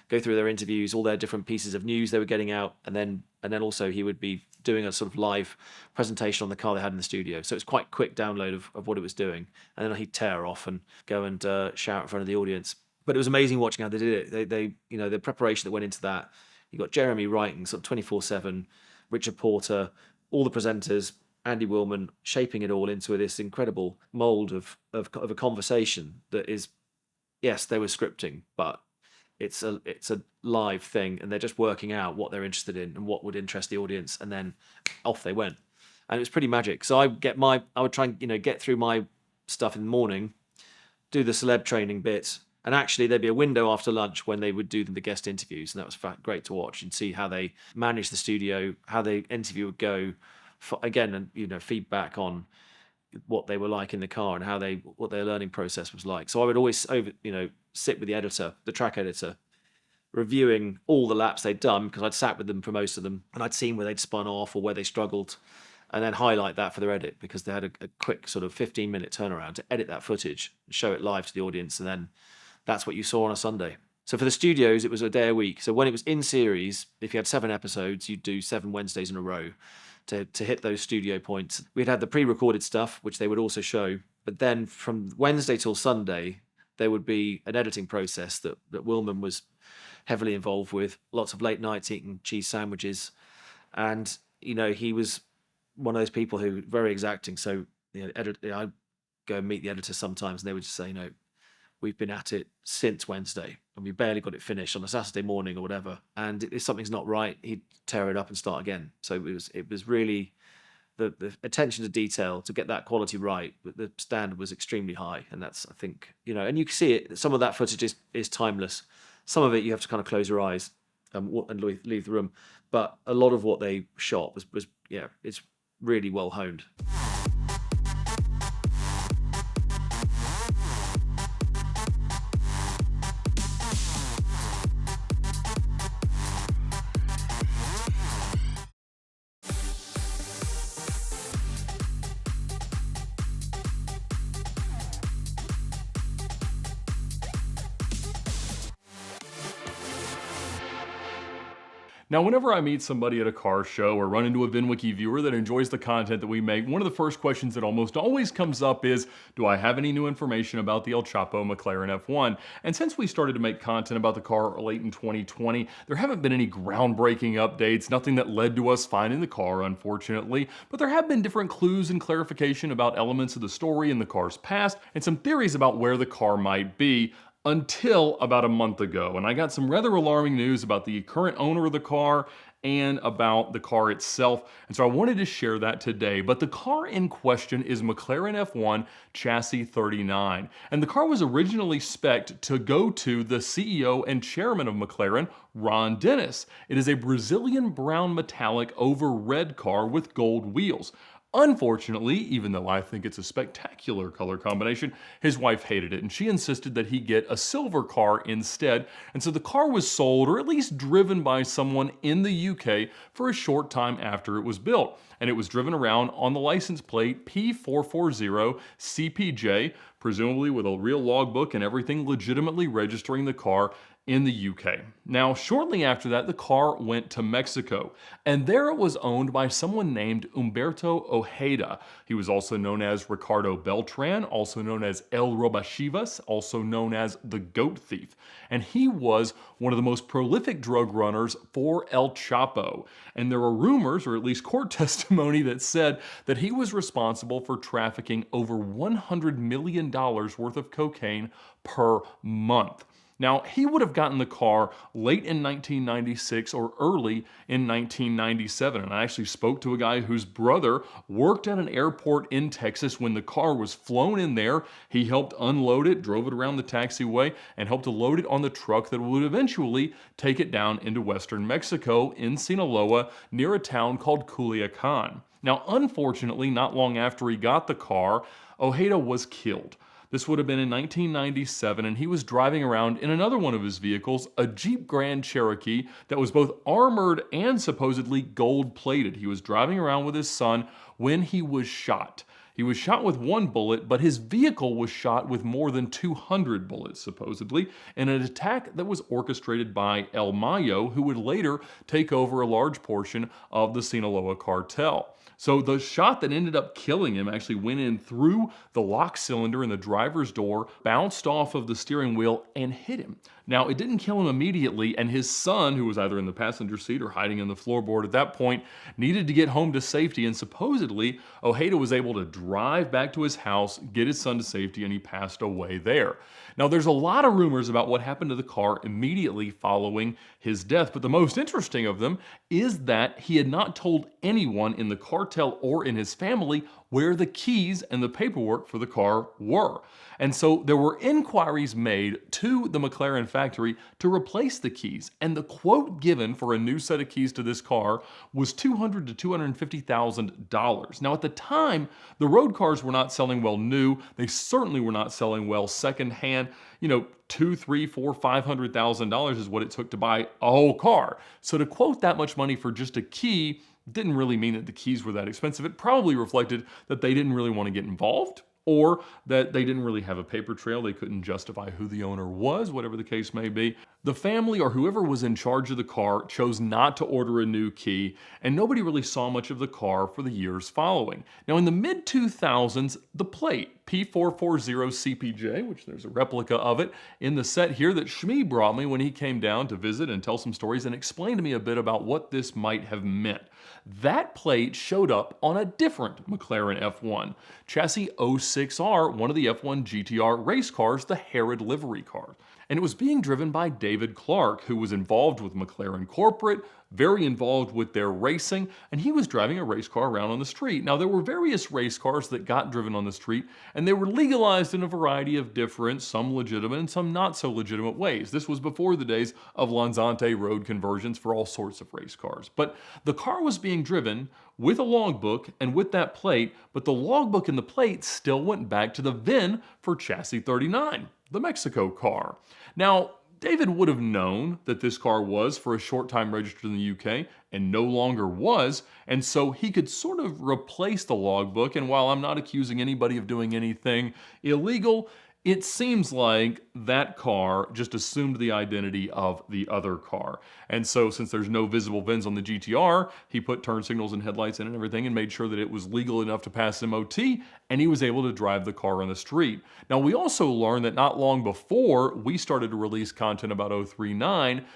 go through their interviews, all their different pieces of news they were getting out, and then also he would be doing a sort of live presentation on the car they had in the studio. So it's quite quick download of what it was doing, and then he'd tear off and go and shout in front of the audience. But it was amazing watching how they did it. They the preparation that went into that. You got Jeremy writing sort of 24/7, Richard Porter, all the presenters, Andy Willman shaping it all into this incredible mold of a conversation that is, yes, they were scripting, but it's a live thing, and they're just working out what they're interested in and what would interest the audience, and then off they went, and it was pretty magic. So I would try and get through my stuff in the morning, do the celeb training bit, and actually there'd be a window after lunch when they would do the guest interviews, and that was great to watch and see how they managed the studio, how the interview would go, and feedback on what they were like in the car and what their learning process was like. So I would always sit with the editor, the track editor, reviewing all the laps they'd done, because I'd sat with them for most of them, and I'd seen where they'd spun off or where they struggled, and then highlight that for their edit, because they had a quick sort of 15-minute turnaround to edit that footage, show it live to the audience, and then that's what you saw on a Sunday. So for the studios, it was a day a week. So when it was in series, if you had 7 episodes, you'd do 7 Wednesdays in a row to hit those studio points. We'd had the pre-recorded stuff, which they would also show, but then from Wednesday till Sunday, there would be an editing process that Willman was heavily involved with, lots of late nights eating cheese sandwiches. And, he was one of those people who very exacting. So, I'd go and meet the editor sometimes, and they would just say, we've been at it since Wednesday, and we barely got it finished on a Saturday morning or whatever. And if something's not right, he'd tear it up and start again. So it was really the attention to detail to get that quality right. The standard was extremely high, and that's, I think, and you can see it. Some of that footage is timeless. Some of it you have to kind of close your eyes and leave the room. But a lot of what they shot was it's really well honed. Now, whenever I meet somebody at a car show or run into a VINwiki viewer that enjoys the content that we make, one of the first questions that almost always comes up is, do I have any new information about the El Chapo McLaren F1? And since we started to make content about the car late in 2020, there haven't been any groundbreaking updates, nothing that led to us finding the car, unfortunately, but there have been different clues and clarification about elements of the story in the car's past, and some theories about where the car might be, until about a month ago. And I got some rather alarming news about the current owner of the car and about the car itself. And so I wanted to share that today. But the car in question is McLaren F1 Chassis 39. And the car was originally spec'd to go to the CEO and chairman of McLaren, Ron Dennis. It is a Brazilian brown metallic over red car with gold wheels. Unfortunately, even though I think it's a spectacular color combination, his wife hated it, and she insisted that he get a silver car instead. And so the car was sold, or at least driven by someone in the UK for a short time after it was built. And it was driven around on the license plate P440CPJ, presumably with a real logbook and everything legitimately registering the car in the UK. Now, shortly after that, the car went to Mexico, and there it was owned by someone named Humberto Ojeda. He was also known as Ricardo Beltran, also known as El Robachivas, also known as the Goat Thief. And he was one of the most prolific drug runners for El Chapo. And there were rumors, or at least court testimony, that said that he was responsible for trafficking over $100 million worth of cocaine per month. Now, he would have gotten the car late in 1996 or early in 1997. And I actually spoke to a guy whose brother worked at an airport in Texas when the car was flown in there. He helped unload it, drove it around the taxiway, and helped to load it on the truck that would eventually take it down into western Mexico in Sinaloa near a town called Culiacan. Now, unfortunately, not long after he got the car, Ojeda was killed. This would have been in 1997, and he was driving around in another one of his vehicles, a Jeep Grand Cherokee that was both armored and supposedly gold-plated. He was driving around with his son when he was shot. He was shot with one bullet, but his vehicle was shot with more than 200 bullets, supposedly, in an attack that was orchestrated by El Mayo, who would later take over a large portion of the Sinaloa cartel. So the shot that ended up killing him actually went in through the lock cylinder in the driver's door, bounced off of the steering wheel, and hit him. Now, it didn't kill him immediately, and his son, who was either in the passenger seat or hiding in the floorboard at that point, needed to get home to safety, and supposedly, Ojeda was able to drive back to his house, get his son to safety, and he passed away there. Now, there's a lot of rumors about what happened to the car immediately following his death, but the most interesting of them is that he had not told anyone in the cartel or in his family where the keys and the paperwork for the car were. And so there were inquiries made to the McLaren factory to replace the keys. And the quote given for a new set of keys to this car was $200,000 to $250,000. Now, at the time, the road cars were not selling well new. They certainly were not selling well secondhand. You know, $200,000, $300,000, $400,000, $500,000 is what it took to buy a whole car. So to quote that much money for just a key didn't really mean that the keys were that expensive. It probably reflected that they didn't really want to get involved, or that they didn't really have a paper trail. They couldn't justify who the owner was, whatever the case may be. The family or whoever was in charge of the car chose not to order a new key, and nobody really saw much of the car for the years following. Now, in the mid-2000s, the plate, P440CPJ, which there's a replica of it in the set here that Shmi brought me when he came down to visit and tell some stories and explain to me a bit about what this might have meant. That plate showed up on a different McLaren F1, chassis 06R, one of the F1 GTR race cars, the Herod livery car. And it was being driven by David Clark, who was involved with McLaren Corporate, very involved with their racing, and he was driving a race car around on the street. Now, there were various race cars that got driven on the street, and they were legalized in a variety of different, some legitimate and some not so legitimate ways. This was before the days of Lanzante road conversions for all sorts of race cars. But the car was being driven with a logbook and with that plate, but the logbook and the plate still went back to the VIN for chassis 39, the Mexico car. Now, David would have known that this car was for a short time registered in the UK and no longer was, and so he could sort of replace the logbook. And while I'm not accusing anybody of doing anything illegal, it seems like that car just assumed the identity of the other car. And so since there's no visible VINs on the GTR, he put turn signals and headlights in and everything and made sure that it was legal enough to pass MOT, and he was able to drive the car on the street. Now, we also learned that not long before we started to release content about 039,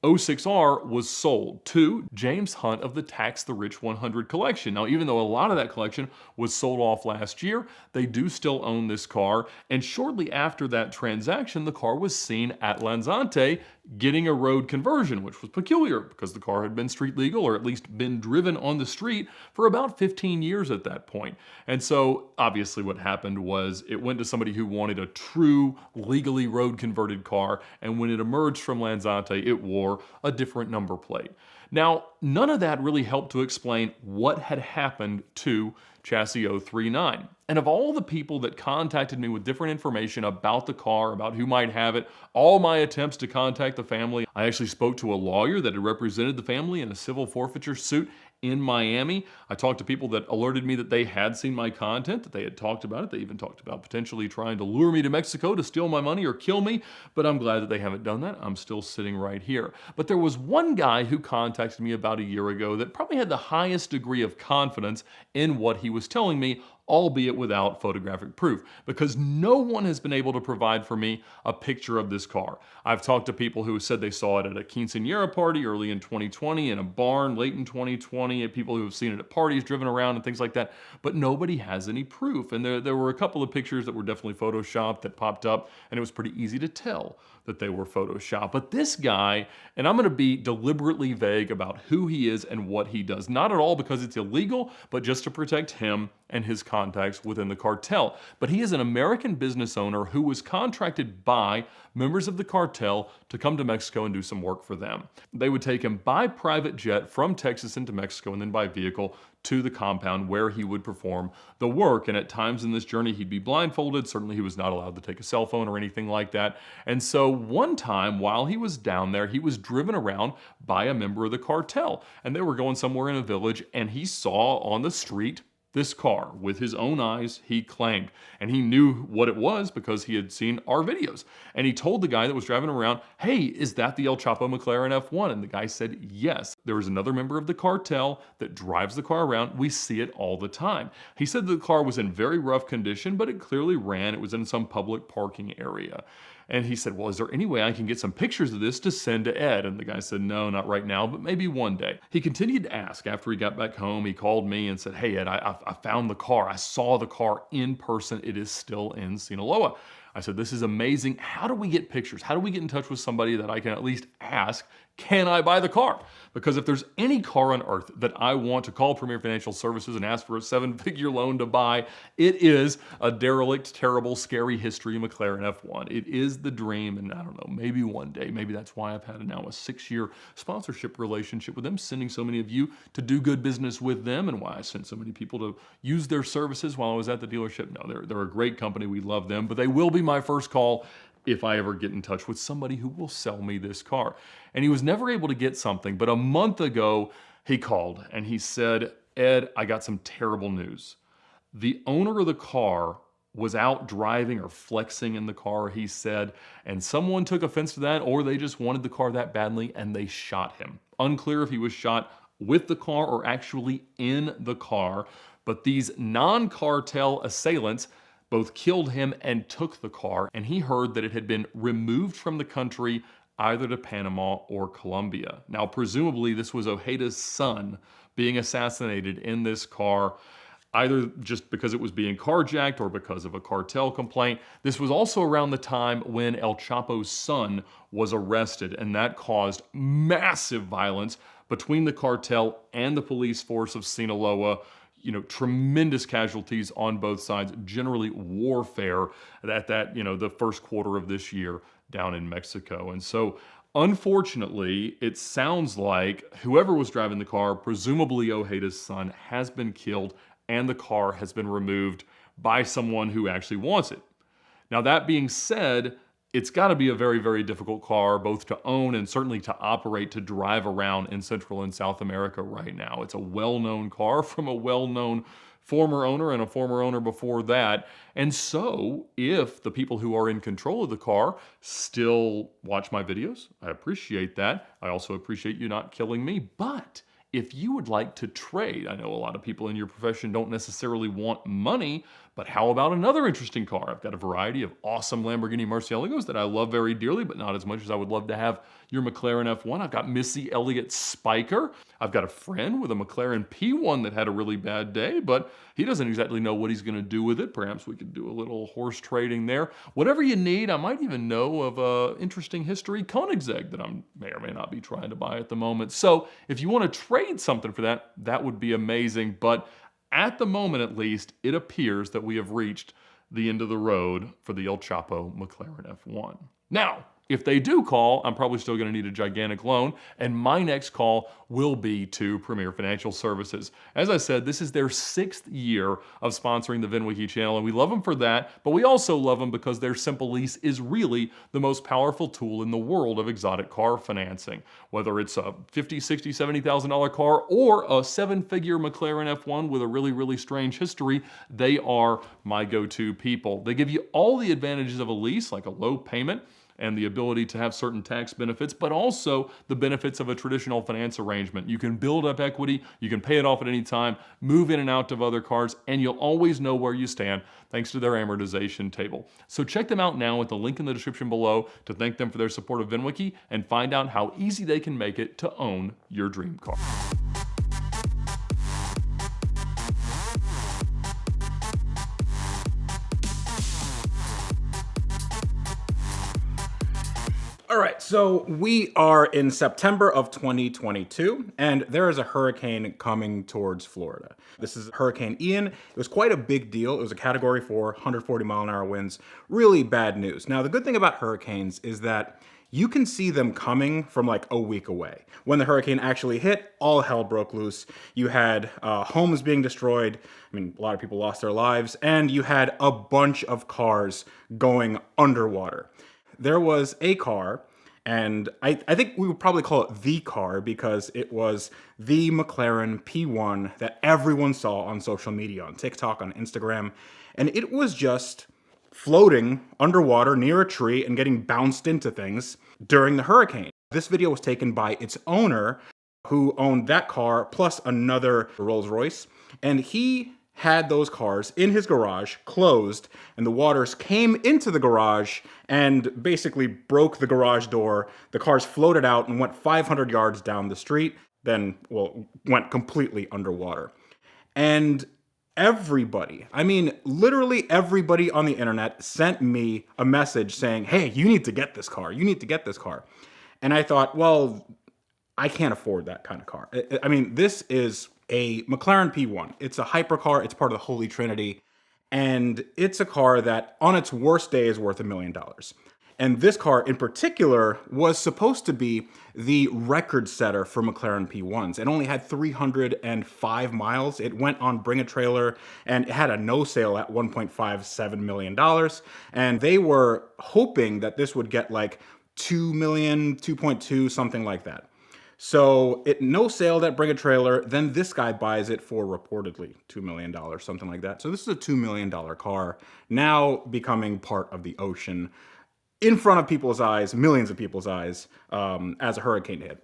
06R was sold to James Hunt of the Tax the Rich 100 collection. Now, even though a lot of that collection was sold off last year, they do still own this car. And shortly after that transaction, the car was seen at Lanzante getting a road conversion, which was peculiar because the car had been street legal, or at least been driven on the street for about 15 years at that point. And so obviously what happened was it went to somebody who wanted a true legally road converted car. And when it emerged from Lanzante, it wore a different number plate. Now, none of that really helped to explain what had happened to chassis 039. And of all the people that contacted me with different information about the car, about who might have it, all my attempts to contact the family, I actually spoke to a lawyer that had represented the family in a civil forfeiture suit. in Miami. I talked to people that alerted me that they had seen my content, that they had talked about it. They even talked about potentially trying to lure me to Mexico to steal my money or kill me, but I'm glad that they haven't done that. I'm still sitting right here. But there was one guy who contacted me about a year ago that probably had the highest degree of confidence in what he was telling me, albeit without photographic proof, because no one has been able to provide for me a picture of this car. I've talked to people who said they saw it at a quinceañera party early in 2020, in a barn late in 2020, and people who have seen it at parties, driven around and things like that, but nobody has any proof. And there were a couple of pictures that were definitely photoshopped that popped up, and it was pretty easy to tell that they were photoshopped. But this guy, and I'm going to be deliberately vague about who he is and what he does, not at all because it's illegal, but just to protect him and his contacts within the cartel. But he is an American business owner who was contracted by members of the cartel to come to Mexico and do some work for them. They would take him by private jet from Texas into Mexico and then by vehicle to the compound where he would perform the work. And at times in this journey, he'd be blindfolded. Certainly he was not allowed to take a cell phone or anything like that. And so one time while he was down there, he was driven around by a member of the cartel. And they were going somewhere in a village, and he saw on the street this car with his own eyes, he claimed. And he knew what it was because he had seen our videos. And he told the guy that was driving around, hey, is that the El Chapo McLaren F1? And the guy said, yes. There was another member of the cartel that drives the car around. We see it all the time. He said the car was in very rough condition, but it clearly ran. It was in some public parking area. And he said, well, is there any way I can get some pictures of this to send to Ed? And the guy said, no, not right now, but maybe one day. He continued to ask. After he got back home, he called me and said, hey, Ed, I found the car. I saw the car in person. It is still in Sinaloa. I said, this is amazing. How do we get pictures? How do we get in touch with somebody that I can at least ask, can I buy the car? Because if there's any car on earth that I want to call Premier Financial Services and ask for a 7-figure loan to buy, it is a derelict, terrible, scary history McLaren F1. It is the dream, and I don't know, maybe one day, maybe that's why I've had now a 6-year sponsorship relationship with them, sending so many of you to do good business with them, and why I sent so many people to use their services while I was at the dealership. No, they're a great company. We love them, but they will be my first call if I ever get in touch with somebody who will sell me this car. And he was never able to get something, but a month ago, he called and he said, Ed, I got some terrible news. The owner of the car was out driving or flexing in the car, he said, and someone took offense to that, or they just wanted the car that badly and they shot him. Unclear if he was shot with the car or actually in the car, but these non-cartel assailants both killed him and took the car, and he heard that it had been removed from the country either to Panama or Colombia. Now, presumably, this was Ojeda's son being assassinated in this car, either just because it was being carjacked or because of a cartel complaint. This was also around the time when El Chapo's son was arrested, and that caused massive violence between the cartel and the police force of Sinaloa. Tremendous casualties on both sides, generally warfare at that, the first quarter of this year down in Mexico. And so, unfortunately, it sounds like whoever was driving the car, presumably Ojeda's son, has been killed and the car has been removed by someone who actually wants it. Now, that being said, it's got to be a very, very difficult car, both to own and certainly to operate, to drive around in Central and South America right now. It's a well-known car from a well-known former owner and a former owner before that. And so if the people who are in control of the car still watch my videos, I appreciate that. I also appreciate you not killing me. But if you would like to trade, I know a lot of people in your profession don't necessarily want money, but how about another interesting car? I've got a variety of awesome Lamborghini Murcielagos that I love very dearly, but not as much as I would love to have your McLaren F1. I've got Missy Elliott Spiker. I've got a friend with a McLaren P1 that had a really bad day, but he doesn't exactly know what he's going to do with it. Perhaps we could do a little horse trading there. Whatever you need, I might even know of a interesting history Koenigsegg that I may or may not be trying to buy at the moment. So if you want to trade something for that, that would be amazing. But at the moment, at least, it appears that we have reached the end of the road for the El Chapo McLaren F1. Now, If they do call, I'm probably still going to need a gigantic loan, and my next call will be to Premier Financial Services. As I said, this is their 6th year of sponsoring the VINwiki channel, and we love them for that, but we also love them because their Simple Lease is really the most powerful tool in the world of exotic car financing. Whether it's a $50,000, $60,000, $70,000 car or a 7-figure McLaren F1 with a really strange history, they are my go-to people. They give you all the advantages of a lease, like a low payment, and the ability to have certain tax benefits, but also the benefits of a traditional finance arrangement. You can build up equity, you can pay it off at any time, move in and out of other cars, and you'll always know where you stand thanks to their amortization table. So check them out now at the link in the description below to thank them for their support of VINwiki and find out how easy they can make it to own your dream car. All right, so we are in September of 2022, and there is a hurricane coming towards Florida. This is Hurricane Ian. It was quite a big deal. It was a Category 4, 140-mile-an-hour winds. Really bad news. Now, the good thing about hurricanes is that you can see them coming from like a week away. When the hurricane actually hit, all hell broke loose. You had homes being destroyed. I mean, a lot of people lost their lives, and you had a bunch of cars going underwater. There was a car, and I think we would probably call it the car because it was the McLaren P1 that everyone saw on social media, on TikTok, on Instagram, and it was just floating underwater near a tree and getting bounced into things during the hurricane. This video was taken by its owner, who owned that car plus another Rolls Royce, and he had those cars in his garage closed, and the waters came into the garage and basically broke the garage door. The cars floated out and went 500 yards down the street, then, well, went completely underwater. And everybody, I mean, literally everybody on the internet sent me a message saying, hey, you need to get this car. You need to get this car. And I thought, well, I can't afford that kind of car. I mean, this is a McLaren P1. It's a hypercar. It's part of the Holy Trinity. And it's a car that on its worst day is worth $1 million. And this car in particular was supposed to be the record setter for McLaren P1s. It only had 305 miles. It went on Bring a Trailer, and it had a no sale at $1.57 million. And they were hoping that this would get like 2 million, 2.2, something like that. So it no sale at Bring a Trailer, then this guy buys it for reportedly $2 million, something like that. So this is a $2 million car, now becoming part of the ocean in front of people's eyes, millions of people's eyes, as a hurricane hit.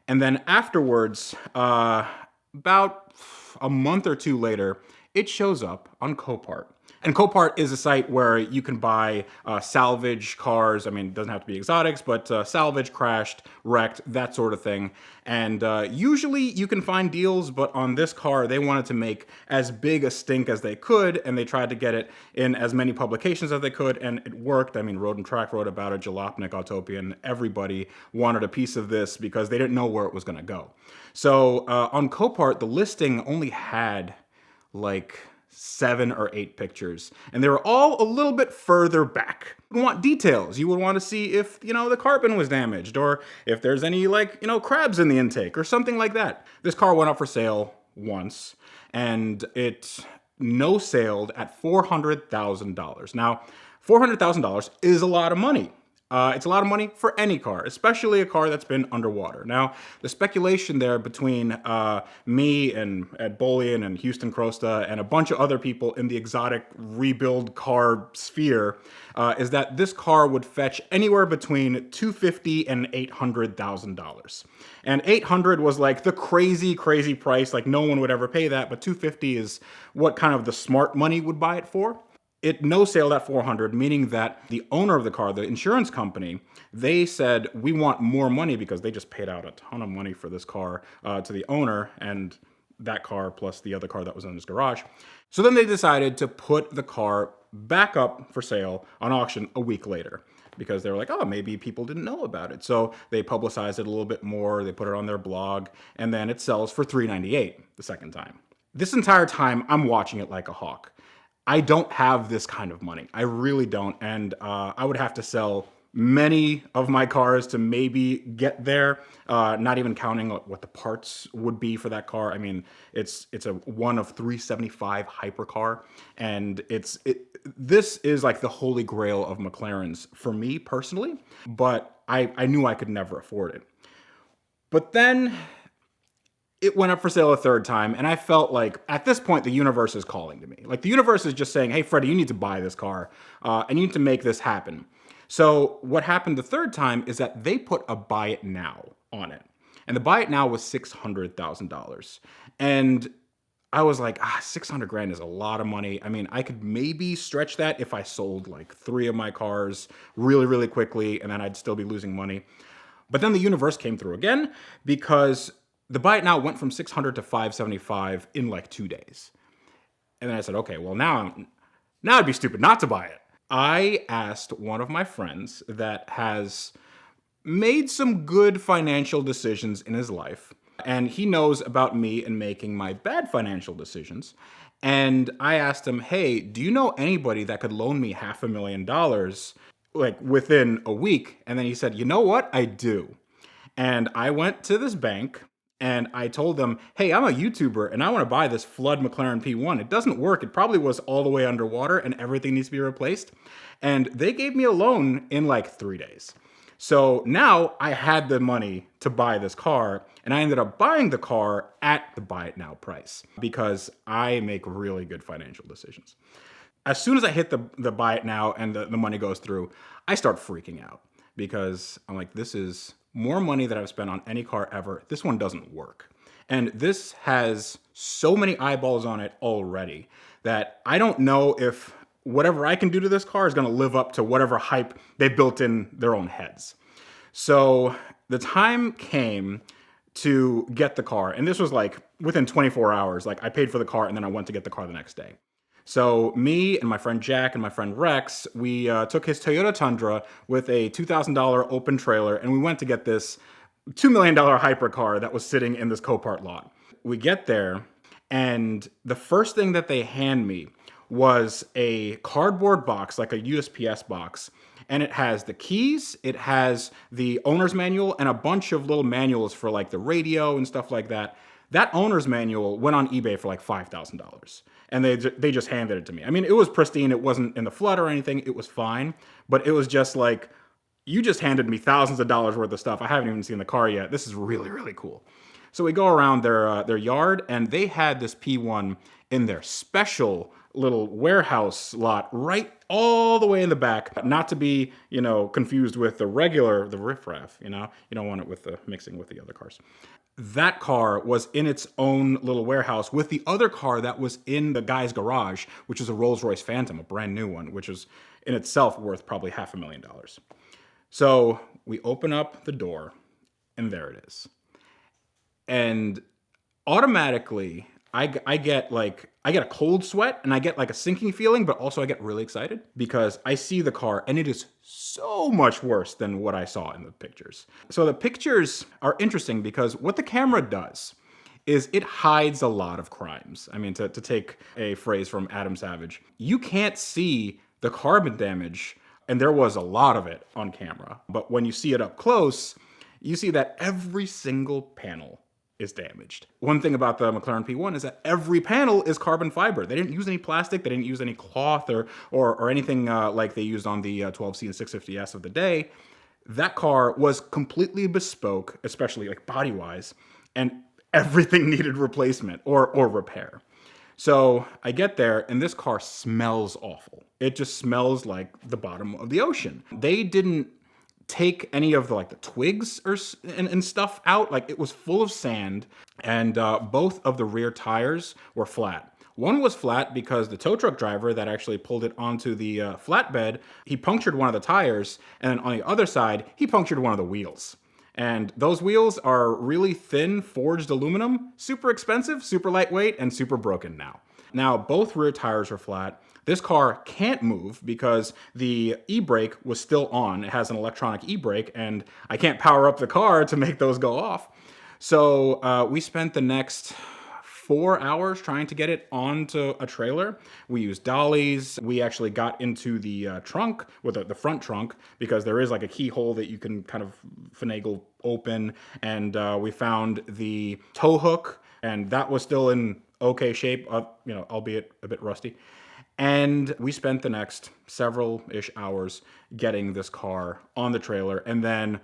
And then afterwards, about a month or two later, it shows up on Copart. And Copart is a site where you can buy salvage cars. I mean, it doesn't have to be exotics, but salvage, crashed, wrecked, that sort of thing. And usually you can find deals, but on this car, they wanted to make as big a stink as they could, and they tried to get it in as many publications as they could, and it worked. I mean, Road and Track wrote about it, Jalopnik, Autopian, everybody wanted a piece of this because they didn't know where it was going to go. So on Copart, the listing only had like 7 or 8 pictures, and they were all a little bit further back. You would want details. You would want to see if, the carbon was damaged, or if there's any, crabs in the intake, or something like that. This car went up for sale once, and it no-sailed at $400,000. Now, $400,000 is a lot of money. It's a lot of money for any car, especially a car that's been underwater. Now, the speculation there between me and Ed Bolian and Houston Crosta and a bunch of other people in the exotic rebuild car sphere is that this car would fetch anywhere between $250,000 and $800,000. And $800,000 was like the crazy price, like no one would ever pay that, but $250,000 is what kind of the smart money would buy it for. It no-sailed at $400,000, meaning that the owner of the car, the insurance company, they said, we want more money because they just paid out a ton of money for this car to the owner and that car plus the other car that was in his garage. So then they decided to put the car back up for sale on auction a week later because they were like, oh, maybe people didn't know about it. So they publicized it a little bit more. They put it on their blog, and then it sells for $398 the second time. This entire time, I'm watching it like a hawk. I don't have this kind of money. I really don't. And I would have to sell many of my cars to maybe get there, not even counting what the parts would be for that car. I mean, it's a one of 375 hypercar, and this is like the holy grail of McLarens for me personally, but I knew I could never afford it. But then it went up for sale a third time, and I felt like at this point the universe is calling to me. Like the universe is just saying, hey, Freddie, you need to buy this car, and you need to make this happen. So what happened the third time is that they put a buy it now on it. And the buy it now was $600,000. And I was like, 600 grand is a lot of money. I mean, I could maybe stretch that if I sold like 3 of my cars really, really quickly, and then I'd still be losing money. But then the universe came through again, because the buy it now went from 600 to 575 in like 2 days. And then I said, okay, well now it'd be stupid not to buy it. I asked one of my friends that has made some good financial decisions in his life, and he knows about me and making my bad financial decisions. And I asked him, hey, do you know anybody that could loan me $500,000 like within a week? And then he said, you know what? I do. And I went to this bank and I told them, hey, I'm a YouTuber and I want to buy this Flood McLaren P1. It doesn't work. It probably was all the way underwater and everything needs to be replaced. And they gave me a loan in like 3 days. So now I had the money to buy this car, and I ended up buying the car at the buy it now price because I make really good financial decisions. As soon as I hit the buy it now and the money goes through, I start freaking out because I'm like, this is more money that I've spent on any car ever. This one doesn't work. And this has so many eyeballs on it already that I don't know if whatever I can do to this car is going to live up to whatever hype they built in their own heads. So the time came to get the car, and this was like within 24 hours. Like I paid for the car and then I went to get the car the next day. So me and my friend Jack and my friend Rex, we took his Toyota Tundra with a $2,000 open trailer, and we went to get this $2 million hypercar that was sitting in this Copart lot. We get there, and the first thing that they hand me was a cardboard box, like a USPS box, and it has the keys, it has the owner's manual, and a bunch of little manuals for like the radio and stuff like that. That owner's manual went on eBay for like $5,000. And they just handed it to me. I mean, it was pristine. It wasn't in the flood or anything. It was fine. But it was just like, you just handed me thousands of dollars worth of stuff. I haven't even seen the car yet. This is really, really cool. So we go around their yard, and they had this P1 in their special little warehouse lot right all the way in the back. Not to be, confused with the riffraff, You don't want it with mixing with the other cars. That car was in its own little warehouse with the other car that was in the guy's garage, which is a Rolls-Royce Phantom, a brand new one, which is in itself worth probably $500,000. So we open up the door, and there it is. And automatically, I get a cold sweat and I get like a sinking feeling, but also I get really excited because I see the car and it is so much worse than what I saw in the pictures. So the pictures are interesting because what the camera does is it hides a lot of crimes. I mean, to take a phrase from Adam Savage, you can't see the carbon damage, and there was a lot of it on camera. But when you see it up close, you see that every single panel is damaged. One thing about the McLaren P1 is that every panel is carbon fiber. They didn't use any plastic, they didn't use any cloth or anything like they used on the 12C and 650S of the day. That car was completely bespoke, especially like body-wise, and everything needed replacement or repair. So I get there and this car smells awful. It just smells like the bottom of the ocean. They didn't take any of the twigs and stuff out. Like, it was full of sand, and both of the rear tires were flat. One was flat because the tow truck driver that actually pulled it onto the flatbed, he punctured one of the tires, and then on the other side, he punctured one of the wheels. And those wheels are really thin forged aluminum, super expensive, super lightweight, and super broken now. Now, both rear tires are flat. This car can't move because the e-brake was still on. It has an electronic e-brake, and I can't power up the car to make those go off. So we spent the next 4 hours trying to get it onto a trailer. We used dollies. We actually got into the trunk, with the front trunk, because there is like a keyhole that you can kind of finagle open. And we found the tow hook, and that was still in okay shape, albeit a bit rusty. And we spent the next several-ish hours getting this car on the trailer, and then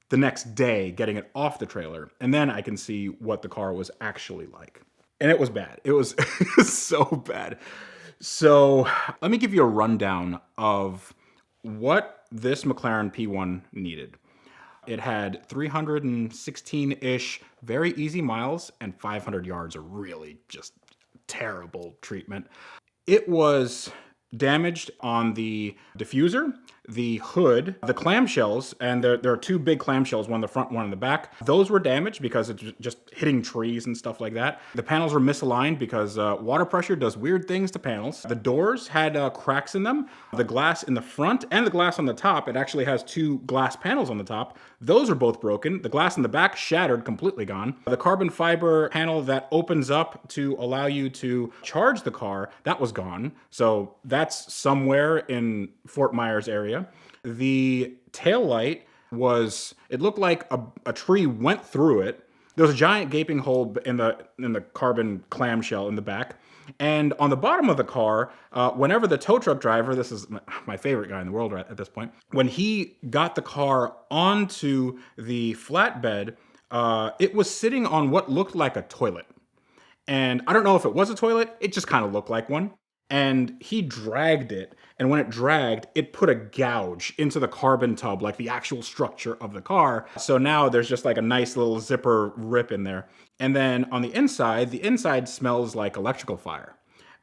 the next day getting it off the trailer. And then I can see what the car was actually like. And it was bad. It was so bad. So let me give you a rundown of what this McLaren P1 needed. It had 316-ish very easy miles and 500 yards of really just terrible treatment. It was damaged on the diffuser, the hood, the clamshells, and there are two big clamshells, one in the front, one in the back. Those were damaged because it's just hitting trees and stuff like that. The panels were misaligned because water pressure does weird things to panels. The doors had cracks in them. The glass in the front and the glass on the top, it actually has two glass panels on the top. Those are both broken. The glass in the back shattered, completely gone. The carbon fiber panel that opens up to allow you to charge the car, that was gone. So that's somewhere in Fort Myers area. The taillight it looked like a tree went through it. There was a giant gaping hole in the carbon clamshell in the back. And on the bottom of the car, whenever the tow truck driver, this is my favorite guy in the world right at this point, when he got the car onto the flatbed, it was sitting on what looked like a toilet. And I don't know if it was a toilet, it just kind of looked like one. And he dragged it, and when it dragged, it put a gouge into the carbon tub, like the actual structure of the car. So now there's just like a nice little zipper rip in there. And then on the inside smells like electrical fire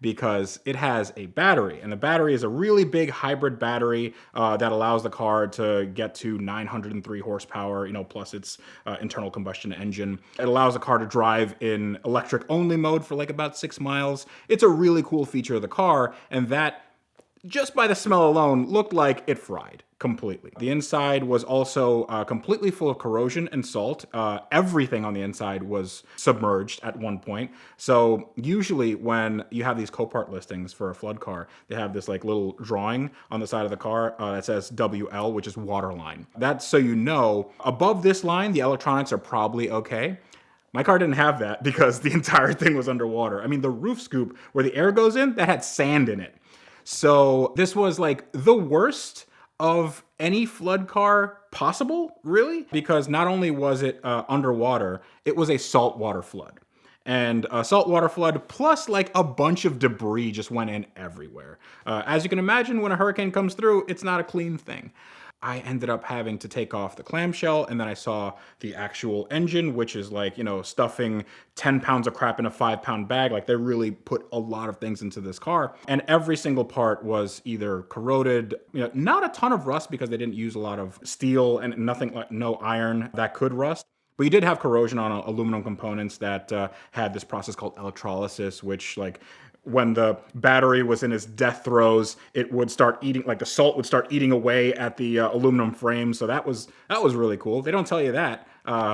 because it has a battery, and the battery is a really big hybrid battery that allows the car to get to 903 horsepower, plus its internal combustion engine. It allows the car to drive in electric only mode for like about 6 miles. It's a really cool feature of the car, and that, just by the smell alone, looked like it fried completely. The inside was also completely full of corrosion and salt. Everything on the inside was submerged at one point. So usually when you have these Copart listings for a flood car, they have this like little drawing on the side of the car that says WL, which is waterline. That's so you know, above this line, the electronics are probably okay. My car didn't have that because the entire thing was underwater. I mean, the roof scoop where the air goes in, that had sand in it. So this was like the worst of any flood car possible, really, because not only was it underwater, it was a saltwater flood. And a saltwater flood plus like a bunch of debris just went in everywhere. As you can imagine, when a hurricane comes through, it's not a clean thing. I ended up having to take off the clamshell, and then I saw the actual engine, which is like, stuffing 10 pounds of crap in a 5-pound bag. Like, they really put a lot of things into this car, and every single part was either corroded, not a ton of rust because they didn't use a lot of steel and nothing, like no iron that could rust. But you did have corrosion on aluminum components that had this process called electrolysis, which when the battery was in its death throes, it would start eating, like the salt would start eating away at the aluminum frame. So that was really cool. They don't tell you that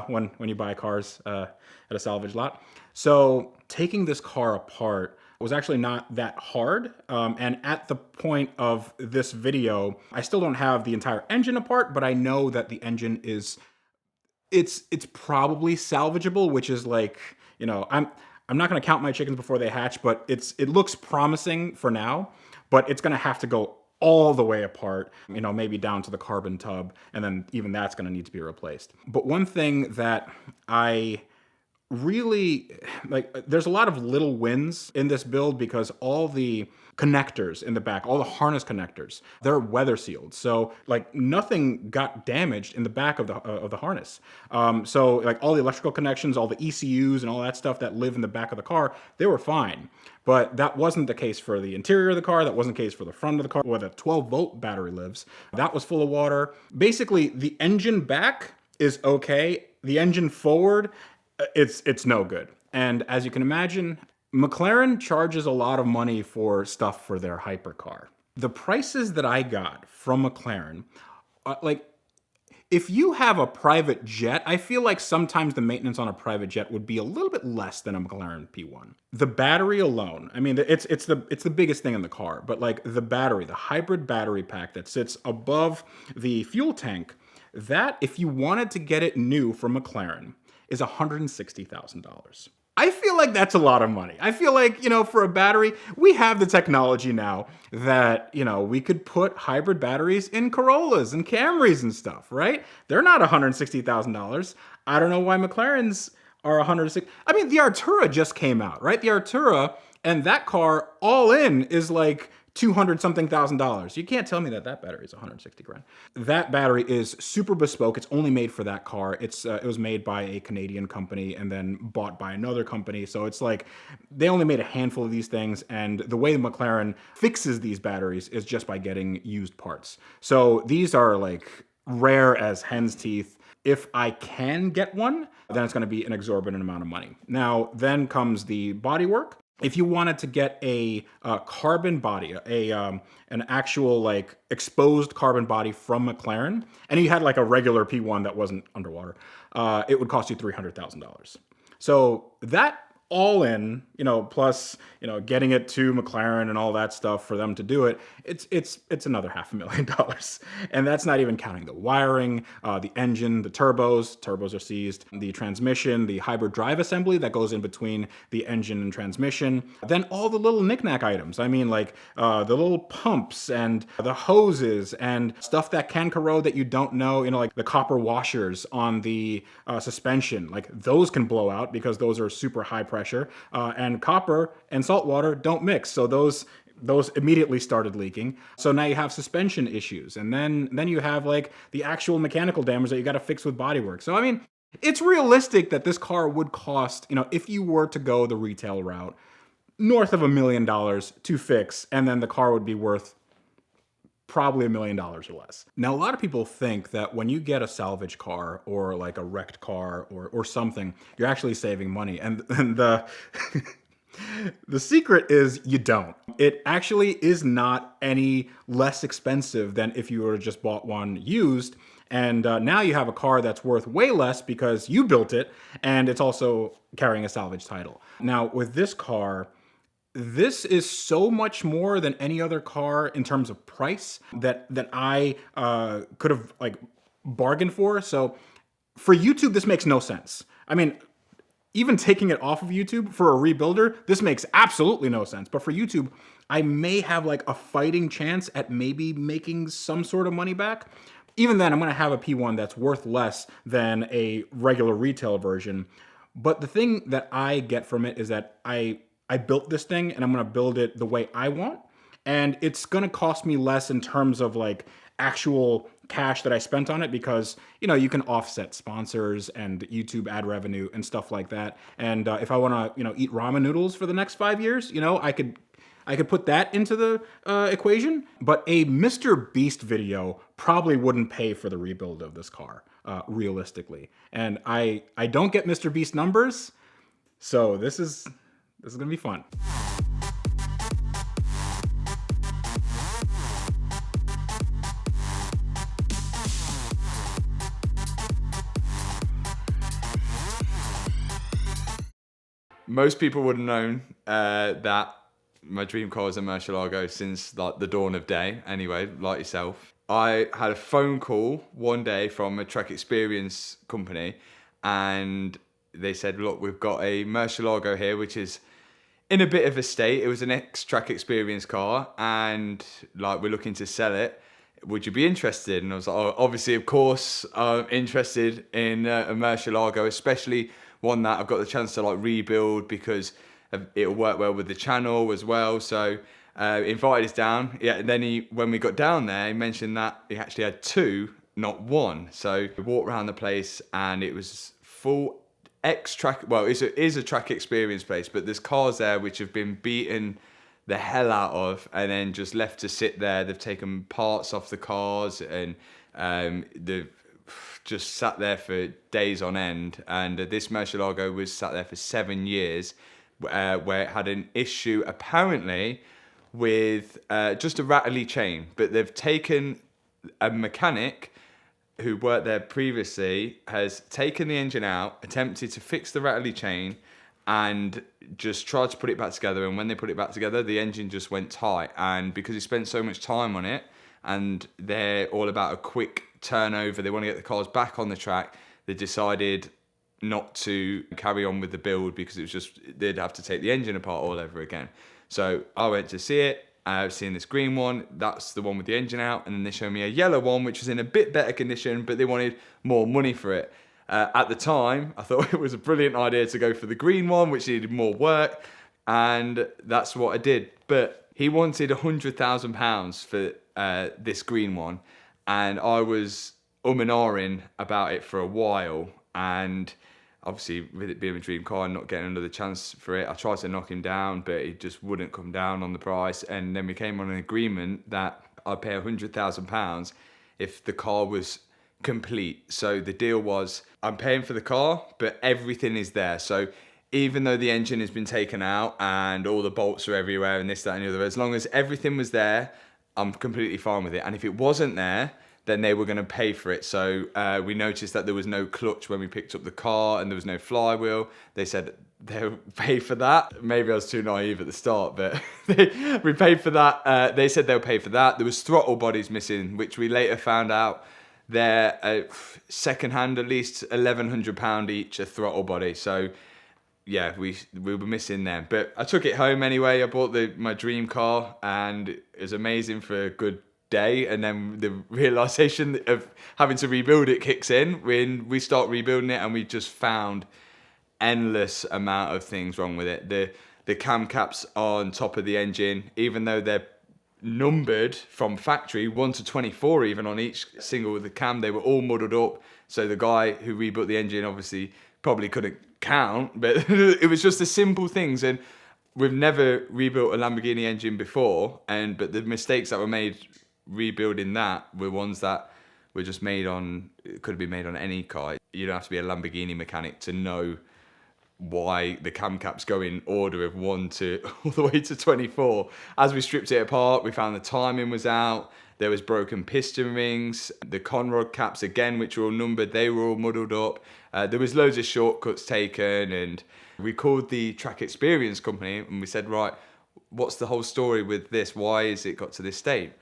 when you buy cars at a salvage lot. So taking this car apart was actually not that hard. And at the point of this video, I still don't have the entire engine apart, but I know that the engine it's probably salvageable, which is like, I'm not going to count my chickens before they hatch, but it looks promising for now, but it's going to have to go all the way apart, maybe down to the carbon tub, and then even that's going to need to be replaced. But one thing that I really there's a lot of little wins in this build because all the connectors in the back, all the harness connectors, they're weather sealed. So nothing got damaged in the back of the harness. So all the electrical connections, all the ECUs and all that stuff that live in the back of the car, they were fine. But that wasn't the case for the interior of the car. That wasn't the case for the front of the car where the 12-volt battery lives. That was full of water. Basically, the engine back is okay. The engine forward, it's no good. And as you can imagine, McLaren charges a lot of money for stuff for their hypercar. The prices that I got from McLaren, If you have a private jet, I feel like sometimes the maintenance on a private jet would be a little bit less than a McLaren P1. The battery alone, I mean, it's the biggest thing in the car, but like the battery, the hybrid battery pack that sits above the fuel tank, that if you wanted to get it new from McLaren is $160,000. I feel like that's a lot of money. I feel like, for a battery, we have the technology now that, we could put hybrid batteries in Corollas and Camrys and stuff, right? They're not $160,000. I don't know why McLarens are 160. I mean, the Artura just came out, right? The Artura, and that car all in is like 200 something $1,000. You can't tell me that battery is 160 grand. That battery is super bespoke. It's only made for that car. It was made by a Canadian company and then bought by another company. So it's like they only made a handful of these things. And the way McLaren fixes these batteries is just by getting used parts. So these are like rare as hen's teeth. If I can get one, then it's going to be an exorbitant amount of money. Now, then comes the bodywork. If you wanted to get a carbon body, an actual like exposed carbon body from McLaren, and you had like a regular P1 that wasn't underwater, it would cost you $300,000. So that all in, plus, getting it to McLaren and all that stuff for them to do it, it's another $500,000. And that's not even counting the wiring, the engine, the turbos are seized, the transmission, the hybrid drive assembly that goes in between the engine and transmission, then all the little knickknack items. I mean, like the little pumps and the hoses and stuff that can corrode that you don't know, like the copper washers on the suspension, like those can blow out because those are super high pressure. And copper and salt water don't mix. So those immediately started leaking. So now you have suspension issues. And then you have like the actual mechanical damage that you got to fix with bodywork. So, I mean, it's realistic that this car would cost, if you were to go the retail route, north of $1 million to fix. And then the car would be worth probably $1 million or less. Now, a lot of people think that when you get a salvage car or like a wrecked car or something, you're actually saving money. And the the secret is you don't. It actually is not any less expensive than if you were just bought one used. And now you have a car that's worth way less because you built it, and it's also carrying a salvage title. Now, with this car, this is so much more than any other car in terms of price that I could have like bargained for. So for YouTube, this makes no sense. I mean, even taking it off of YouTube for a rebuilder, this makes absolutely no sense. But for YouTube, I may have like a fighting chance at maybe making some sort of money back. Even then, I'm going to have a P1 that's worth less than a regular retail version. But the thing that I get from it is that I built this thing and I'm going to build it the way I want. And it's going to cost me less in terms of like actual cash that I spent on it because, you can offset sponsors and YouTube ad revenue and stuff like that. And if I want to, eat ramen noodles for the next 5 years, I could put that into the equation. But a Mr. Beast video probably wouldn't pay for the rebuild of this car, realistically. And I don't get Mr. Beast numbers, so this is going to be fun. Most people would have known that my dream car was a Murcielago since like the dawn of day. Anyway, like yourself, I had a phone call one day from a track experience company, and they said, "Look, we've got a Murcielago here, which is in a bit of a state. It was an ex-track experience car, and like we're looking to sell it. Would you be interested?" And I was like, "Oh, obviously, of course, I'm interested in a Murcielago, especially one that I've got the chance to like rebuild because it'll work well with the channel as well." So invited us down. Yeah, and then when we got down there, he mentioned that he actually had two, not one. So we walked around the place and it was full ex-track. Well, it is a track experience place, but there's cars there which have been beaten the hell out of and then just left to sit there. They've taken parts off the cars and they've just sat there for days on end. And this Murcielago was sat there for 7 years, where it had an issue apparently with just a rattly chain. But they've taken a mechanic who worked there previously has taken the engine out, attempted to fix the rattly chain, and just tried to put it back together. And when they put it back together, the engine just went tight. And because he spent so much time on it, and they're all about a quick turnover, they want to get the cars back on the track, they decided not to carry on with the build because it was just, they'd have to take the engine apart all over again. So I went to see it. I've seen this green one, that's the one with the engine out, and then they showed me a yellow one which was in a bit better condition, but they wanted more money for it. At the time, I thought it was a brilliant idea to go for the green one, which needed more work, and that's what I did. But he wanted £100,000 for this green one, and I was and ahhing about it for a while, and obviously, with it being a dream car and not getting another chance for it, I tried to knock him down, but he just wouldn't come down on the price. And then we came on an agreement that I'd pay £100,000 if the car was complete. So the deal was, I'm paying for the car, but everything is there. So even though the engine has been taken out and all the bolts are everywhere and this, that, and the other, as long as everything was there, I'm completely fine with it. And if it wasn't there, then they were going to pay for it. So we noticed that there was no clutch when we picked up the car and there was no flywheel. They said they'll pay for that. Maybe I was too naive at the start, but we paid for that. They said they'll pay for that. There was throttle bodies missing, which we later found out they're second-hand, at least £1,100 each, a throttle body. So yeah, we were missing them. But I took it home anyway. I bought my dream car, and it was amazing for a good day, and then the realization of having to rebuild it kicks in when we start rebuilding it, and we just found endless amount of things wrong with it. The cam caps on top of the engine, even though they're numbered from factory 1 to 24 even on each single of the cam, they were all muddled up. So the guy who rebuilt the engine obviously probably couldn't count, but it was just the simple things. And we've never rebuilt a Lamborghini engine before, but the mistakes that were made rebuilding that were ones that were just made on, it could have been made on any car. You don't have to be a Lamborghini mechanic to know why the cam caps go in order of 1 to all the way to 24. As we stripped it apart, we found the timing was out, there was broken piston rings, the conrod caps again, which were all numbered, they were all muddled up. There was loads of shortcuts taken, and we called the track experience company and we said, right, what's the whole story with this? Why has it got to this state?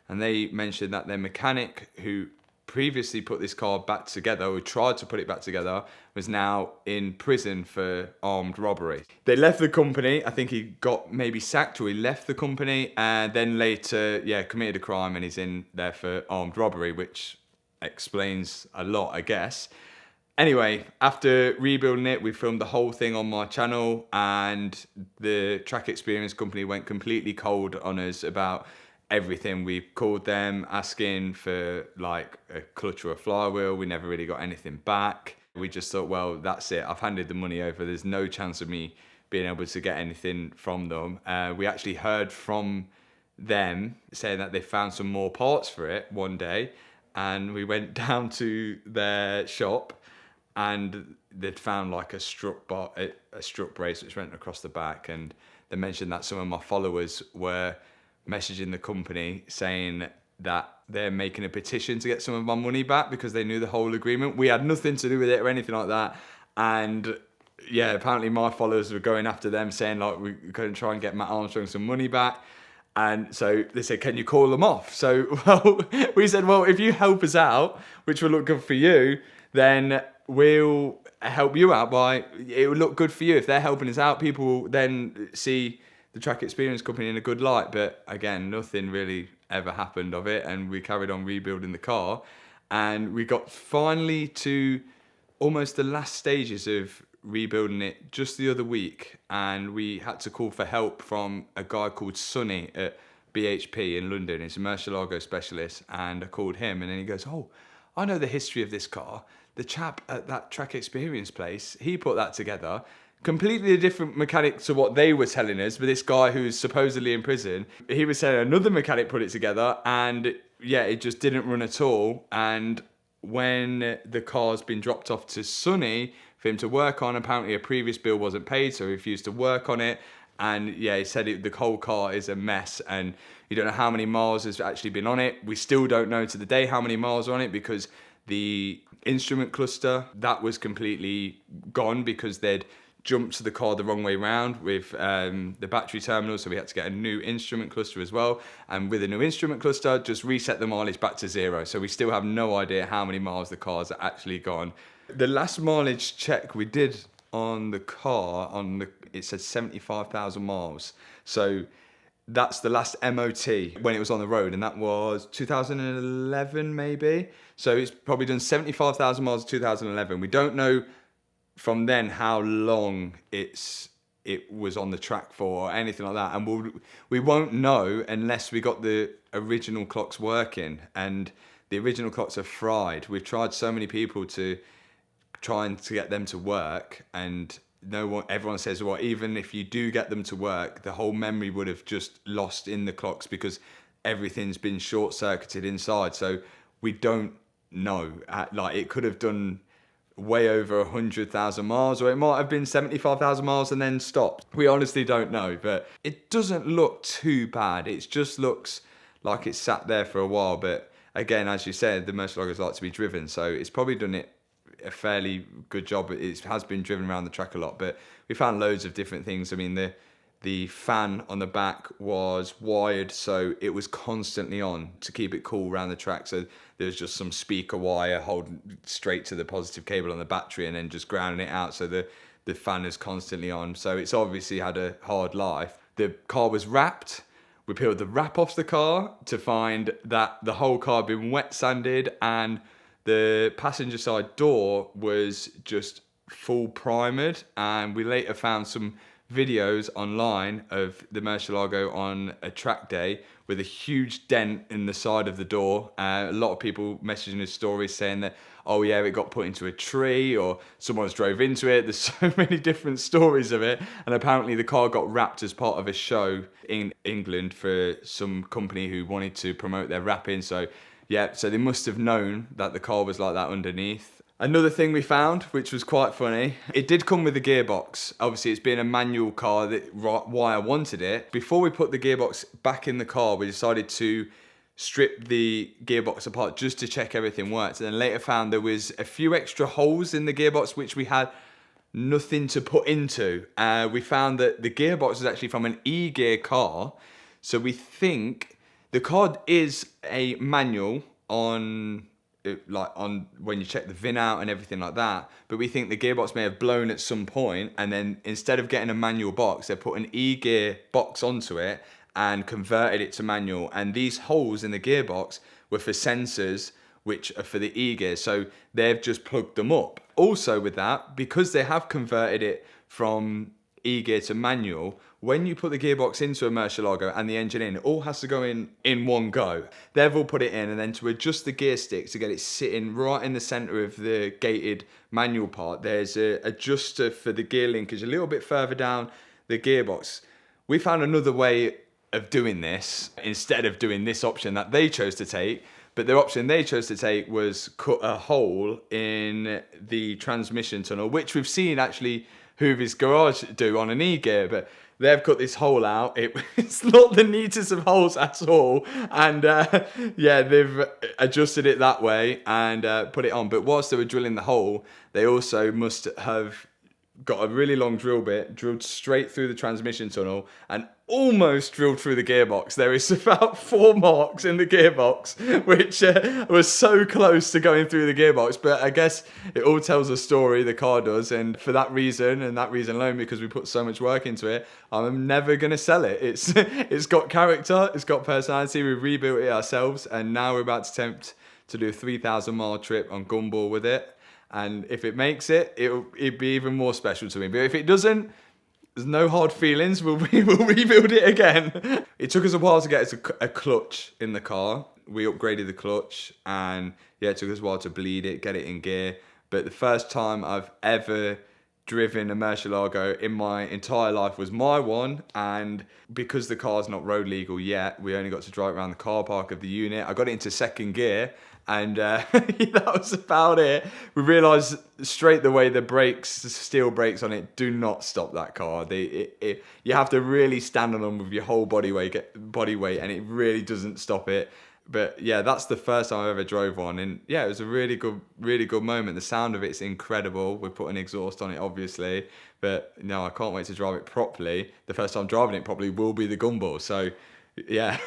And they mentioned that their mechanic who previously put this car back together, or tried to put it back together, was now in prison for armed robbery. They left the company. I think he got maybe sacked, or he left the company, and then later, committed a crime, and he's in there for armed robbery, which explains a lot, I guess. Anyway, after rebuilding it, we filmed the whole thing on my channel, and the track experience company went completely cold on us about everything. We called them asking for like a clutch or a flywheel. We never really got anything back. We just thought, well, that's it. I've handed the money over. There's no chance of me being able to get anything from them. We actually heard from them saying that they found some more parts for it one day, and we went down to their shop and they'd found like a strut brace which went across the back, and they mentioned that some of my followers were messaging the company saying that they're making a petition to get some of my money back because they knew the whole agreement. We had nothing to do with it or anything like that. And yeah, apparently my followers were going after them saying like we're going to try and get Matt Armstrong some money back. And so they said, can you call them off? So well, we said, well, if you help us out, which will look good for you, then we'll help you out it will look good for you. If they're helping us out, people will then see the track experience company in a good light. But again, nothing really ever happened of it, and we carried on rebuilding the car, and we got finally to almost the last stages of rebuilding it just the other week, and we had to call for help from a guy called Sonny at BHP in London. He's a Murcielago specialist, and I called him, and then he goes, oh, I know the history of this car. The chap at that track experience place, he put that together. Completely a different mechanic to what they were telling us, but this guy who's supposedly in prison, he was saying another mechanic put it together, and yeah, it just didn't run at all. And when the car's been dropped off to Sonny for him to work on, apparently a previous bill wasn't paid, so he refused to work on it. And yeah, he said the whole car is a mess, and you don't know how many miles has actually been on it. We still don't know to the day how many miles are on it, because The instrument cluster, that was completely gone because they'd jumped to the car the wrong way round with the battery terminal, so we had to get a new instrument cluster as well. And with a new instrument cluster, just reset the mileage back to 0. So we still have no idea how many miles the car's actually gone. The last mileage check we did on the car, it said 75,000 miles. So that's the last MOT when it was on the road, and that was 2011 maybe. So it's probably done 75,000 miles in 2011. We don't know from then how long it was on the track for or anything like that, and we won't know unless we got the original clocks working, and the original clocks are fried. We've tried so many people to trying to get them to work, and everyone says, well, even if you do get them to work, the whole memory would have just lost in the clocks because everything's been short-circuited inside. So we don't know. Like, it could have done way over 100,000 miles, or it might have been 75,000 miles and then stopped. We honestly don't know, but it doesn't look too bad. It just looks like it's sat there for a while. But again, as you said, the Murcielagos like to be driven, so it's probably done it a fairly good job. It has been driven around the track a lot, but we found loads of different things. I mean, the fan on the back was wired, so it was constantly on to keep it cool around the track. So there's just some speaker wire holding straight to the positive cable on the battery and then just grounding it out, so the fan is constantly on. So it's obviously had a hard life. The car was wrapped. We peeled the wrap off the car to find that the whole car had been wet sanded, and the passenger side door was just full primered. And we later found some videos online of the Murcielago on a track day with a huge dent in the side of the door. A lot of people messaging us stories saying that, oh yeah, it got put into a tree or someone's drove into it. There's so many different stories of it. And apparently the car got wrapped as part of a show in England for some company who wanted to promote their wrapping. So yeah, so they must have known that the car was like that underneath. Another thing we found, which was quite funny, it did come with a gearbox. Obviously, it's being a manual car, why I wanted it. Before we put the gearbox back in the car, we decided to strip the gearbox apart just to check everything worked. And then later found there was a few extra holes in the gearbox, which we had nothing to put into. We found that the gearbox was actually from an E-gear car. So we think the car is a manual on when you check the VIN out and everything like that, but we think the gearbox may have blown at some point, and then instead of getting a manual box, they put an E-gear box onto it and converted it to manual. And these holes in the gearbox were for sensors, which are for the E-gear, so they've just plugged them up. Also with that, because they have converted it from E-gear to manual, when you put the gearbox into a Murcielago and the engine in, it all has to go in one go. They've all put it in, and then to adjust the gear stick to get it sitting right in the center of the gated manual part, there's an adjuster for the gear linkage a little bit further down the gearbox. We found another way of doing this instead of doing this option that they chose to take, but the option they chose to take was cut a hole in the transmission tunnel, which we've seen actually Hoover's garage do on an E-gear, but they've cut this hole out. It's not the neatest of holes at all. And yeah, they've adjusted it that way and put it on. But whilst they were drilling the hole, they also must have got a really long drill bit, drilled straight through the transmission tunnel and almost drilled through the gearbox. There is about 4 marks in the gearbox, which was so close to going through the gearbox. But I guess it all tells a story, the car does. And for that reason, and that reason alone, because we put so much work into it, I'm never going to sell it. It's got character, it's got personality. We rebuilt it ourselves, and now we're about to attempt to do a 3,000-mile trip on Gumball with it. And if it makes it, it'd be even more special to me. But if it doesn't, there's no hard feelings. We'll rebuild it again. It took us a while to get a clutch in the car. We upgraded the clutch, and yeah, it took us a while to bleed it, get it in gear. But the first time I've ever driven a Murcielago in my entire life was my one, and because the car's not road legal yet, we only got to drive around the car park of the unit. I got it into second gear, and that was about it. We realised straight away the brakes, the steel brakes on it, do not stop that car. You have to really stand on them with your whole body weight, and it really doesn't stop it. But yeah, that's the first time I ever drove one, and yeah, it was a really good moment. The sound of it's incredible. We put an exhaust on it, obviously, but no, I can't wait to drive it properly. The first time driving it properly will be the Gumball. So yeah.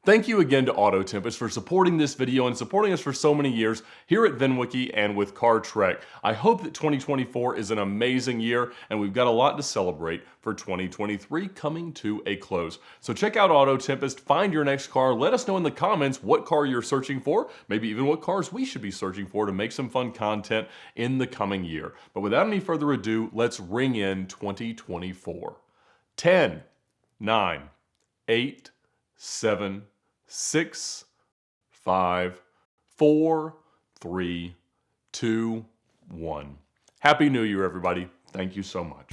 Thank you again to Auto Tempest for supporting this video and supporting us for so many years here at VINwiki and with Car Trek. I hope that 2024 is an amazing year and we've got a lot to celebrate for 2023 coming to a close. So check out Auto Tempest, find your next car, let us know in the comments what car you're searching for, maybe even what cars we should be searching for to make some fun content in the coming year. But without any further ado, let's ring in 2024. 10, 9, 8, 7, 6, 5, 4, 3, 2, 1. Happy New Year, everybody. Thank you so much.